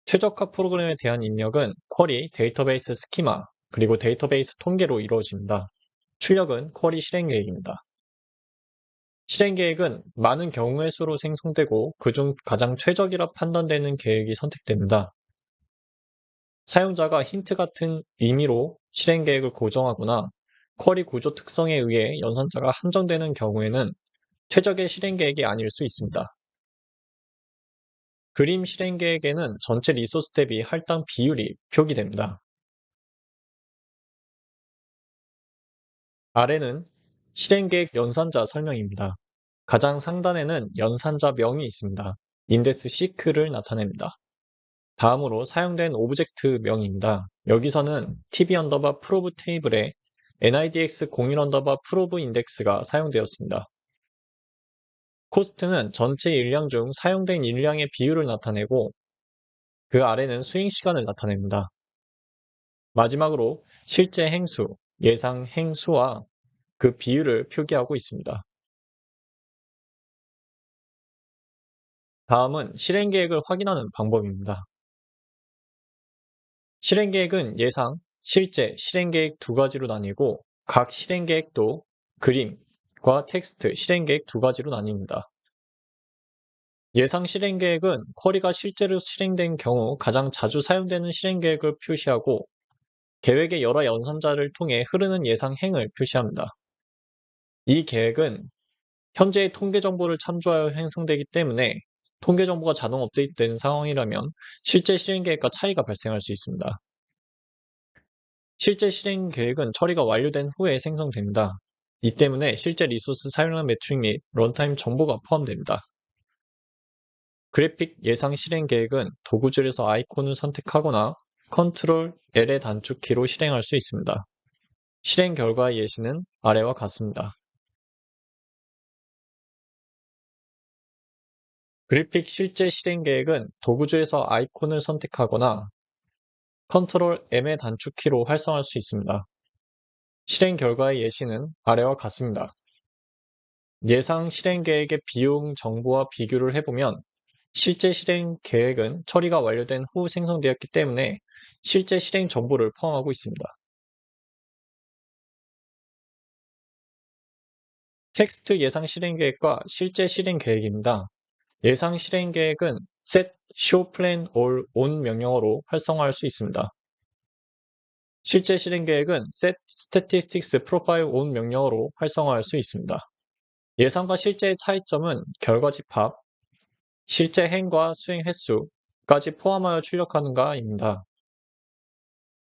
최적화 프로그램에 대한 입력은 쿼리 데이터베이스 스키마, 그리고 데이터베이스 통계로 이루어집니다. 출력은 쿼리 실행 계획입니다. 실행 계획은 많은 경우의 수로 생성되고 그중 가장 최적이라 판단되는 계획이 선택됩니다. 사용자가 힌트 같은 의미로 실행 계획을 고정하거나 쿼리 구조 특성에 의해 연산자가 한정되는 경우에는 최적의 실행 계획이 아닐 수 있습니다. 그림 실행 계획에는 전체 리소스 대비 할당 비율이 표기됩니다. 아래는 실행 계획 연산자 설명입니다. 가장 상단에는 연산자 명이 있습니다. 인덱스 시크를 나타냅니다. 다음으로 사용된 오브젝트 명입니다. 여기서는 tb_prov 테이블에 nidx01_prov 인덱스가 사용되었습니다. 코스트는 전체 일량 중 사용된 일량의 비율을 나타내고 그 아래는 수행 시간을 나타냅니다. 마지막으로 실제 행수, 예상 행수와 그 비율을 표기하고 있습니다. 다음은 실행 계획을 확인하는 방법입니다. 실행 계획은 예상, 실제, 실행 계획 두 가지로 나뉘고 각 실행 계획도 그림과 텍스트, 실행 계획 두 가지로 나뉩니다. 예상 실행 계획은 쿼리가 실제로 실행된 경우 가장 자주 사용되는 실행 계획을 표시하고 계획의 여러 연산자를 통해 흐르는 예상 행을 표시합니다. 이 계획은 현재의 통계 정보를 참조하여 생성되기 때문에 통계 정보가 자동 업데이트되는 상황이라면 실제 실행 계획과 차이가 발생할 수 있습니다. 실제 실행 계획은 처리가 완료된 후에 생성됩니다. 이 때문에 실제 리소스 사용량 매트릭 및 런타임 정보가 포함됩니다. 그래픽 예상 실행 계획은 도구줄에서 아이콘을 선택하거나 컨트롤 L의 단축키로 실행할 수 있습니다. 실행 결과의 예시는 아래와 같습니다. 그래픽 실제 실행 계획은 도구줄에서 아이콘을 선택하거나 컨트롤 M의 단축키로 활성화할 수 있습니다. 실행 결과의 예시는 아래와 같습니다. 예상 실행 계획의 비용 정보와 비교를 해보면 실제 실행 계획은 처리가 완료된 후 생성되었기 때문에 실제 실행 정보를 포함하고 있습니다. 텍스트 예상 실행 계획과 실제 실행 계획입니다. 예상 실행 계획은 set show plan all on 명령어로 활성화할 수 있습니다. 실제 실행 계획은 set statistics profile on 명령어로 활성화할 수 있습니다. 예상과 실제의 차이점은 결과 집합, 실제 행과 수행 횟수까지 포함하여 출력하는가입니다.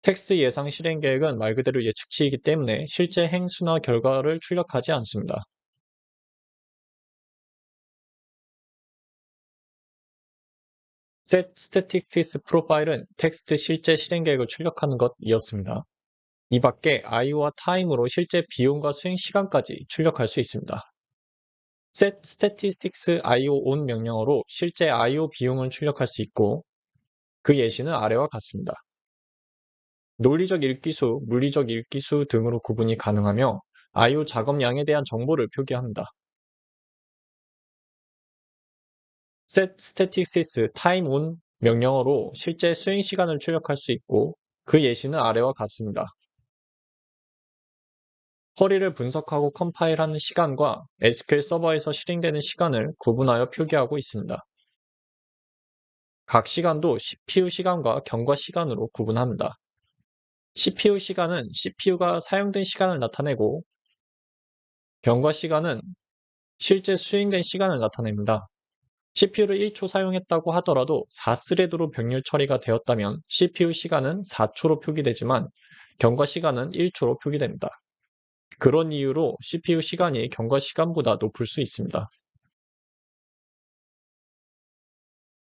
텍스트 예상 실행 계획은 말 그대로 예측치이기 때문에 실제 행수나 결과를 출력하지 않습니다. set statistics profile은 텍스트 실제 실행 계획을 출력하는 것이었습니다. 이 밖에 IO와 time으로 실제 비용과 수행 시간까지 출력할 수 있습니다. set statistics IO on 명령어로 실제 IO 비용을 출력할 수 있고 그 예시는 아래와 같습니다. 논리적 읽기수, 물리적 읽기수 등으로 구분이 가능하며 IO 작업량에 대한 정보를 표기합니다. set statistics time on 명령어로 실제 수행 시간을 출력할 수 있고 그 예시는 아래와 같습니다. 쿼리를 분석하고 컴파일하는 시간과 SQL 서버에서 실행되는 시간을 구분하여 표기하고 있습니다. 각 시간도 CPU 시간과 경과 시간으로 구분합니다. CPU 시간은 CPU가 사용된 시간을 나타내고 경과 시간은 실제 수행된 시간을 나타냅니다. CPU를 1초 사용했다고 하더라도 4스레드로 병렬 처리가 되었다면 CPU 시간은 4초로 표기되지만 경과 시간은 1초로 표기됩니다. 그런 이유로 CPU 시간이 경과 시간보다 높을 수 있습니다.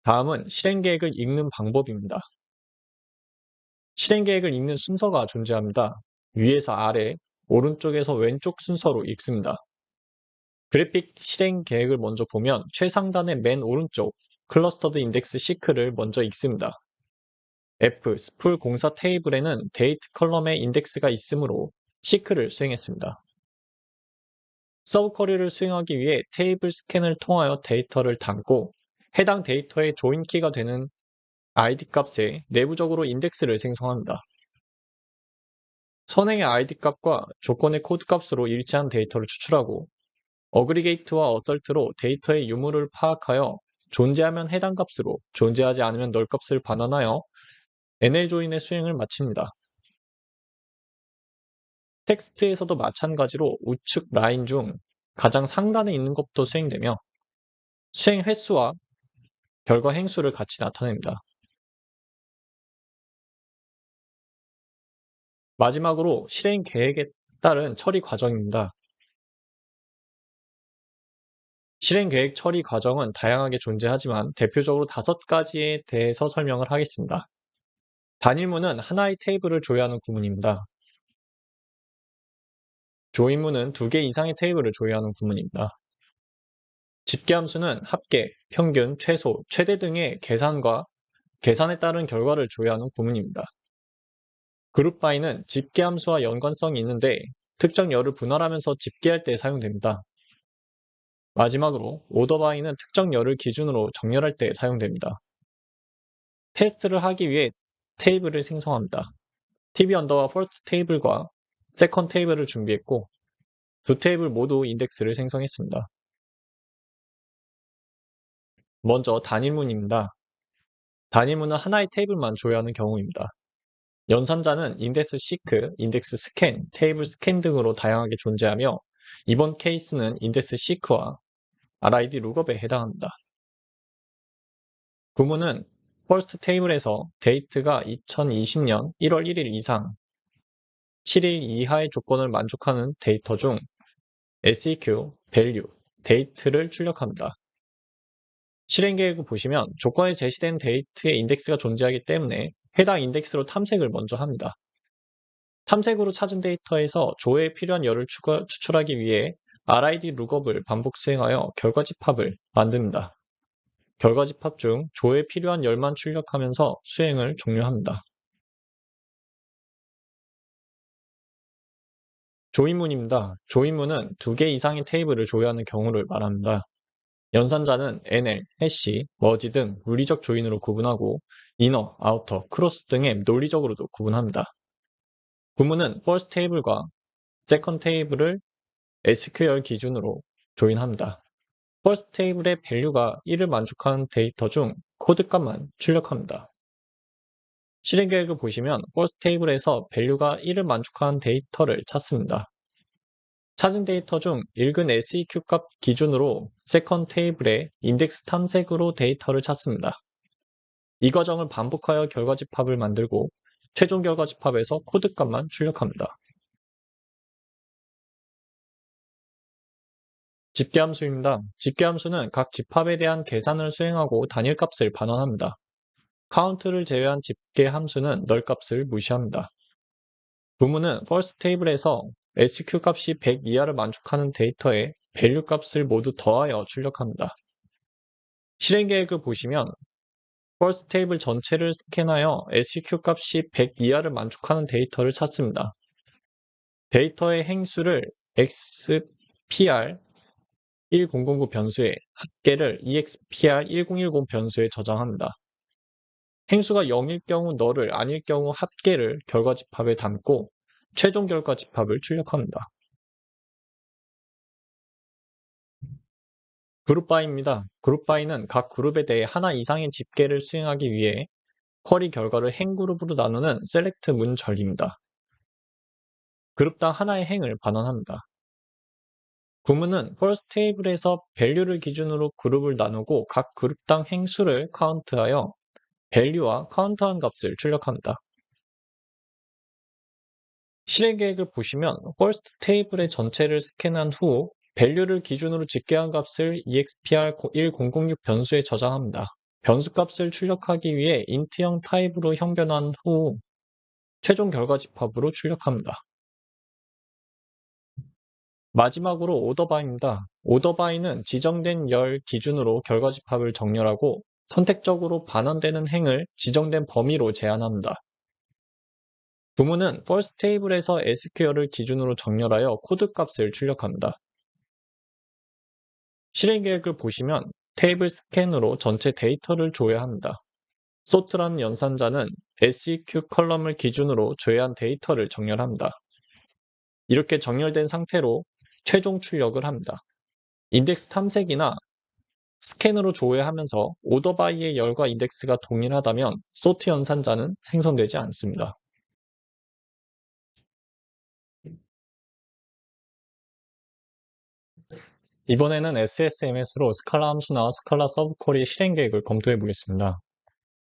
다음은 실행 계획을 읽는 방법입니다. 실행 계획을 읽는 순서가 존재합니다. 위에서 아래, 오른쪽에서 왼쪽 순서로 읽습니다. 그래픽 실행 계획을 먼저 보면 최상단의 맨 오른쪽 클러스터드 인덱스 시크를 먼저 읽습니다. F, 스풀 공사 테이블에는 데이트 컬럼에 인덱스가 있으므로 시크를 수행했습니다. 서브 쿼리를 수행하기 위해 테이블 스캔을 통하여 데이터를 담고 해당 데이터의 조인 키가 되는 id 값에 내부적으로 인덱스를 생성합니다. 선행의 id 값과 조건의 코드 값으로 일치한 데이터를 추출하고 어그리게이트와 어설트로 데이터의 유무를 파악하여 존재하면 해당 값으로, 존재하지 않으면 널 값을 반환하여 NL조인의 수행을 마칩니다. 텍스트에서도 마찬가지로 우측 라인 중 가장 상단에 있는 것부터 수행되며 수행 횟수와 결과 행수를 같이 나타냅니다. 마지막으로 실행 계획에 따른 처리 과정입니다. 실행 계획 처리 과정은 다양하게 존재하지만 대표적으로 5가지에 대해서 설명을 하겠습니다. 단일문은 하나의 테이블을 조회하는 구문입니다. 조인문은 2개 이상의 테이블을 조회하는 구문입니다. 집계함수는 합계, 평균, 최소, 최대 등의 계산에 따른 결과를 조회하는 구문입니다. 그룹 바이는 집계함수와 연관성이 있는데 특정 열을 분할하면서 집계할 때 사용됩니다. 마지막으로 오더 바이는 특정 열을 기준으로 정렬할 때 사용됩니다. 테스트를 하기 위해 테이블을 생성합니다. tb 언더바 first 테이블과 second 테이블을 준비했고 두 테이블 모두 인덱스를 생성했습니다. 먼저 단일문입니다. 단일문은 하나의 테이블만 조회하는 경우입니다. 연산자는 인덱스 시크, 인덱스 스캔, 테이블 스캔 등으로 다양하게 존재하며 이번 케이스는 인덱스 시크와 RID 룩업에 해당합니다. 구문은 first 테이블에서 데이트가 2020년 1월 1일 이상 7일 이하의 조건을 만족하는 데이터 중 SEQ, value, 데이트를 출력합니다. 실행 계획을 보시면 조건에 제시된 데이트의 인덱스가 존재하기 때문에 해당 인덱스로 탐색을 먼저 합니다. 탐색으로 찾은 데이터에서 조회에 필요한 열을 추출하기 위해 RID 룩업을 반복 수행하여 결과 집합을 만듭니다. 결과 집합 중 조회에 필요한 열만 출력하면서 수행을 종료합니다. 조인문입니다. 조인문은 2개 이상의 테이블을 조회하는 경우를 말합니다. 연산자는 NL, 해시, 머지 등 물리적 조인으로 구분하고 이너, 아우터, 크로스 등의 논리적으로도 구분합니다. 구문은 first 테이블과 second 테이블을 SQL 기준으로 조인합니다. first 테이블의 value가 1을 만족하는 데이터 중 코드값만 출력합니다. 실행 계획을 보시면 first 테이블에서 value가 1을 만족하는 데이터를 찾습니다. 찾은 데이터 중 읽은 SEQ 값 기준으로 second 테이블의 인덱스 탐색으로 데이터를 찾습니다. 이 과정을 반복하여 결과 집합을 만들고 최종 결과 집합에서 코드값만 출력합니다. 집계함수입니다. 집계함수는 각 집합에 대한 계산을 수행하고 단일값을 반환합니다. 카운트를 제외한 집계함수는 널값을 무시합니다. 부문은 first 테이블에서 SQ 값이 100 이하를 만족하는 데이터에 value 값을 모두 더하여 출력합니다. 실행 계획을 보시면 first 테이블 전체를 스캔하여 SQ 값이 100 이하를 만족하는 데이터를 찾습니다. 데이터의 행수를 XPR 1009 변수에 합계를 EXPR1010 변수에 저장합니다. 행수가 0일 경우 너를, 아닐 경우 합계를 결과집합에 담고 최종 결과집합을 출력합니다. 그룹바이입니다. 그룹바이는 각 그룹에 대해 하나 이상의 집계를 수행하기 위해 쿼리 결과를 행그룹으로 나누는 셀렉트 문 전리입니다. 그룹당 하나의 행을 반환합니다. 구문은 first table에서 value를 기준으로 그룹을 나누고 각 그룹당 행수를 카운트하여 value와 카운트한 값을 출력합니다. 실행 계획을 보시면 first table의 전체를 스캔한 후 value를 기준으로 집계한 값을 EXPR1006 변수에 저장합니다. 변수 값을 출력하기 위해 int형 타입으로 형변한 후 최종 결과 집합으로 출력합니다. 마지막으로 오더바이입니다. 오더바이는 지정된 열 기준으로 결과 집합을 정렬하고 선택적으로 반환되는 행을 지정된 범위로 제한합니다. 구문은 first table에서 SQL을 기준으로 정렬하여 코드 값을 출력합니다. 실행 계획을 보시면 테이블 스캔으로 전체 데이터를 조회합니다. sort라는 연산자는 SEQ 컬럼을 기준으로 조회한 데이터를 정렬합니다. 이렇게 정렬된 상태로 최종 출력을 합니다. 인덱스 탐색이나 스캔으로 조회하면서 오더바이의 열과 인덱스가 동일하다면 sort 연산자는 생성되지 않습니다. 이번에는 SSMS로 스칼라 함수나 스칼라 서브쿼리 실행 계획을 검토해 보겠습니다.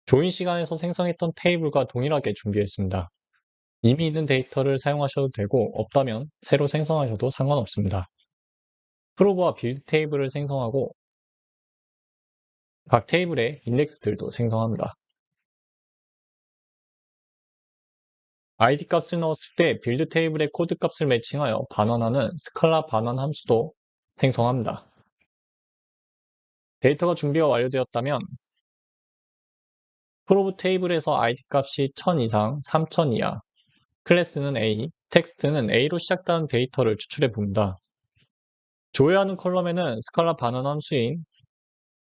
조인 시간에서 생성했던 테이블과 동일하게 준비했습니다. 이미 있는 데이터를 사용하셔도 되고 없다면 새로 생성하셔도 상관없습니다. 프로브와 빌드 테이블을 생성하고 각 테이블의 인덱스들도 생성합니다. id 값을 넣었을 때 빌드 테이블의 코드 값을 매칭하여 반환하는 스칼라 반환 함수도 생성합니다. 데이터가 준비가 완료되었다면 프로브 테이블에서 id 값이 1000 이상, 3000 이하, 클래스는 A, 텍스트는 A로 시작되는 데이터를 추출해 봅니다. 조회하는 컬럼에는 스칼라 반환 함수인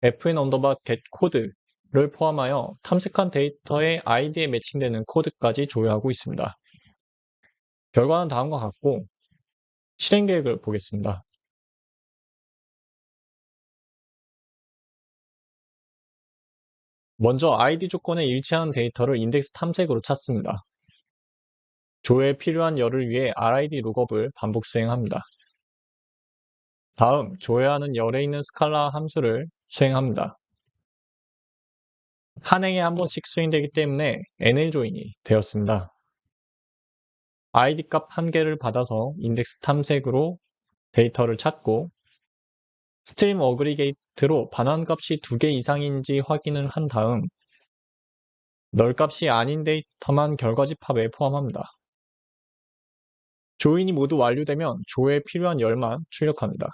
fn_getCode를 포함하여 탐색한 데이터의 id에 매칭되는 코드까지 조회하고 있습니다. 결과는 다음과 같고 실행 계획을 보겠습니다. 먼저 id 조건에 일치하는 데이터를 인덱스 탐색으로 찾습니다. 조회에 필요한 열을 위해 RID 룩업을 반복 수행합니다. 다음, 조회하는 열에 있는 스칼라 함수를 수행합니다. 한 행에 한 번씩 수행되기 때문에 NL조인이 되었습니다. id 값 한 개를 받아서 인덱스 탐색으로 데이터를 찾고 스트림 어그리게이트로 반환 값이 2개 이상인지 확인을 한 다음 널 값이 아닌 데이터만 결과집합에 포함합니다. 조인이 모두 완료되면 조회에 필요한 열만 출력합니다.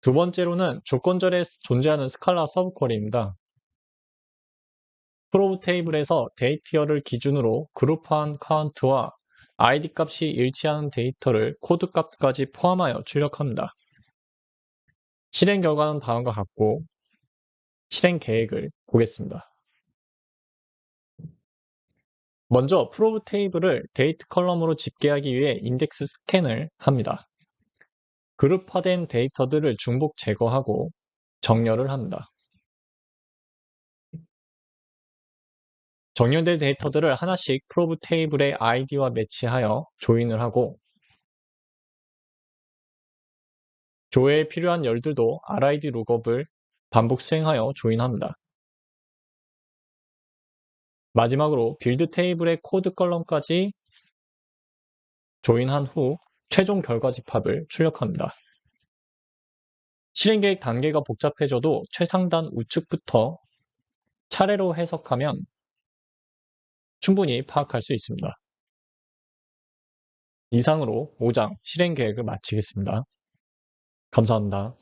두 번째로는 조건절에 존재하는 스칼라 서브쿼리입니다. 프로브 테이블에서 데이트열을 기준으로 그룹한 카운트와 id 값이 일치하는 데이터를 코드 값까지 포함하여 출력합니다. 실행 결과는 다음과 같고 실행 계획을 보겠습니다. 먼저 프로브 테이블을 데이트 컬럼으로 집계하기 위해 인덱스 스캔을 합니다. 그룹화된 데이터들을 중복 제거하고 정렬을 합니다. 정렬된 데이터들을 하나씩 프로브 테이블의 id와 매치하여 조인을 하고 조회에 필요한 열들도 RID 룩업을 반복 수행하여 조인합니다. 마지막으로 빌드 테이블의 코드 컬럼까지 조인한 후 최종 결과 집합을 출력합니다. 실행 계획 단계가 복잡해져도 최상단 우측부터 차례로 해석하면 충분히 파악할 수 있습니다. 이상으로 5장 실행 계획을 마치겠습니다. 감사합니다.